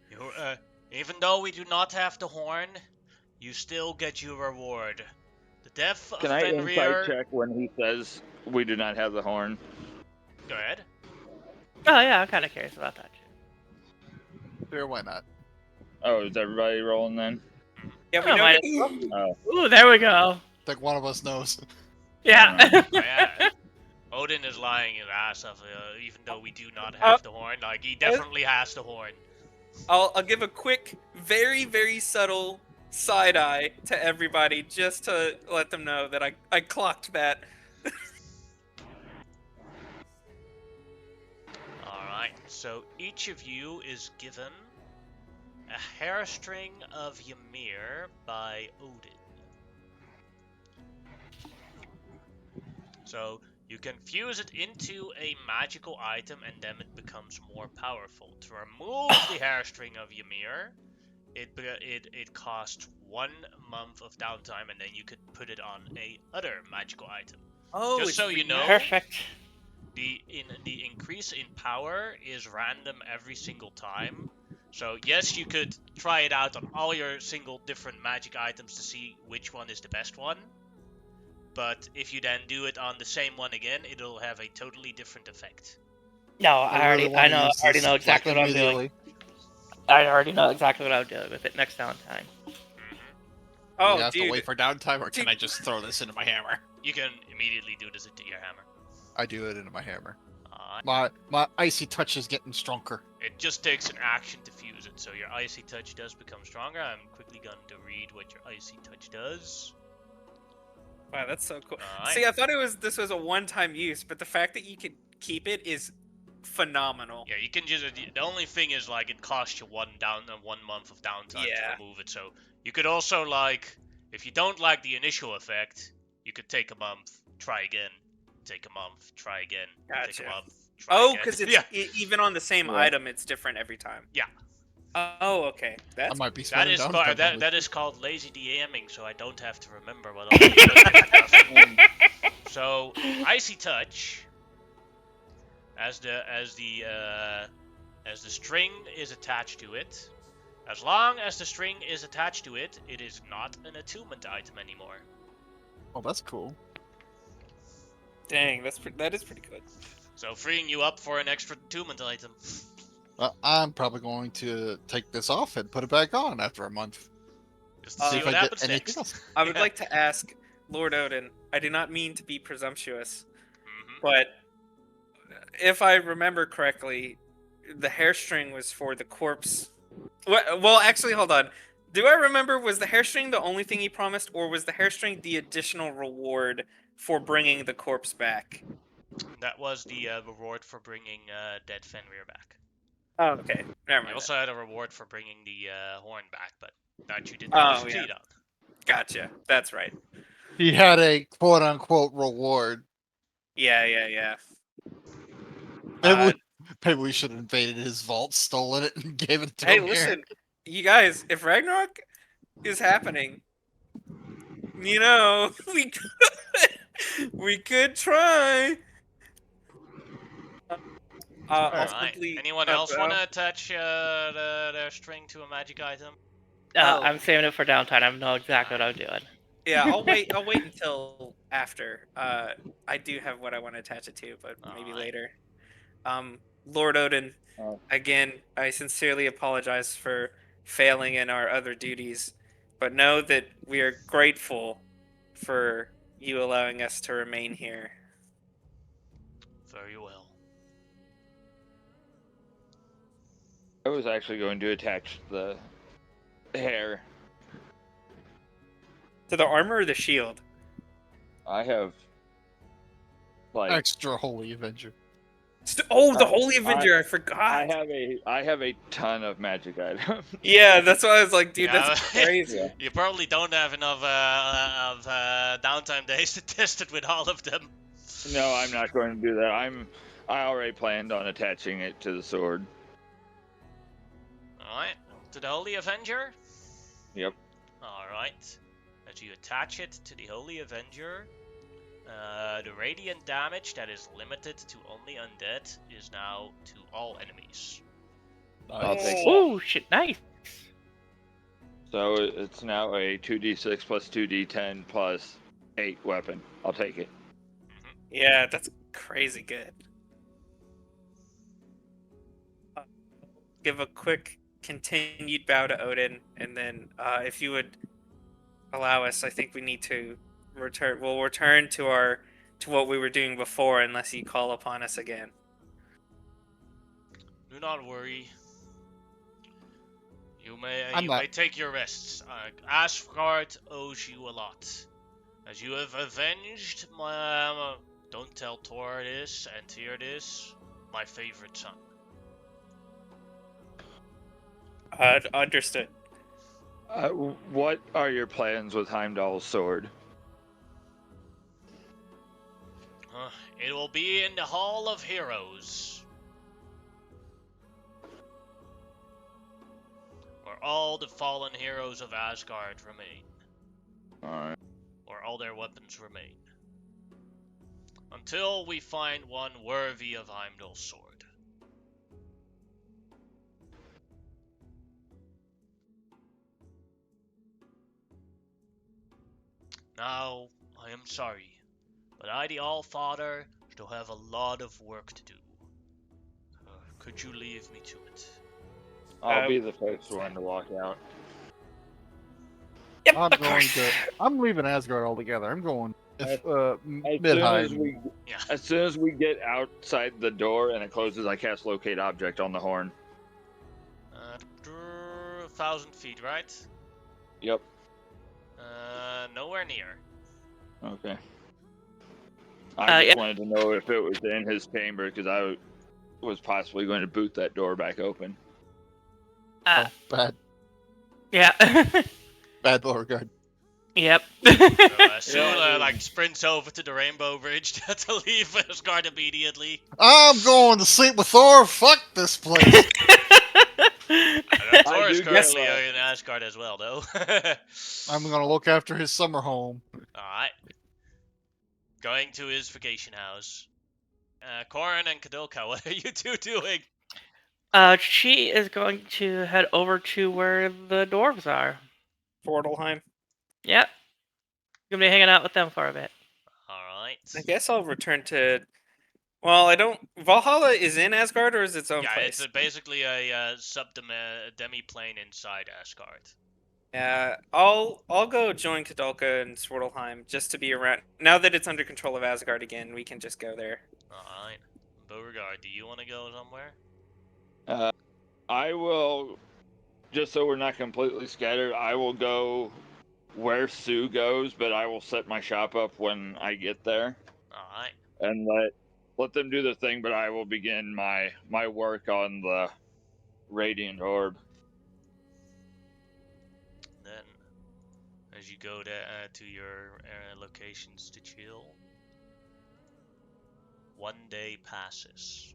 A: Even though we do not have the horn, you still get your reward. The death of
E: Can I insight
A: Fenrir.
E: check when he says we do not have the horn?
A: Go ahead.
D: Oh yeah, I'm kind of curious about that.
B: Sure, why not?
E: Oh, is everybody rolling then?
C: Yeah, we
D: Oh,
C: know.
D: might-
E: Oh,
D: Ooh, there we go.
B: Like one of us knows.
D: Yeah.
A: Yeah. Odin is lying his ass off, even though we do not have the horn. Like, he definitely has the horn.
C: I'll give a quick, very, very subtle side eye to everybody just to let them know that I clocked that.
A: Alright, so each of you is given a hairstring of Ymir by Odin. So, you can fuse it into a magical item and then it becomes more powerful. To remove the hairstring of Ymir, it costs 1 month of downtime and then you could put it on a other magical item.
C: Oh,
A: Just
C: it's
A: so you know,
D: Perfect.
A: The increase in power is random every single time. So yes, you could try it out on all your single different magic items to see which one is the best one. But if you then do it on the same one again, it'll have a totally different effect.
D: No, I already know exactly what I'm doing. I already know exactly what I'm doing with it next downtime.
C: Oh,
B: you have
C: dude.
B: to wait for downtime, or can
C: Dude.
B: I just throw this into my hammer?
A: You can immediately do this into your hammer.
B: I do it into my hammer.
A: Uh,
B: My icy touch is getting stronger.
A: it just takes an action to fuse it, so your icy touch does become stronger. I'm quickly going to read what your icy touch does.
C: Wow, that's so cool.
A: Alright.
C: See, I thought this was a one-time use, but the fact that you could keep it is phenomenal.
A: Yeah, you can just. The only thing is like it costs you 1 month of downtime
C: Yeah.
A: to remove it. So you could also like, if you don't like the initial effect, you could take a month, try again, take a month, try again. Take
C: Gotcha.
A: a month, try
C: Oh,
A: again.
C: because it's
A: yeah.
C: even on the same
E: Yeah.
C: item, it's different every time.
A: Yeah.
C: Oh, okay.
B: I
C: That's
B: might be
A: That
B: spending
A: is
B: downtime.
A: that is called lazy DMing, so I don't have to remember what all the equipment stuff is. So Icy Touch, as the string is attached to it, as long as the string is attached to it, it is not an attunement item anymore.
B: Oh, that's cool.
C: dang. That is pretty good.
A: So freeing you up for an extra attunement item.
B: I'm probably going to take this off and put it back on after a month.
A: Just to
C: See
A: see
C: if
A: what
B: I get
A: happens
B: anything
A: next.
B: else.
C: I would
A: Yeah.
C: like to ask Lord Odin. I do not mean to be presumptuous,
A: Mhm.
C: but if I remember correctly, the hairstring was for the corpse. Well, actually, hold on. Do I remember, was the hairstring the only thing he promised, or was the hairstring the additional reward for bringing the corpse back?
A: That was the reward for bringing dead Fenrir back.
C: Oh, okay. Never
A: You
C: mind.
A: also had a reward for bringing the horn back, but that you did
C: Oh,
A: not
C: yeah.
A: succeed on.
C: Gotcha. That's right.
B: He had a quote unquote reward.
C: Yeah.
B: Maybe we should have invaded his vault, stolen it, and gave it to
C: Hey,
B: him.
C: listen, you guys, if Ragnarok is happening, you know, we could try. I'll
A: Alright.
C: simply
A: Anyone else want to attach their string to a magic item?
C: Oh.
D: I'm saving it for downtime. I know exactly what I'm doing.
C: Yeah, I'll wait until after. I do have what I want to attach it to, but maybe
A: Alright.
C: later. Lord Odin,
E: Oh.
C: again, I sincerely apologize for failing in our other duties, but know that we are grateful for you allowing us to remain here.
A: Very well.
E: I was actually going to attach the hair.
C: To the armor or the shield?
E: I have like
B: Extra Holy Avenger.
C: Oh, the Holy Avenger! I forgot.
E: I have a ton of magic items.
C: Yeah, that's why I was like, dude,
A: Yeah.
C: that's crazy.
E: Yeah.
A: You probably don't have enough downtime days to test it with all of them.
E: No, I'm not going to do that. I already planned on attaching it to the sword.
A: Alright. To the Holy Avenger?
E: Yep.
A: Alright. As you attach it to the Holy Avenger, the radiant damage that is limited to only undead is now to all enemies.
E: I'll take it.
D: Ooh, shit, nice.
E: So it's now a 2d6 plus 2d10 plus 8 weapon. I'll take it.
C: Yeah, that's crazy good. Give a quick continued bow to Odin, and then if you would allow us, I think we need to return. We'll return to what we were doing before, unless you call upon us again.
A: Do not worry. You
B: I'm not-
A: may take your rests. Asgard owes you a lot. As you have avenged my... don't tell Thor this and Tyr this, my favorite son.
C: Understood.
E: What are your plans with Heimdall's sword?
A: It will be in the Hall of Heroes, where all the fallen heroes of Asgard remain,
E: Alright.
A: where all their weapons remain, until we find one worthy of Heimdall's sword. Now, I am sorry, but I, the All-Father, still have a lot of work to do. Could you leave me to it?
E: I'll be the first one to walk out.
C: Yep,
B: I'm
C: of
B: going
C: course.
B: to. I'm leaving Asgard altogether. I'm going
E: As
B: Midheim.
E: As soon as we get outside the door and it closes, I cast locate object on the horn.
A: 1,000 feet, right?
E: Yep.
A: Nowhere near.
E: Okay. I just
D: Yeah.
E: wanted to know if it was in his chamber because I was possibly going to boot that door back open.
B: Oh, bad
D: Yeah.
B: Beauregard.
D: Yep.
A: Sue
E: Yeah, dude.
A: like sprints over to the Rainbow Bridge to leave Asgard immediately.
B: I'm going to sleep with Thor. Fuck this place.
A: Thor is
E: do get
A: currently
E: that.
A: in Asgard as well, though.
B: I'm going to look after his summer home.
A: Alright. Going to his vacation house. Corin and Kadilka, what are you two doing?
D: She is going to head over to where the dwarves are.
C: Fortalheim.
D: Yep. Gonna be hanging out with them for a bit.
A: Alright.
C: I guess I'll return to. Well, I don't. Valhalla is in Asgard, or is its own
A: Yeah,
C: place?
A: it's basically a demi-plane inside Asgard.
C: Yeah, I'll go join Kadolka and Swartalheim just to be around. Now that it's under control of Asgard again, we can just go there.
A: Alright. Beauregard, do you want to go somewhere?
E: I will, just so we're not completely scattered, I will go where Sue goes, but I will set my shop up when I get there
A: Alright.
E: and let them do their thing, but I will begin my work on the Radiant Orb.
A: Then, as you go to your locations to chill, one day passes.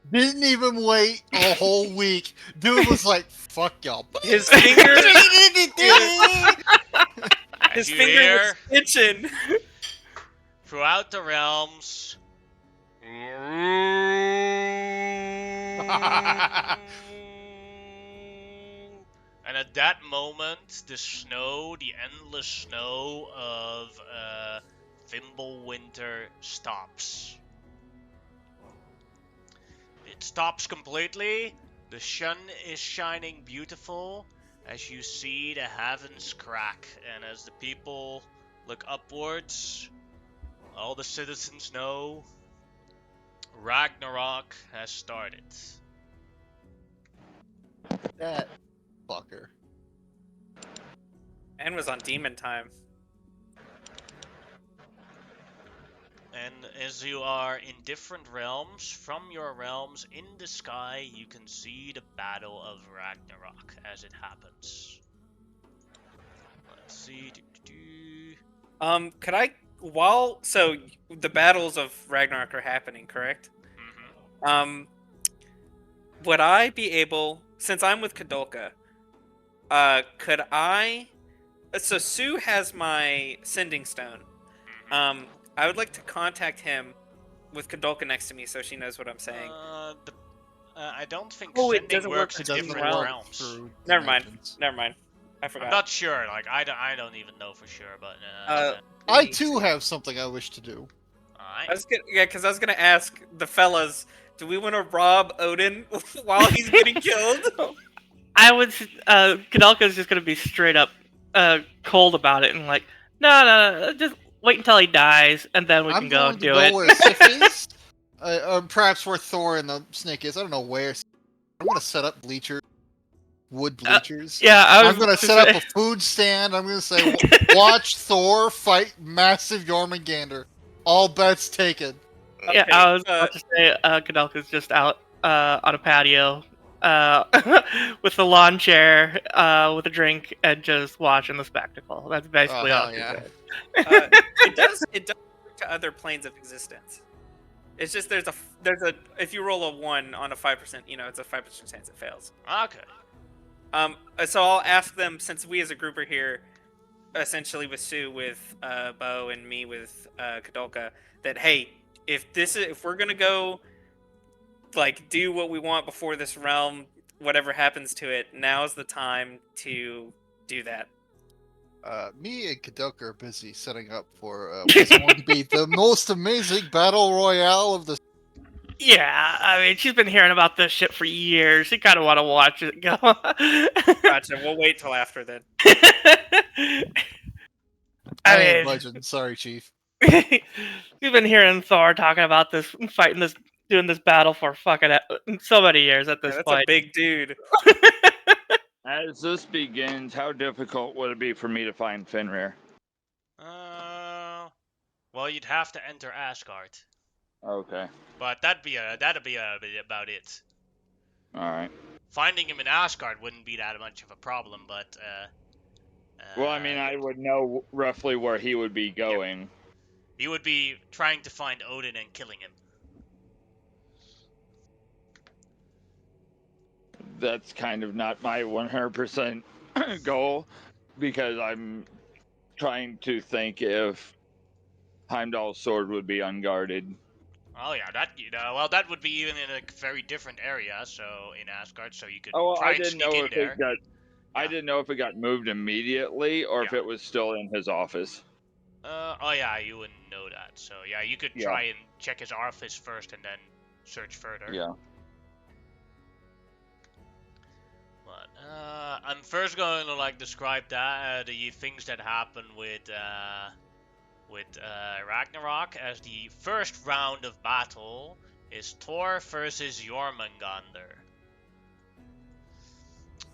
B: Didn't even wait a whole week. Dude was like, fuck y'all.
C: His finger,
A: As
C: his
A: you
C: finger
A: hear,
C: was itching.
A: throughout the realms, and at that moment, the endless snow of Fimbulwinter stops. It stops completely. The sun is shining beautiful as you see the heavens crack, and as the people look upwards, all the citizens know Ragnarok has started.
B: That fucker.
C: And was on demon time.
A: And as you are in different realms, from your realms in the sky, you can see the Battle of Ragnarok as it happens. Let's see.
C: Could I so the battles of Ragnarok are happening, correct?
A: Mm-hmm.
C: Would I be able, since I'm with Kadolka, could I? So Sue has my sending stone. I would like to contact him with Kadolka next to me, so she knows what I'm saying.
A: I don't think
C: Oh, it
A: sending
C: doesn't work
A: works
C: for
A: in
C: different
A: different
C: realms.
A: realms.
B: Through
C: Never mind.
B: dimensions.
C: Never mind. I
A: I'm
C: forgot.
A: not sure. Like I don't even know for sure, but
B: I too have something I wish to do.
A: alright.
C: Because I was gonna ask the fellas, do we want to rob Odin while he's getting killed?
D: I would. Kadalka's just gonna be straight up cold about it and like, no, just wait until he dies and then we
B: I'm
D: can go
B: going
D: and
B: to
D: do
B: go
D: it.
B: where Sif is, or perhaps where Thor and the snake is. I don't know where. I'm going to set up wood bleachers.
D: Yeah,
B: I'm going to set up a food stand. I'm going to say, watch Thor fight massive Jormungandr. All bets taken.
D: Yeah,
C: Okay,
D: I was about to say Kadalka's just out on a patio with the lawn chair with a drink and just watching the spectacle. That's basically all
B: hell
D: she's
B: yeah.
D: doing.
C: it does to other planes of existence. It's just there's a if you roll a 1 on a 5%, it's a 5% chance it fails.
A: Okay.
C: So I'll ask them, since we as a group are here, essentially with Sue, with Bo, and me with Kadolka, that hey, if we're gonna go, like, do what we want before this realm, whatever happens to it, now's the time to do that.
B: Me and Kadilka are busy setting up for what's going to be the most amazing battle royale of the.
D: Yeah, I mean, she's been hearing about this shit for years. She kind of want to watch it go.
C: Gotcha. We'll wait till after then.
B: I
D: I
B: ain't
D: mean,
B: budging. Sorry, Chief.
D: we've been hearing Thor talking about this, doing this battle for fucking so many years at this
C: That's
D: point.
C: a big dude.
E: As this begins, how difficult would it be for me to find Fenrir?
A: Well, you'd have to enter Asgard,
E: Okay.
A: but that'd be about it.
E: All right.
A: Finding him in Asgard wouldn't be that much of a problem, but
E: Well, I mean, I would know roughly where he would be going.
A: He would be trying to find Odin and killing him.
E: That's kind of not my 100% goal, because I'm trying to think if Heimdall's sword would be unguarded.
A: Oh yeah, well, that would be even in a very different area, so in Asgard, so you could
E: Oh, well,
A: try
E: I
A: and
E: didn't
A: sneak
E: know
A: in
E: if
A: there.
E: it got. I
A: Yeah.
E: didn't know if it got moved immediately or if
A: Yeah.
E: it was still in his office.
A: Oh yeah, you wouldn't know that. So yeah, you could
E: Yeah.
A: try and check his office first and then search further.
E: Yeah.
A: But I'm first going to like describe that the things that happen with Ragnarok, as the first round of battle is Thor versus Jormungandr.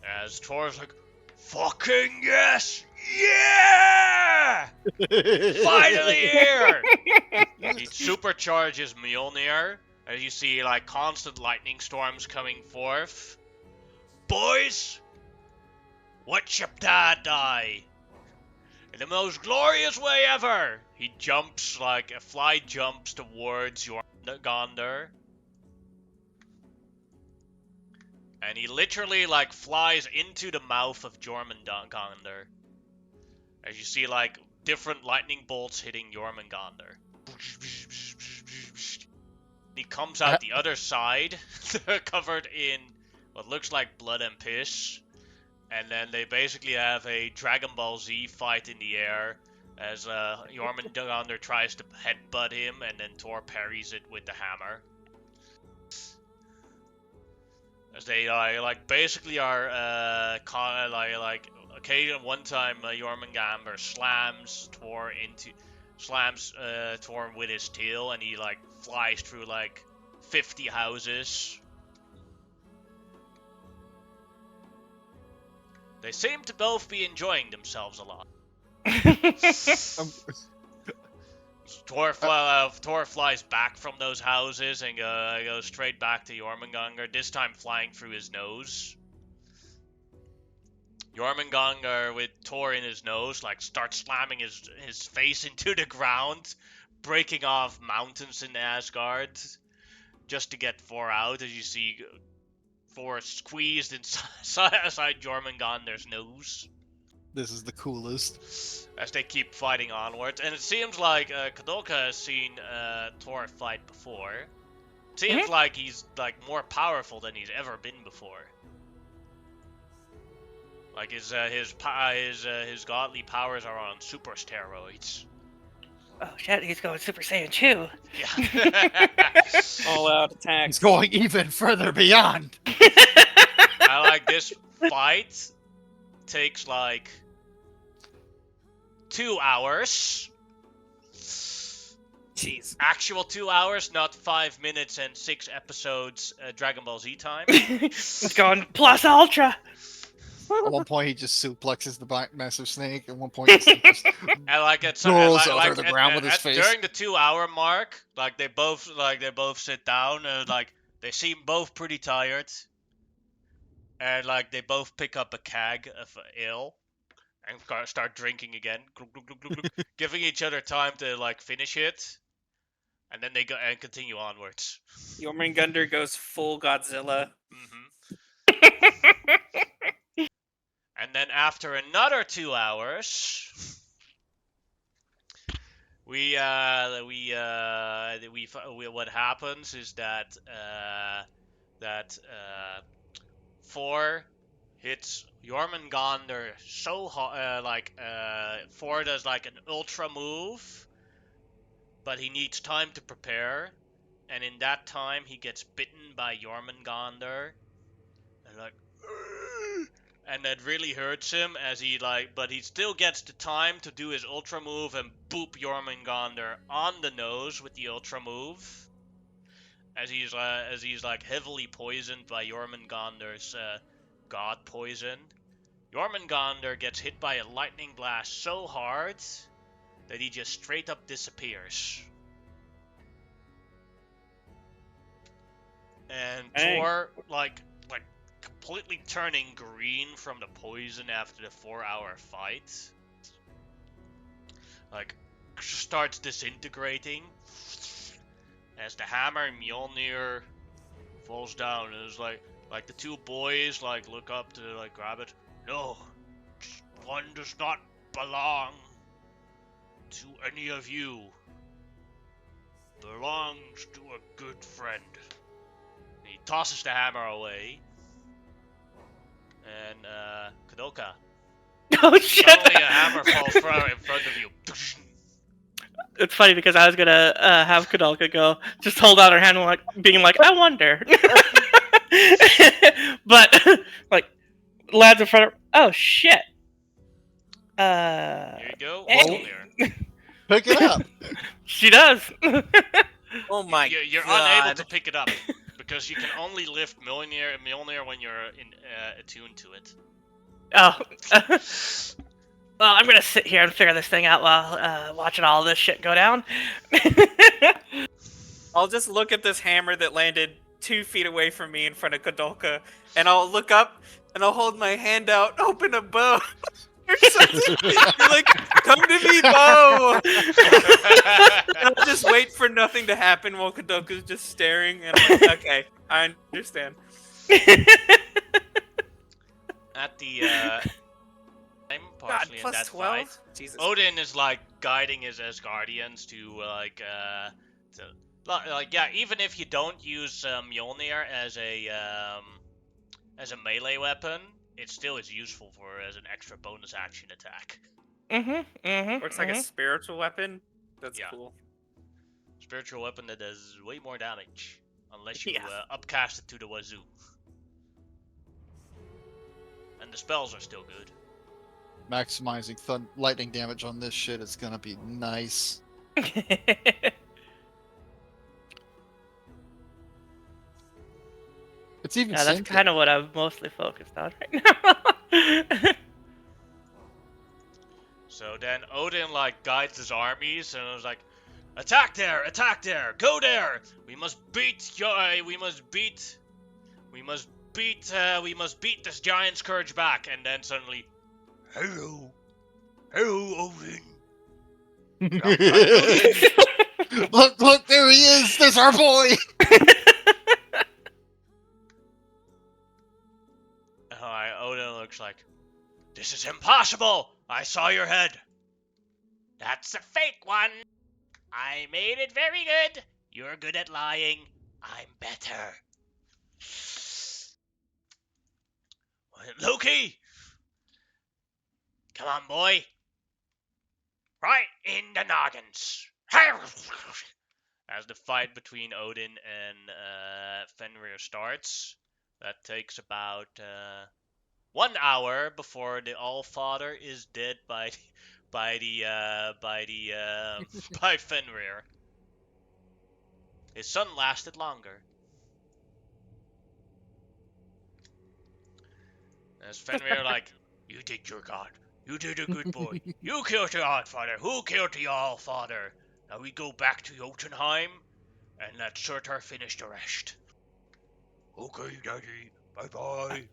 A: As Thor's like, fucking yes! Yeah! Finally here! He supercharges Mjolnir, as you see like constant lightning storms coming forth. Boys, watch your dad die! In the most glorious way ever! He jumps like a fly jumps towards Jormungandr. And he literally like flies into the mouth of Jormungandr. As you see like different lightning bolts hitting Jormungandr. He comes out the other side, covered in what looks like blood and piss. And then they basically have a Dragon Ball Z fight in the air as Jormungandr tries to headbutt him, and then Thor parries it with the hammer. As they basically are occasionally one time Jormungandr slams Thor with his tail, and he like flies through like 50 houses. They seem to both be enjoying themselves a lot. Thor flies back from those houses and goes straight back to Jormungandr, this time flying through his nose. Jormungandr, with Thor in his nose, like starts slamming his face into the ground, breaking off mountains in Asgard, just to get Thor out, as you see Thor squeezed inside Jormungandr's nose.
B: This is the coolest.
A: As they keep fighting onwards. And it seems like Kadoka has seen Thor fight before. It seems like he's like more powerful than he's ever been before. Like his godly powers are on super steroids.
D: Oh shit, he's going Super Saiyan 2.
A: Yeah.
C: All out attack.
F: He's going even further beyond.
A: I like this fight takes like 2 hours.
C: Jeez.
A: Actual 2 hours, not 5 minutes and 6 episodes Dragon Ball Z time.
D: He's going plus ultra.
B: At one point, he just suplexes the massive snake. At one point, he just
A: And like at
B: rolls over the ground with his face.
A: During the 2 hour mark, like they both sit down and like they seem both pretty tired. And like they both pick up a keg of ale and start drinking again, giving each other time to like finish it. And then they go and continue onwards.
C: Jormungandr goes full Godzilla.
A: And then after another 2 hours, what happens is that Thor hits Jormungandr so hard, Thor does like an ultra move, but he needs time to prepare, and in that time he gets bitten by Jormungandr, and that really hurts him but he still gets the time to do his ultra move and boop Jormungandr on the nose with the ultra move, as he's heavily poisoned by Jormungandr's god poison. Jormungandr gets hit by a lightning blast so hard that he just straight up disappears. And
C: Dang.
A: Thor completely turning green from the poison after the 4-hour fight. Like, starts disintegrating as the hammer Mjolnir falls down. And it's like the two boys like look up to like grab it. No, one does not belong to any of you. Belongs to a good friend. And he tosses the hammer away. And Kadoka,
D: Oh shit!
A: suddenly a hammer falls in front of you.
D: It's funny because I was gonna have Kadalka go, just hold out her hand, like being like, I wonder. But like, lands in front of. Oh shit!
A: Here you go,
D: Hey.
A: Mjolnir.
B: Pick it up.
D: She does.
C: Oh my
A: You're
C: god.
A: unable to pick it up because you can only lift Mjolnir when you're attuned to it.
D: Oh. Well, I'm gonna sit here and figure this thing out while watching all this shit go down.
C: I'll just look at this hammer that landed 2 feet away from me in front of Kadolka, and I'll look up and I'll hold my hand out, open a bow. You're like, come to me, bow! And I'll just wait for nothing to happen while Kadolka's just staring, and I'm like, okay, I understand.
A: At the time,
C: God,
A: partially in
C: plus
A: that
C: 12?
A: fight,
C: Jesus.
A: Odin is like guiding his Asgardians to yeah, even if you don't use Mjolnir as a melee weapon, it still is useful as an extra bonus action attack.
C: Looks like a spiritual weapon. That's
A: Yeah.
C: cool.
A: Spiritual weapon that does way more damage, unless you
C: Yeah.
A: upcast it to the wazoo. And the spells are still good.
B: Maximizing lightning damage on this shit is gonna be nice. It's even
D: Yeah, that's
B: sentient.
D: kind of what I'm mostly focused on right now.
A: So then Odin like guides his armies and was like, attack there, go there. We must beat this giant scourge back. And then suddenly, hello, Odin.
B: Look, there he is. There's our boy.
A: Alright, Odin looks like, this is impossible. I saw your head. That's a fake one. I made it very good. You're good at lying. I'm better. Loki! Come on, boy. Right in the noggins. As the fight between Odin and Fenrir starts, that takes about 1 hour before the Allfather is dead by Fenrir. His son lasted longer. As Fenrir like, you did your god. You did a good boy. You killed the Allfather. Who killed the Allfather? Now we go back to Jotunheim and let Surtur finish the rest. Okay, Daddy. Bye-bye.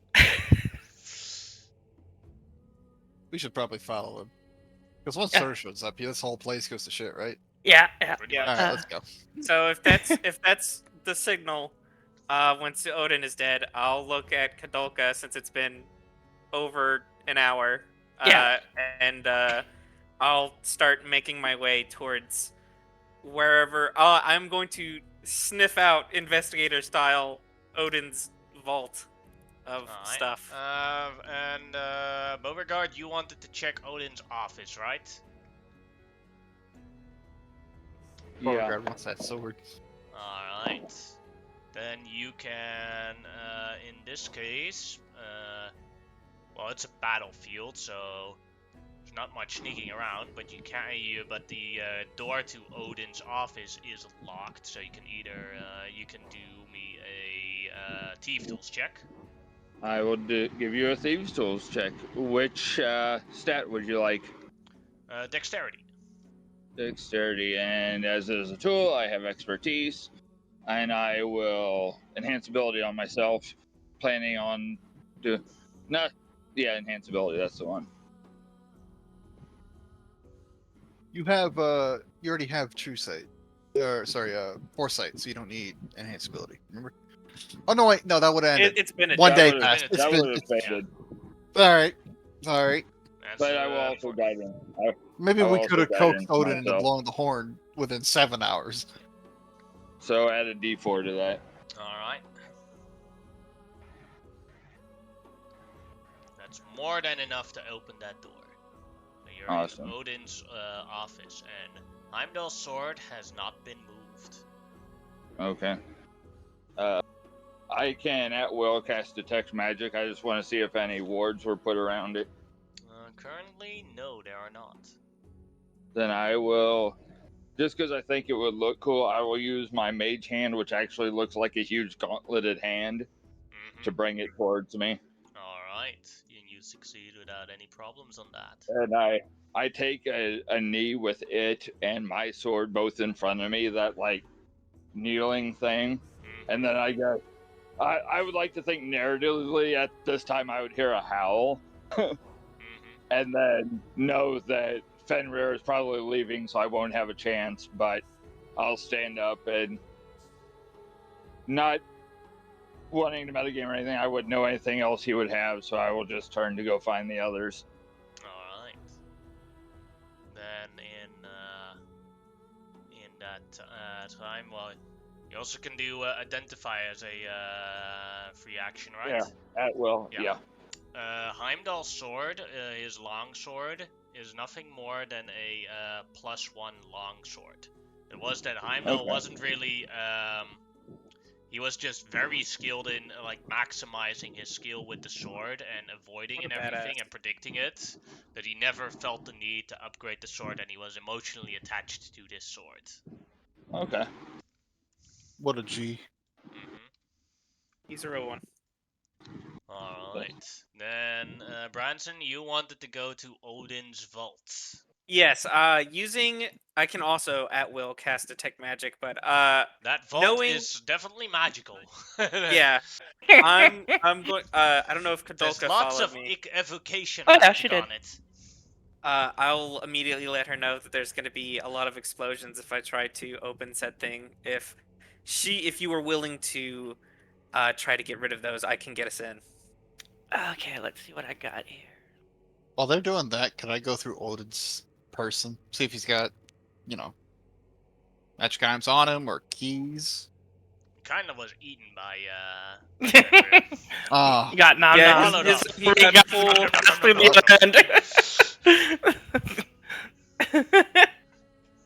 B: We should probably follow him. Because once
D: Yeah.
B: Sur shows up, this whole place goes to shit, right?
D: Yeah.
A: Pretty
C: Yeah.
A: much.
B: Alright, let's go.
C: So if that's the signal, once Odin is dead, I'll look at Kadolka since it's been over an hour.
D: Yeah.
C: And I'll start making my way towards wherever. I'm going to sniff out investigator style Odin's vault of
A: Alright.
C: stuff.
A: And Beauregard, you wanted to check Odin's office, right?
E: Yeah.
B: Beauregard wants that sword.
A: Alright. Then you can, in this case, well, it's a battlefield, so there's not much sneaking around, but but the door to Odin's office is locked, so you can you can do me a Thief Tools check.
E: I will give you a Thieves' Tools check. Which stat would you like?
A: Dexterity.
E: Dexterity, and as it is a tool, I have expertise, and I will enhance ability on myself planning on enhance ability. That's the one.
B: You have you already have true sight. Foresight, so you don't need enhanced ability. Remember? Oh no, wait, no, that would end.
C: It's been a
B: One day
E: would've-
B: passed. It's
E: That
B: been.
E: would have faded.
B: Alright. Sorry.
A: That's,
E: But I will also guide him.
B: Maybe
E: I'll
B: we
E: also
B: could have
E: guide
B: coaxed
E: into
B: Odin into
E: myself.
B: blowing the horn within 7 hours.
E: So add a D4 to that.
A: Alright. That's more than enough to open that door. So you're
E: Awesome.
A: in Odin's office, and Heimdall's sword has not been moved.
E: Okay. I can at will cast detect magic. I just want to see if any wards were put around it.
A: Currently, no, there are not.
E: Then I will, just because I think it would look cool, I will use my mage hand, which actually looks like a huge gauntleted hand, to bring it towards me.
A: Alright, and you succeed without any problems on that.
E: And I take a knee with it and my sword both in front of me, that like kneeling thing. And then I go, I would like to think narratively at this time I would hear a howl. And then know that Fenrir is probably leaving, so I won't have a chance, but I'll stand up and not wanting to metagame or anything, I wouldn't know anything else he would have, so I will just turn to go find the others.
A: Alright. Then in that time, well, you also can do identify as a free action, right?
E: Yeah, at will,
A: Yeah.
E: yeah.
A: Heimdall's sword, his long sword, is nothing more than a +1 long sword. It was that Heimdall
E: Okay.
A: wasn't really, he was just very skilled in like maximizing his skill with the sword and avoiding
C: What
A: and
C: a badass.
A: everything and predicting it, that he never felt the need to upgrade the sword, and he was emotionally attached to this sword.
E: Okay.
B: What a G.
C: He's a real one.
A: Alright. Then, Branson, you wanted to go to Odin's vault.
C: Yes, I can also at will cast detect magic, but
A: That vault
C: knowing-
A: is definitely magical.
C: yeah, I'm going. I don't know if
A: There's
C: Kadolka
A: lots
C: followed
A: of
C: me.
A: evocation
D: Oh, yeah,
A: magic
D: she did.
A: on it.
C: I'll immediately let her know that there's going to be a lot of explosions if I try to open said thing. If you were willing to try to get rid of those, I can get us in.
D: Okay, let's see what I got here.
B: While they're doing that, can I go through Odin's person? See if he's got, magic items on him or keys?
A: Kind of was eaten by, Fenrir.
B: Ah,
D: got nom
C: Yeah,
D: nom.
A: his-
C: he got full.
D: Through the end.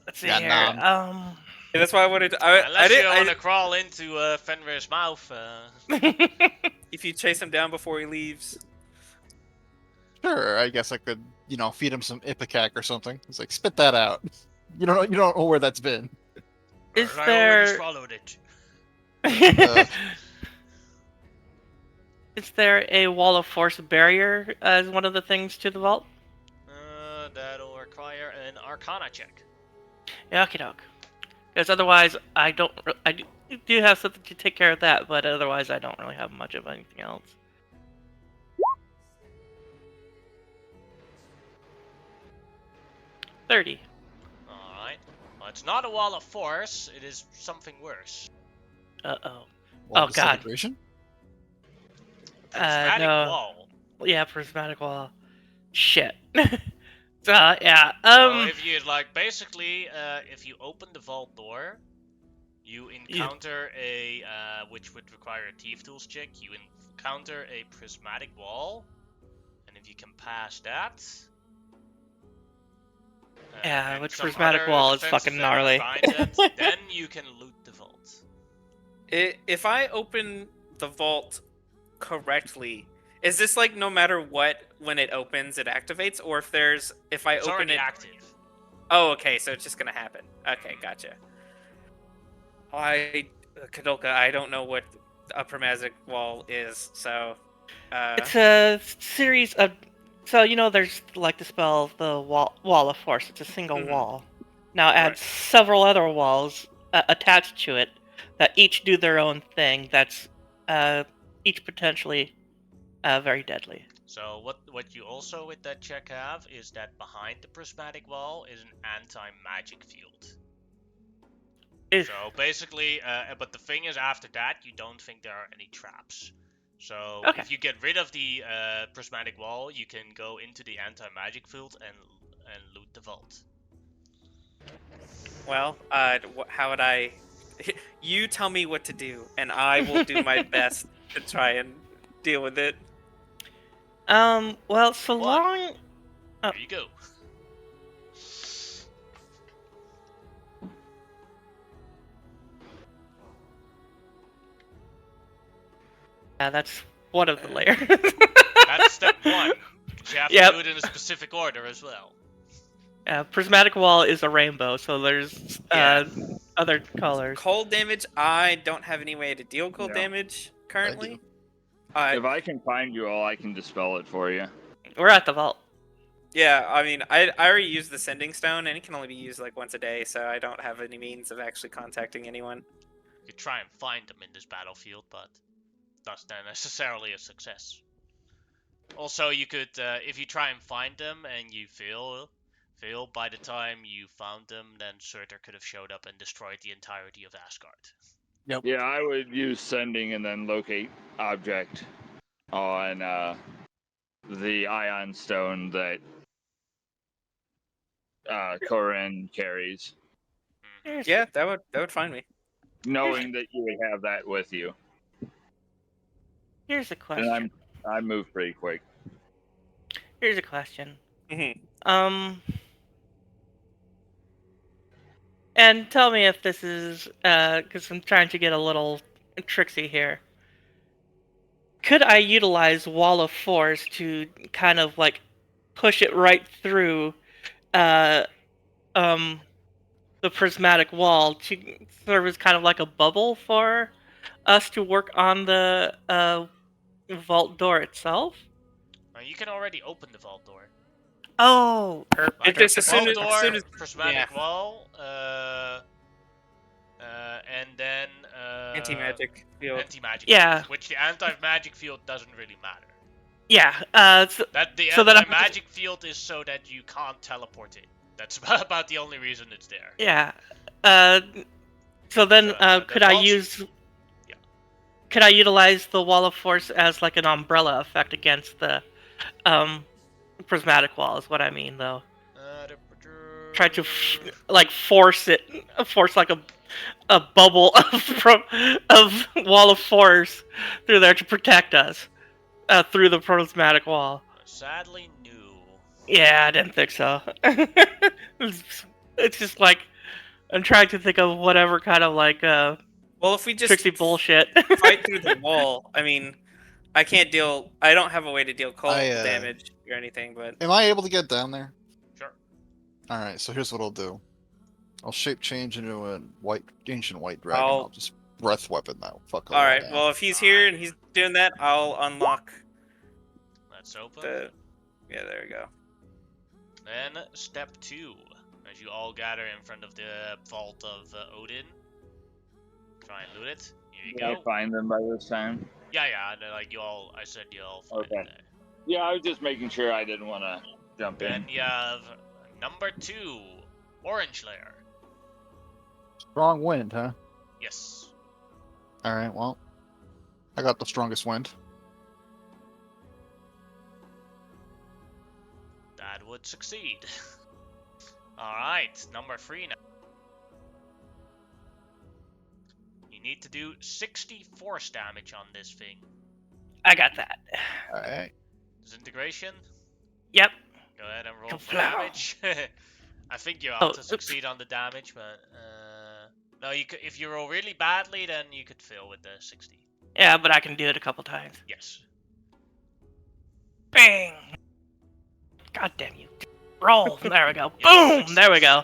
D: Let's see
B: Got
D: here.
B: nom.
C: That's why I wanted to. I
A: Unless you want
C: didn't.
A: to crawl into Fenrir's mouth.
C: If you chase him down before he leaves.
B: sure. I guess I could, feed him some Ipecac or something. It's like, spit that out. You don't know where that's been.
D: Is
A: I already
D: there
A: swallowed it.
D: is there a wall of force barrier as one of the things to the vault?
A: That'll require an Arcana check.
D: Okie doke. Because otherwise, I do have something to take care of that, but otherwise, I don't really have much of anything else. $30.
A: Alright. Well, it's not a wall of force, it is something worse.
D: Uh-oh.
B: Wall
D: Oh, God.
B: disintegration?
A: Prismatic
D: no.
A: wall.
D: Yeah, prismatic wall. Shit. Yeah.
A: So if you basically, if you open the vault door, you encounter which would require a thief tools check. You encounter a prismatic wall, and if you can pass that,
D: Yeah,
A: and
D: which
A: some
D: prismatic
A: other
D: wall is
A: defenses
D: fucking
A: that
D: gnarly.
A: defines it, then you can loot the vault.
C: If I open the vault correctly, is this like no matter what, when it opens, it activates, or if I
A: It's
C: open
A: already
C: it?
A: active.
C: Oh, okay, so it's just gonna happen. Okay, gotcha. Kadolka, I don't know what a prismatic wall is, so.
D: It's a series of. So there's like the spell, the wall of force. It's a single
C: Mhm.
D: wall. Now add
C: Right.
D: several other walls attached to it that each do their own thing. That's each potentially very deadly.
A: So what you also with that check have is that behind the prismatic wall is an anti-magic field.
D: If,
A: So basically, but the thing is, after that, you don't think there are any traps. So
D: Okay.
A: if you get rid of the prismatic wall, you can go into the anti-magic field and loot the vault.
C: Well, how would I? You tell me what to do, and I will do my best to try and deal with it.
D: well, so
A: One.
D: long. Oh.
A: Here you go.
D: Yeah, that's one of the layers.
A: That's step one. But you have to
D: Yep.
A: do it in a specific order as well.
D: Prismatic wall is a rainbow, so there's
C: Yeah.
D: other colors.
C: Cold damage. I don't have any way to deal cold
E: No.
C: damage currently.
E: If I can find you all, I can dispel it for you.
D: We're at the vault.
C: Yeah, I mean, I already used the sending stone, and it can only be used like once a day, so I don't have any means of actually contacting anyone.
A: You could try and find them in this battlefield, but that's not necessarily a success. Also, you could, if you try and find them and you fail, by the time you found them, then Surtur could have showed up and destroyed the entirety of Asgard.
E: Yeah, I would use sending and then locate object on the ion stone that Corin carries,
C: Yeah, that would find me.
E: knowing that you would have that with you.
D: Here's a
E: And
D: question.
E: I move pretty quick.
D: Here's a question.
C: Mhm.
D: And tell me if this is, because I'm trying to get a little tricksy here. Could I utilize Wall of Force to kind of like push it right through, the prismatic wall to serve as kind of like a bubble for us to work on the vault door itself?
A: You can already open the vault door.
D: Oh,
C: It just as soon
A: vault
C: as,
A: door,
C: as soon as
A: prismatic
C: yeah.
A: wall, and then
C: anti-magic field.
A: anti-magic
D: Yeah.
A: field, which the anti-magic field doesn't really matter.
D: yeah. So,
A: That the
D: So then I'm-
A: anti-magic field is so that you can't teleport it. That's about the only reason it's there.
D: yeah. So then,
A: The
D: could I
A: vaults-
D: use?
A: Yeah.
D: Could I utilize the Wall of Force as like an umbrella effect against the prismatic wall? Is what I mean, though. Try to force like a bubble of Wall of Force through there to protect us through the prismatic wall.
A: Sadly, no.
D: Yeah, I didn't think so. It's just like I'm trying to think of whatever kind of like
C: Well, if we just
D: tricksy bullshit.
C: fight through the wall, I mean, I don't have a way to deal cold damage or anything, but
B: Am I able to get down there?
A: Sure.
B: Alright, so here's what I'll do. I'll shape change into a ancient white dragon. I'll just breath weapon that. Fuck all
C: alright,
B: that.
C: well, if he's here and he's doing that, I'll unlock
A: Let's open.
C: Yeah, there we go.
A: Then step 2, as you all gather in front of the vault of Odin. Try and loot it. Here you
E: Can I
A: go.
E: find them by this time?
A: Yeah, like you all. I said you all find
E: Okay.
A: it there.
E: Yeah, I was just making sure I didn't want to jump in.
A: Then you have number 2, Orange Layer.
F: Strong wind, huh?
A: Yes.
B: Alright, well. I got the strongest wind.
A: That would succeed. Alright, number 3 now. You need to do 60 force damage on this thing.
D: I got that.
B: Alright.
A: Disintegration?
D: Yep.
A: Go ahead and roll
D: Go
A: for
D: flow.
A: damage. I think you
D: Oh,
A: ought to succeed on the damage, but no, you could, if you roll really badly, then you could fail with the 60.
D: Yeah, but I can do it a couple times.
A: Yes.
D: Bang! God damn you. Roll. There we go.
A: Yeah,
D: Boom! There we go.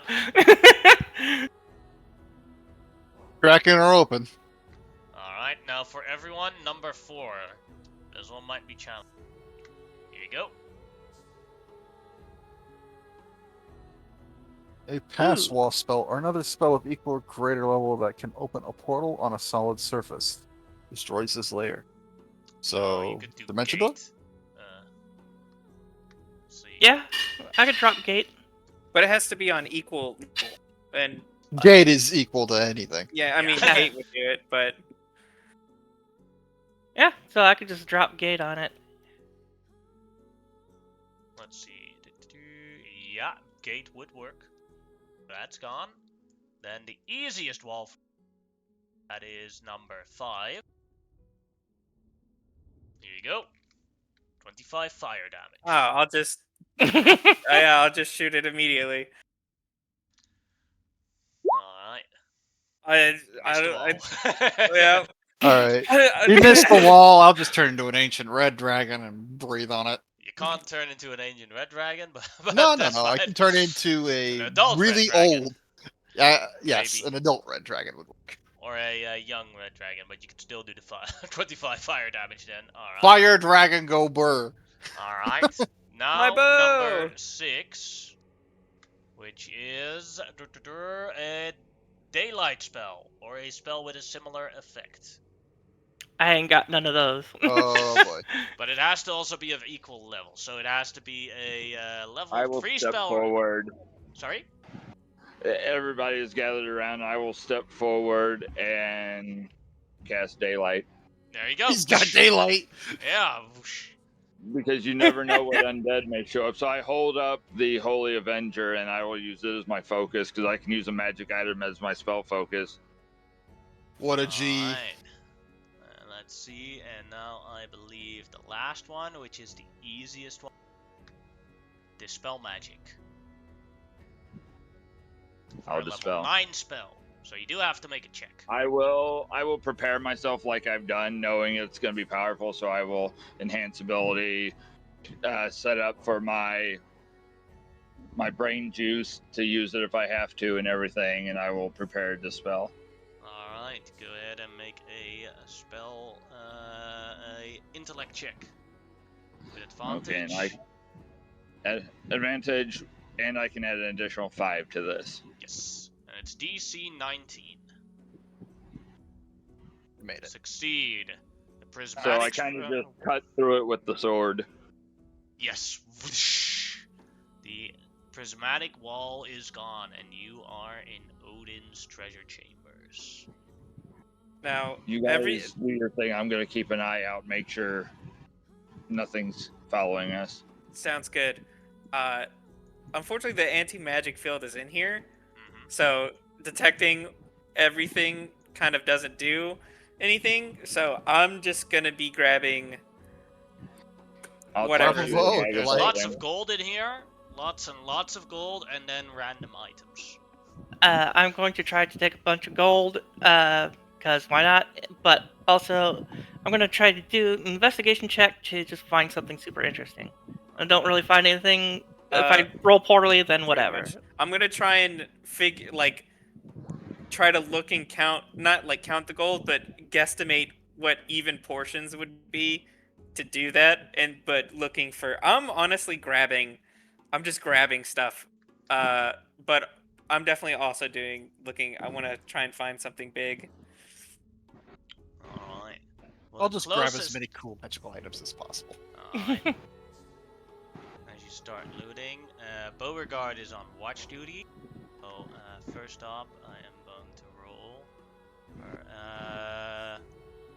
B: Kraken are open.
A: Alright, now for everyone, number 4. This one might be challenging. Here you go.
F: A pass
D: Ooh.
F: wall spell or another spell of equal or greater level that can open a portal on a solid surface. Destroys this layer.
B: So,
A: you could do
B: dimension door?
A: gate. See.
D: Yeah, I could drop gate.
C: But it has to be on equal level. And
B: Gate is equal to anything.
C: yeah, I mean,
A: Yeah.
C: Gate would do it, but
D: Yeah, so I could just drop gate on it.
A: Let's see. Yeah, gate would work. That's gone. Then the easiest wall. That is number 5. Here you go. 25 fire damage.
C: I'll just shoot it immediately.
A: Alright.
C: Yeah.
B: Alright. You missed the wall, I'll just turn into an ancient red dragon and breathe on it.
A: You can't turn into an ancient red dragon, but
B: No,
A: that's
B: I
A: fine.
B: can turn into
A: An
B: a
A: adult red
B: really
A: dragon.
B: old. Yes,
A: Maybe.
B: an adult red dragon would work.
A: Or a young red dragon, but you could still do the 25 fire damage then. Alright.
B: Fire dragon, go burr.
A: Alright. Now,
C: My bow!
A: number 6, which is a daylight spell, or a spell with a similar effect.
D: I ain't got none of those.
B: Oh boy.
A: But it has to also be of equal level, so it has to be a level
E: I will
A: 3
E: step
A: spell.
E: forward.
A: Sorry?
E: Everybody is gathered around. I will step forward and cast daylight
A: There you go.
B: He's got daylight.
A: Yeah. whoosh.
E: because you never know what undead may show up. So I hold up the Holy Avenger and I will use it as my focus because I can use a magic item as my spell focus.
B: What a G.
A: Alright. Let's see, and now I believe the last one, which is the easiest one. Dispel magic. For
E: I'll
A: a level
E: dispel.
A: 9 spell. So you do have to make a check.
E: I will prepare myself like I've done, knowing it's going to be powerful. So I will enhance ability, set up for my brain juice to use it if I have to, and everything, and I will prepare to dispel.
A: Alright, go ahead and make a spell, a intellect check. With advantage.
E: Okay, and advantage, and I can add an additional 5 to this.
A: Yes. And it's DC 19.
B: Made it.
A: Succeed. The
E: So
A: prismatic.
E: I kind of just cut through it with the sword.
A: Yes. Whoosh. The prismatic wall is gone, and you are in Odin's treasure chambers.
C: Now,
E: You guys do your thing. I'm gonna keep an eye out, make sure nothing's following us.
C: sounds good. Unfortunately, the anti-magic field is in here,
A: Mhm.
C: so detecting everything kind of doesn't do anything. So I'm just gonna be grabbing.
E: I'll
C: Whatever.
E: talk to
B: Whoa,
E: the guy
A: There's
B: like-
A: lots
E: then.
A: of gold in here. Lots and lots of gold, and then random items.
D: I'm going to try to take a bunch of gold, because why not? But also, I'm going to try to do an investigation check to just find something super interesting. I don't really find anything. If I roll poorly, then whatever.
C: I'm gonna try and try to look and count, not like count the gold, but guesstimate what even portions would be to do that. But looking for, I'm just grabbing stuff. But I'm definitely also looking. I want to try and find something big.
A: All right.
B: I'll just grab as
A: closest-
B: many cool magical items as possible.
A: Alright. As you start looting, Beauregard is on watch duty. So first up, I am going to roll.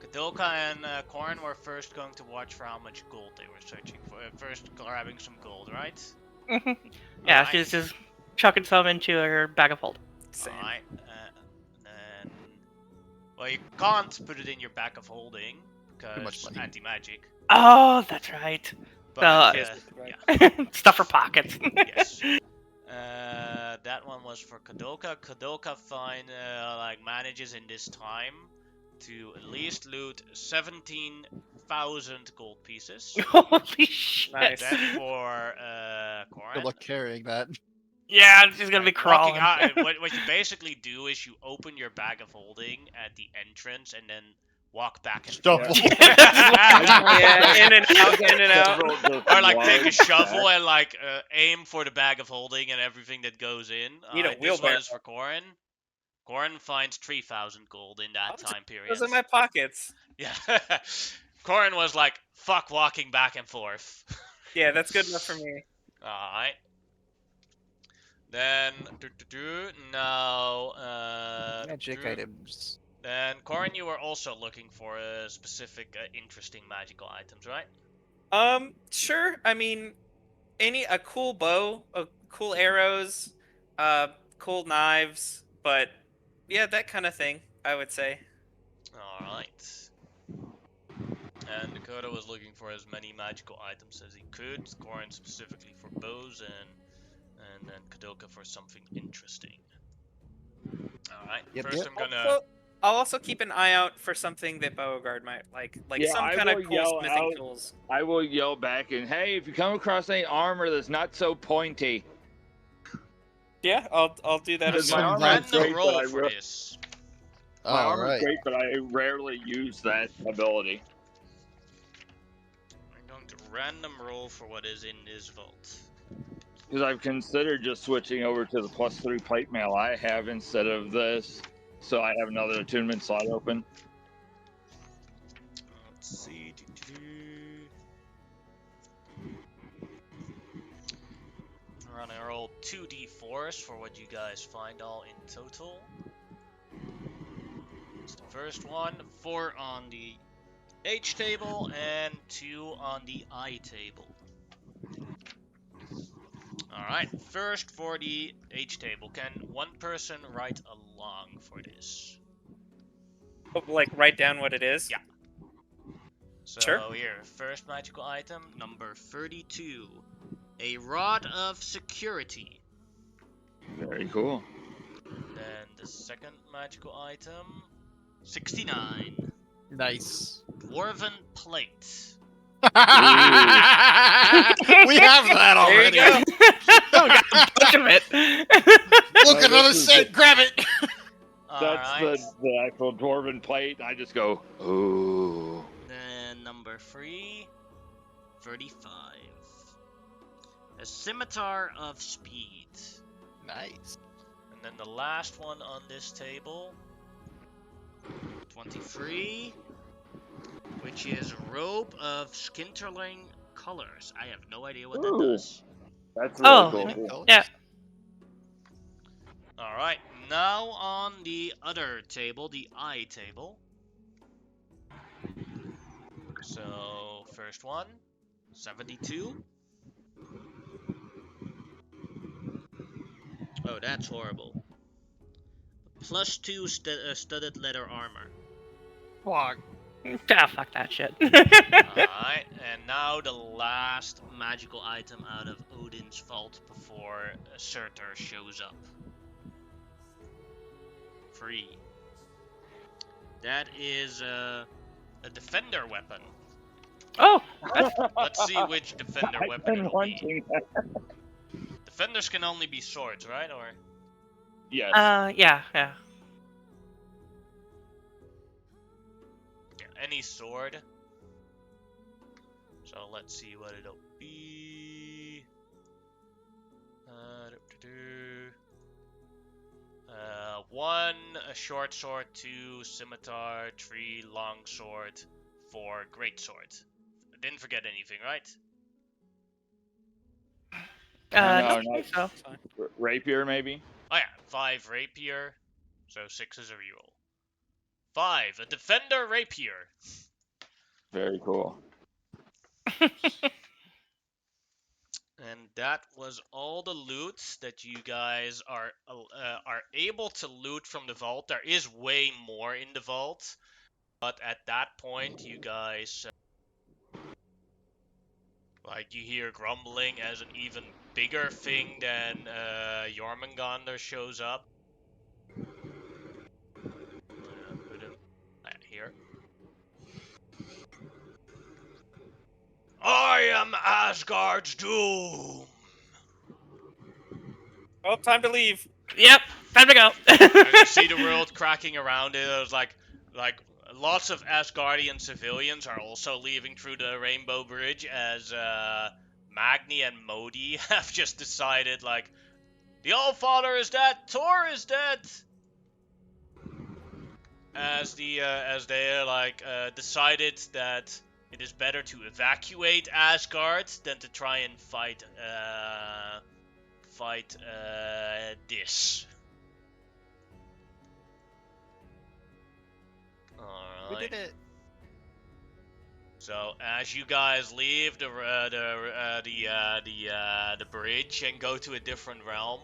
A: Kadoka and Korn were first going to watch for how much gold they were searching for. First grabbing some gold, right?
D: Yeah,
A: Alright.
D: she's just chucking some into her bag of hold.
C: Same.
A: Alright. Then, well, you can't put it in your bag of holding
B: much
A: because
B: money.
A: anti-magic.
D: Oh, that's right.
A: But
C: Right.
D: Stuff for pockets.
A: yes. That one was for Kadoka. Kadoka manages in this time to at least loot 17,000 gold pieces.
D: Holy shit.
C: Nice.
A: Then for
B: Good
A: Corin,
B: luck carrying that.
D: Yeah, she's gonna be
A: walking
D: crawling.
A: out, what you basically do is you open your bag of holding at the entrance and then walk back and
B: Shuffle.
A: forth.
C: Yeah, in and out, in and out.
A: Or like take a shovel and aim for the bag of holding and everything that goes in.
C: Need a
A: This one
C: wheelbarrow.
A: is for Corin. Corin finds 3,000 gold in that
C: I'll
A: time period.
C: Those in my pockets.
A: Yeah. Corin was like, fuck walking back and forth.
C: Yeah, that's good enough for me.
A: Alright. Then, now,
F: Magic items.
A: then, Corin, you were also looking for a specific interesting magical items, right?
C: Sure. I mean, a cool bow, cool arrows, cool knives, but yeah, that kind of thing, I would say.
A: Alright. And Dakota was looking for as many magical items as he could. Corin specifically for bows, and then Kadoka for something interesting. Alright,
F: Yep,
A: first
F: yep.
A: I'm gonna...
C: Also, I'll also keep an eye out for something that Beauregard might like
E: Yeah,
C: some
E: I
C: kind of
E: will
C: cool
E: yell
C: smithing
E: out.
C: tools.
E: I will yell back and, hey, if you come across any armor that's not so pointy.
C: Yeah, I'll do that
E: Because
C: as
E: my
B: Some
C: well.
E: armor is
A: Random
E: great,
A: roll
E: but I
A: for this.
E: my
B: All
E: armor's
B: right.
E: great, but I rarely use that ability.
A: I'm going to random roll for what is in this vault.
E: Because I've considered just switching over to the +3 plate mail I have instead of this, so I have another attunement slot open.
A: Let's see. We're gonna roll 2d4s for what you guys find all in total. It's the first one, 4 on the H table and 2 on the I table. Alright, first for the H table. Can one person write along for this?
C: Like write down what it is.
A: Yeah. So
C: Sure.
A: here, first magical item, number 32. A Rod of Security.
E: Very cool.
A: Then the second magical item, 69.
B: Nice.
A: Dwarven Plate.
B: We have that
C: There you
B: already.
C: go.
D: Oh, got a bunch of it.
B: Look,
E: No,
B: another
E: this is
B: set.
E: it.
B: Grab it.
E: That's
A: Alright.
E: the actual dwarven plate. I just go, ooh.
A: Then number 3, 35. A Scimitar of Speed.
B: Nice.
A: And then the last one on this table, 23, which is Robe of Skinterling Colors. I have no idea what that
E: Ooh.
A: does.
E: That's really
D: Oh,
E: cool.
D: yeah.
A: Alright, now on the other table, the I table. So, first one, 72. Oh, that's horrible. +2 studded leather armor.
B: Fuck.
D: Ah, fuck that shit.
A: Alright, and now the last magical item out of Odin's vault before Surtur shows up. 3. That is a defender weapon.
D: Oh,
A: Let's see which defender
E: I've
A: weapon
E: been
A: it'll be.
E: wanting that.
A: Defenders can only be swords, right? Or
E: Yes.
D: yeah.
A: yeah, any sword. So let's see what it'll be. One a short sword, 2 scimitar, 3 long sword, 4 great sword. Didn't forget anything, right?
E: No,
D: don't think so.
E: Rapier, maybe?
A: Oh yeah, 5 rapier, so 6 is a reroll. 5 a defender rapier.
E: Very cool.
A: And that was all the loot that you guys are able to loot from the vault. There is way more in the vault, but at that point, you guys like you hear grumbling as an even bigger thing than Jormungandr shows up. Put him here. I am Asgard's doom.
C: Oh, time to leave.
D: Yep, time to go.
A: You see the world cracking around it. There's like lots of Asgardian civilians are also leaving through the Rainbow Bridge as Magni and Modi have just decided like the Allfather is dead, Thor is dead. As they decided that it is better to evacuate Asgard than to try and fight this. All
G: We
A: right.
G: did it.
A: So as you guys leave the bridge and go to a different realm,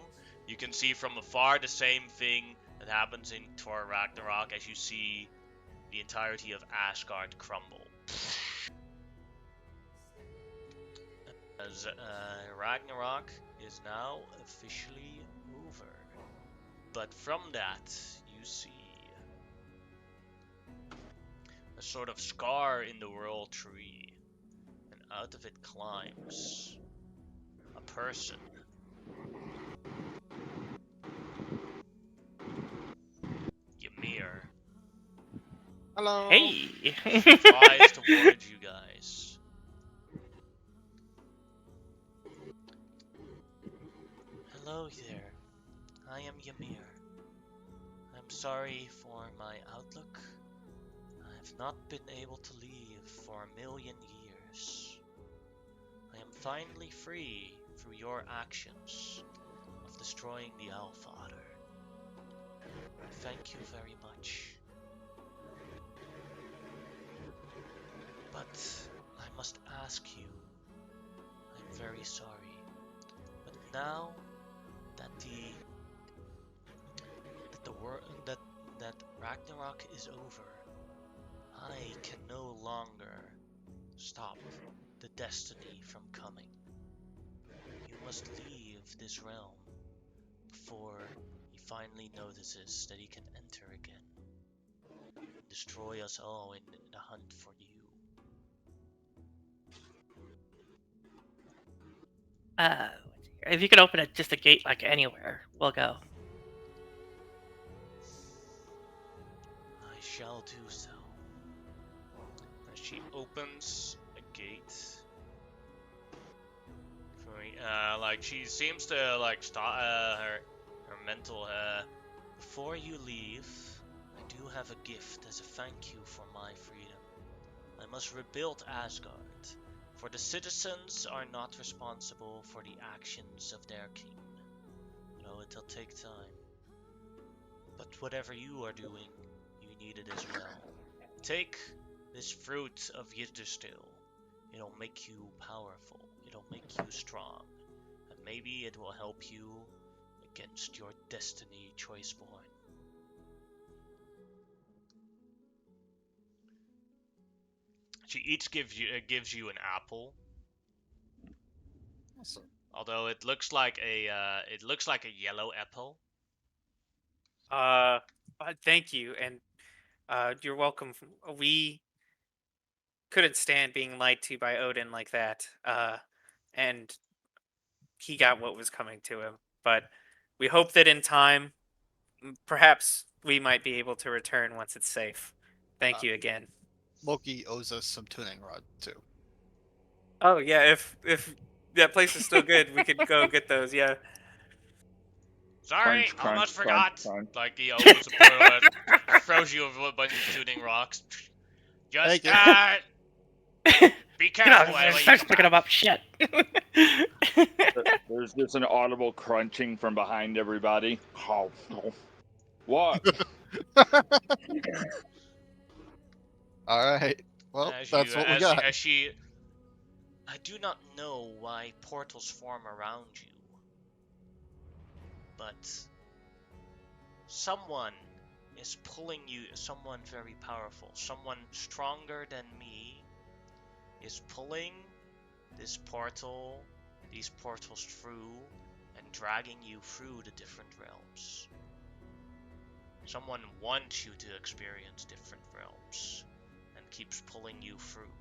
A: you can see from afar the same thing that happens in Thor Ragnarok as you see the entirety of Asgard crumble. As Ragnarok is now officially over. But from that, you see a sort of scar in the world tree, and out of it climbs a person. Ymir
G: Hello.
D: Hey.
A: flies towards you guys. Hello there, I am Ymir. I'm sorry for my outlook. I have not been able to leave for 1,000,000 years. I am finally free through your actions of destroying the Allfather. Thank you very much. But I must ask you, I'm very sorry, but now that that Ragnarok is over, I can no longer stop the destiny from coming. You must leave this realm before he finally notices that he can enter again and destroy us all in the hunt for you.
D: If you could open just a gate like anywhere, we'll go.
A: I shall do so. As she opens a gate. Like she seems to like stop her mental. Before you leave, I do have a gift as a thank you for my freedom. I must rebuild Asgard, for the citizens are not responsible for the actions of their king. It'll take time. But whatever you are doing, you need it as well. Take this fruit of Yggdrasil. It'll make you powerful. It'll make you strong. And maybe it will help you against your destiny, Choiceborn. She each gives you an apple.
G: Awesome.
A: Although it looks like a yellow apple.
C: Thank you, and you're welcome. We couldn't stand being lied to by Odin like that, and he got what was coming to him. But we hope that in time, perhaps we might be able to return once it's safe. Thank you again.
G: Loki owes us some tuning rod too.
C: Oh yeah, if that place is still good, we could go get those. Yeah.
A: Sorry,
E: Crunch,
A: almost
E: crunch,
A: forgot.
E: crunch.
A: Like he opens a portal and throws you a bunch of tuning rocks. Just
G: Thank
A: be
D: Get out
A: careful.
D: of here!
A: when you
D: Starts
A: come
D: picking
A: back.
D: them up. Shit.
E: There's just an audible crunching from behind everybody. What?
G: All right. Well,
A: As
G: that's
A: you,
G: what we
A: as,
G: got.
A: as she, I do not know why portals form around you, but someone is pulling you. Someone very powerful, someone stronger than me, is pulling this portal, these portals through, and dragging you through the different realms. Someone wants you to experience different realms and keeps pulling you through.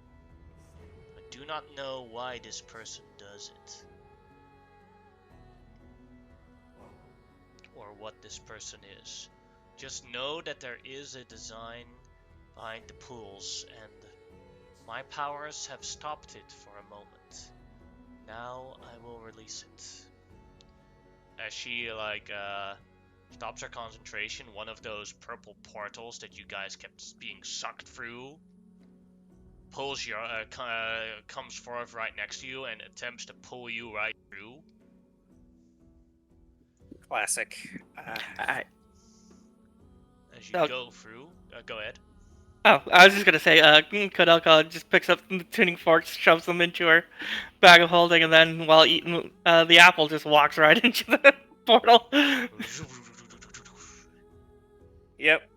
A: I do not know why this person does it, or what this person is. Just know that there is a design behind the pools, and my powers have stopped it for a moment. Now I will release it. As she stops her concentration, one of those purple portals that you guys kept being sucked through pulls your comes forward right next to you and attempts to pull you right through.
C: Classic.
D: Alright.
A: As you
D: So-
A: go through, go ahead.
D: Oh, I was just gonna say, Kodaka just picks up the tuning forks, shoves them into her bag of holding, and then while eating the apple, just walks right into the portal.
C: Yep.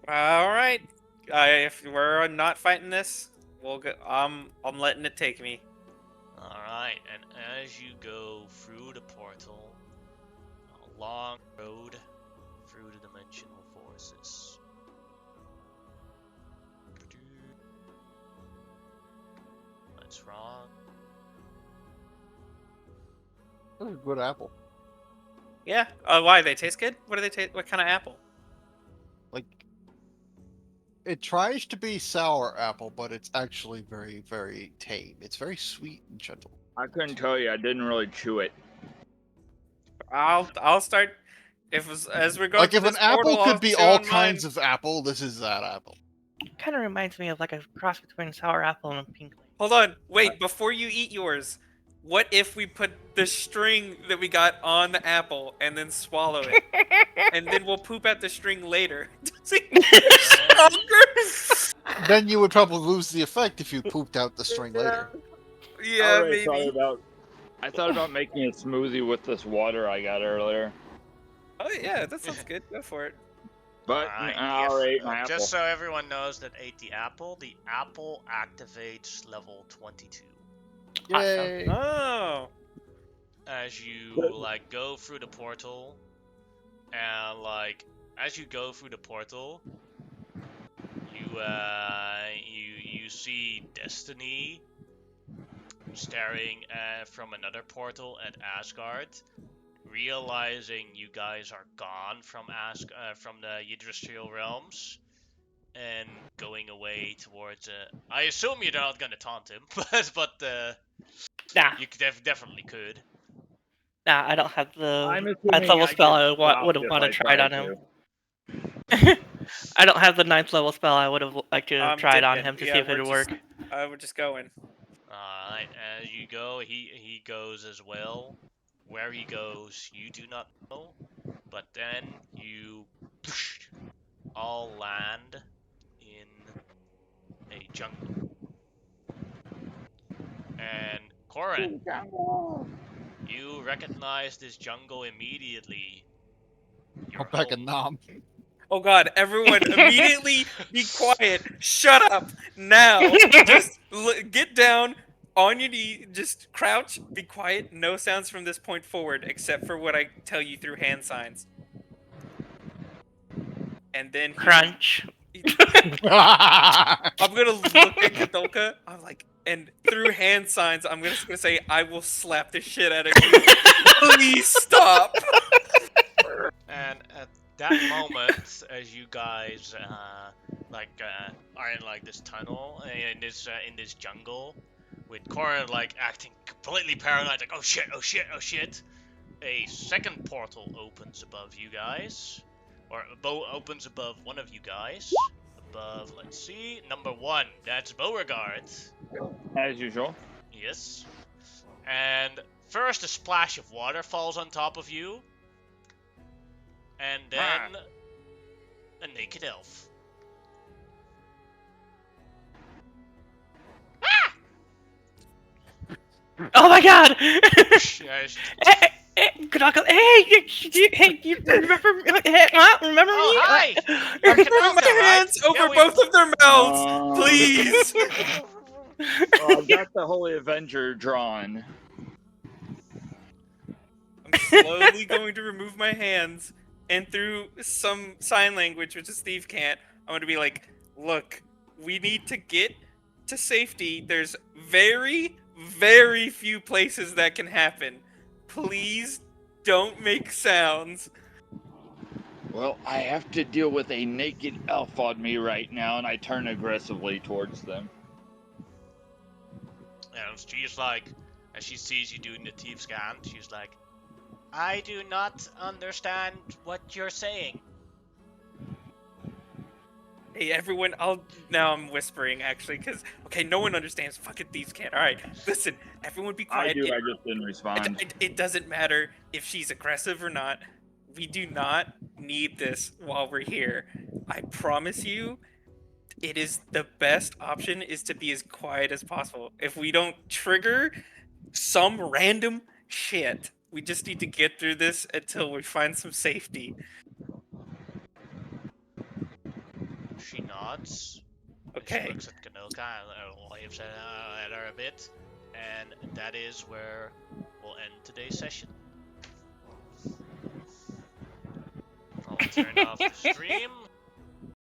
C: All right. If we're not fighting this, we'll go. I'm letting it take me.
A: Alright, and as you go through the portal, a long road through the dimensional forces. What's wrong?
F: That's a good apple.
C: Yeah. Why they taste good? What do they taste? What kind of apple?
G: Like, it tries to be sour apple, but it's actually very, very tame. It's very sweet and gentle.
E: I couldn't tell you. I didn't really chew it.
C: I'll start. As we're going
G: Like,
C: through
G: if an
C: this portal,
G: apple
C: I'll
G: could be
C: chew
G: all
C: on mine.
G: kinds of apple, this is that apple.
D: Kind of reminds me of like a cross between sour apple and a pink.
C: Hold on, wait. Before you eat yours, what if we put the string that we got on the apple and then swallow it, and then we'll poop out the string later? Does it get stronger?
G: Then you would probably lose the effect if you pooped out the string later.
C: Yeah,
E: I
C: maybe.
E: thought about making a smoothie with this water I got earlier.
C: Oh yeah, that sounds good. Go for it.
E: But
A: Alright,
E: I'll
A: if-
E: eat my apple.
A: just so everyone knows that ate the apple activates level 22.
G: Yay!
C: Oh.
A: As you like go through the portal, and like as you go through the portal, you see Destiny staring from another portal at Asgard, realizing you guys are gone from from the Yggdrasil realms, and going away towards. I assume you're not gonna taunt him, but
D: Nah,
A: you definitely could.
D: nah, I don't have
E: I'm
D: the
E: assuming
D: ninth level
E: I
D: spell
E: get
D: I
E: stopped
D: would have
E: if
D: wanted
E: I
D: to try it on
E: tried
D: him.
E: to.
D: I don't have the 9th level spell I would have liked to
C: I'm
D: try it on
C: dipping.
D: him to
C: Yeah,
D: see if
C: we're
D: it would work.
C: We're just going.
A: Alright, as you go, he goes as well. Where he goes, you do not know. But then you all land in a jungle. And Corin, you recognize this jungle immediately. You're
G: Go back and
A: home.
G: nom.
C: Oh god, everyone immediately be quiet. Shut up now. Just get down on your knee, just crouch, be quiet, no sounds from this point forward except for what I tell you through hand signs. And then
D: Crunch.
C: I'm gonna look at Kadolka. I'm like, and through hand signs, I'm just gonna say, I will slap the shit out of you. Please stop.
A: And at that moment, as you guys are in like this tunnel in this jungle, with Corin like acting completely paranoid, like oh shit, a second portal opens above you guys, or opens above one of you guys. Above, let's see, number 1. That's Beauregard.
E: As usual.
A: Yes. And first, a splash of water falls on top of you. And then a naked elf.
D: Oh my god!
A: Yeah,
D: Kodaka, hey, you remember me? Remember me?
A: oh, hi!
C: I'm
A: You're
C: putting
A: Kadolka,
C: my
A: right?
C: hands over
A: Yeah, we-
C: both of their mouths, please.
E: Well, I've got the Holy Avenger drawn.
C: I'm slowly going to remove my hands, and through some sign language, which Steve can't, I'm going to be like, look, we need to get to safety. There's very, very few places that can happen. Please don't make sounds.
E: Well, I have to deal with a naked elf on me right now, and I turn aggressively towards them.
A: And she's like, as she sees you doing the thief scan, she's like, I do not understand what you're saying.
C: Hey, everyone, now I'm whispering, actually, because, okay, no one understands. Fucking thieves can't. All right, listen, everyone be
E: I
C: quiet.
E: do. I just didn't respond.
C: It doesn't matter if she's aggressive or not. We do not need this while we're here. I promise you, it is the best option is to be as quiet as possible. If we don't trigger some random shit, we just need to get through this until we find some safety.
A: She nods.
C: Okay.
A: She looks at Kanoka and waves at her a bit. And that is where we'll end today's session. I'll turn off the stream.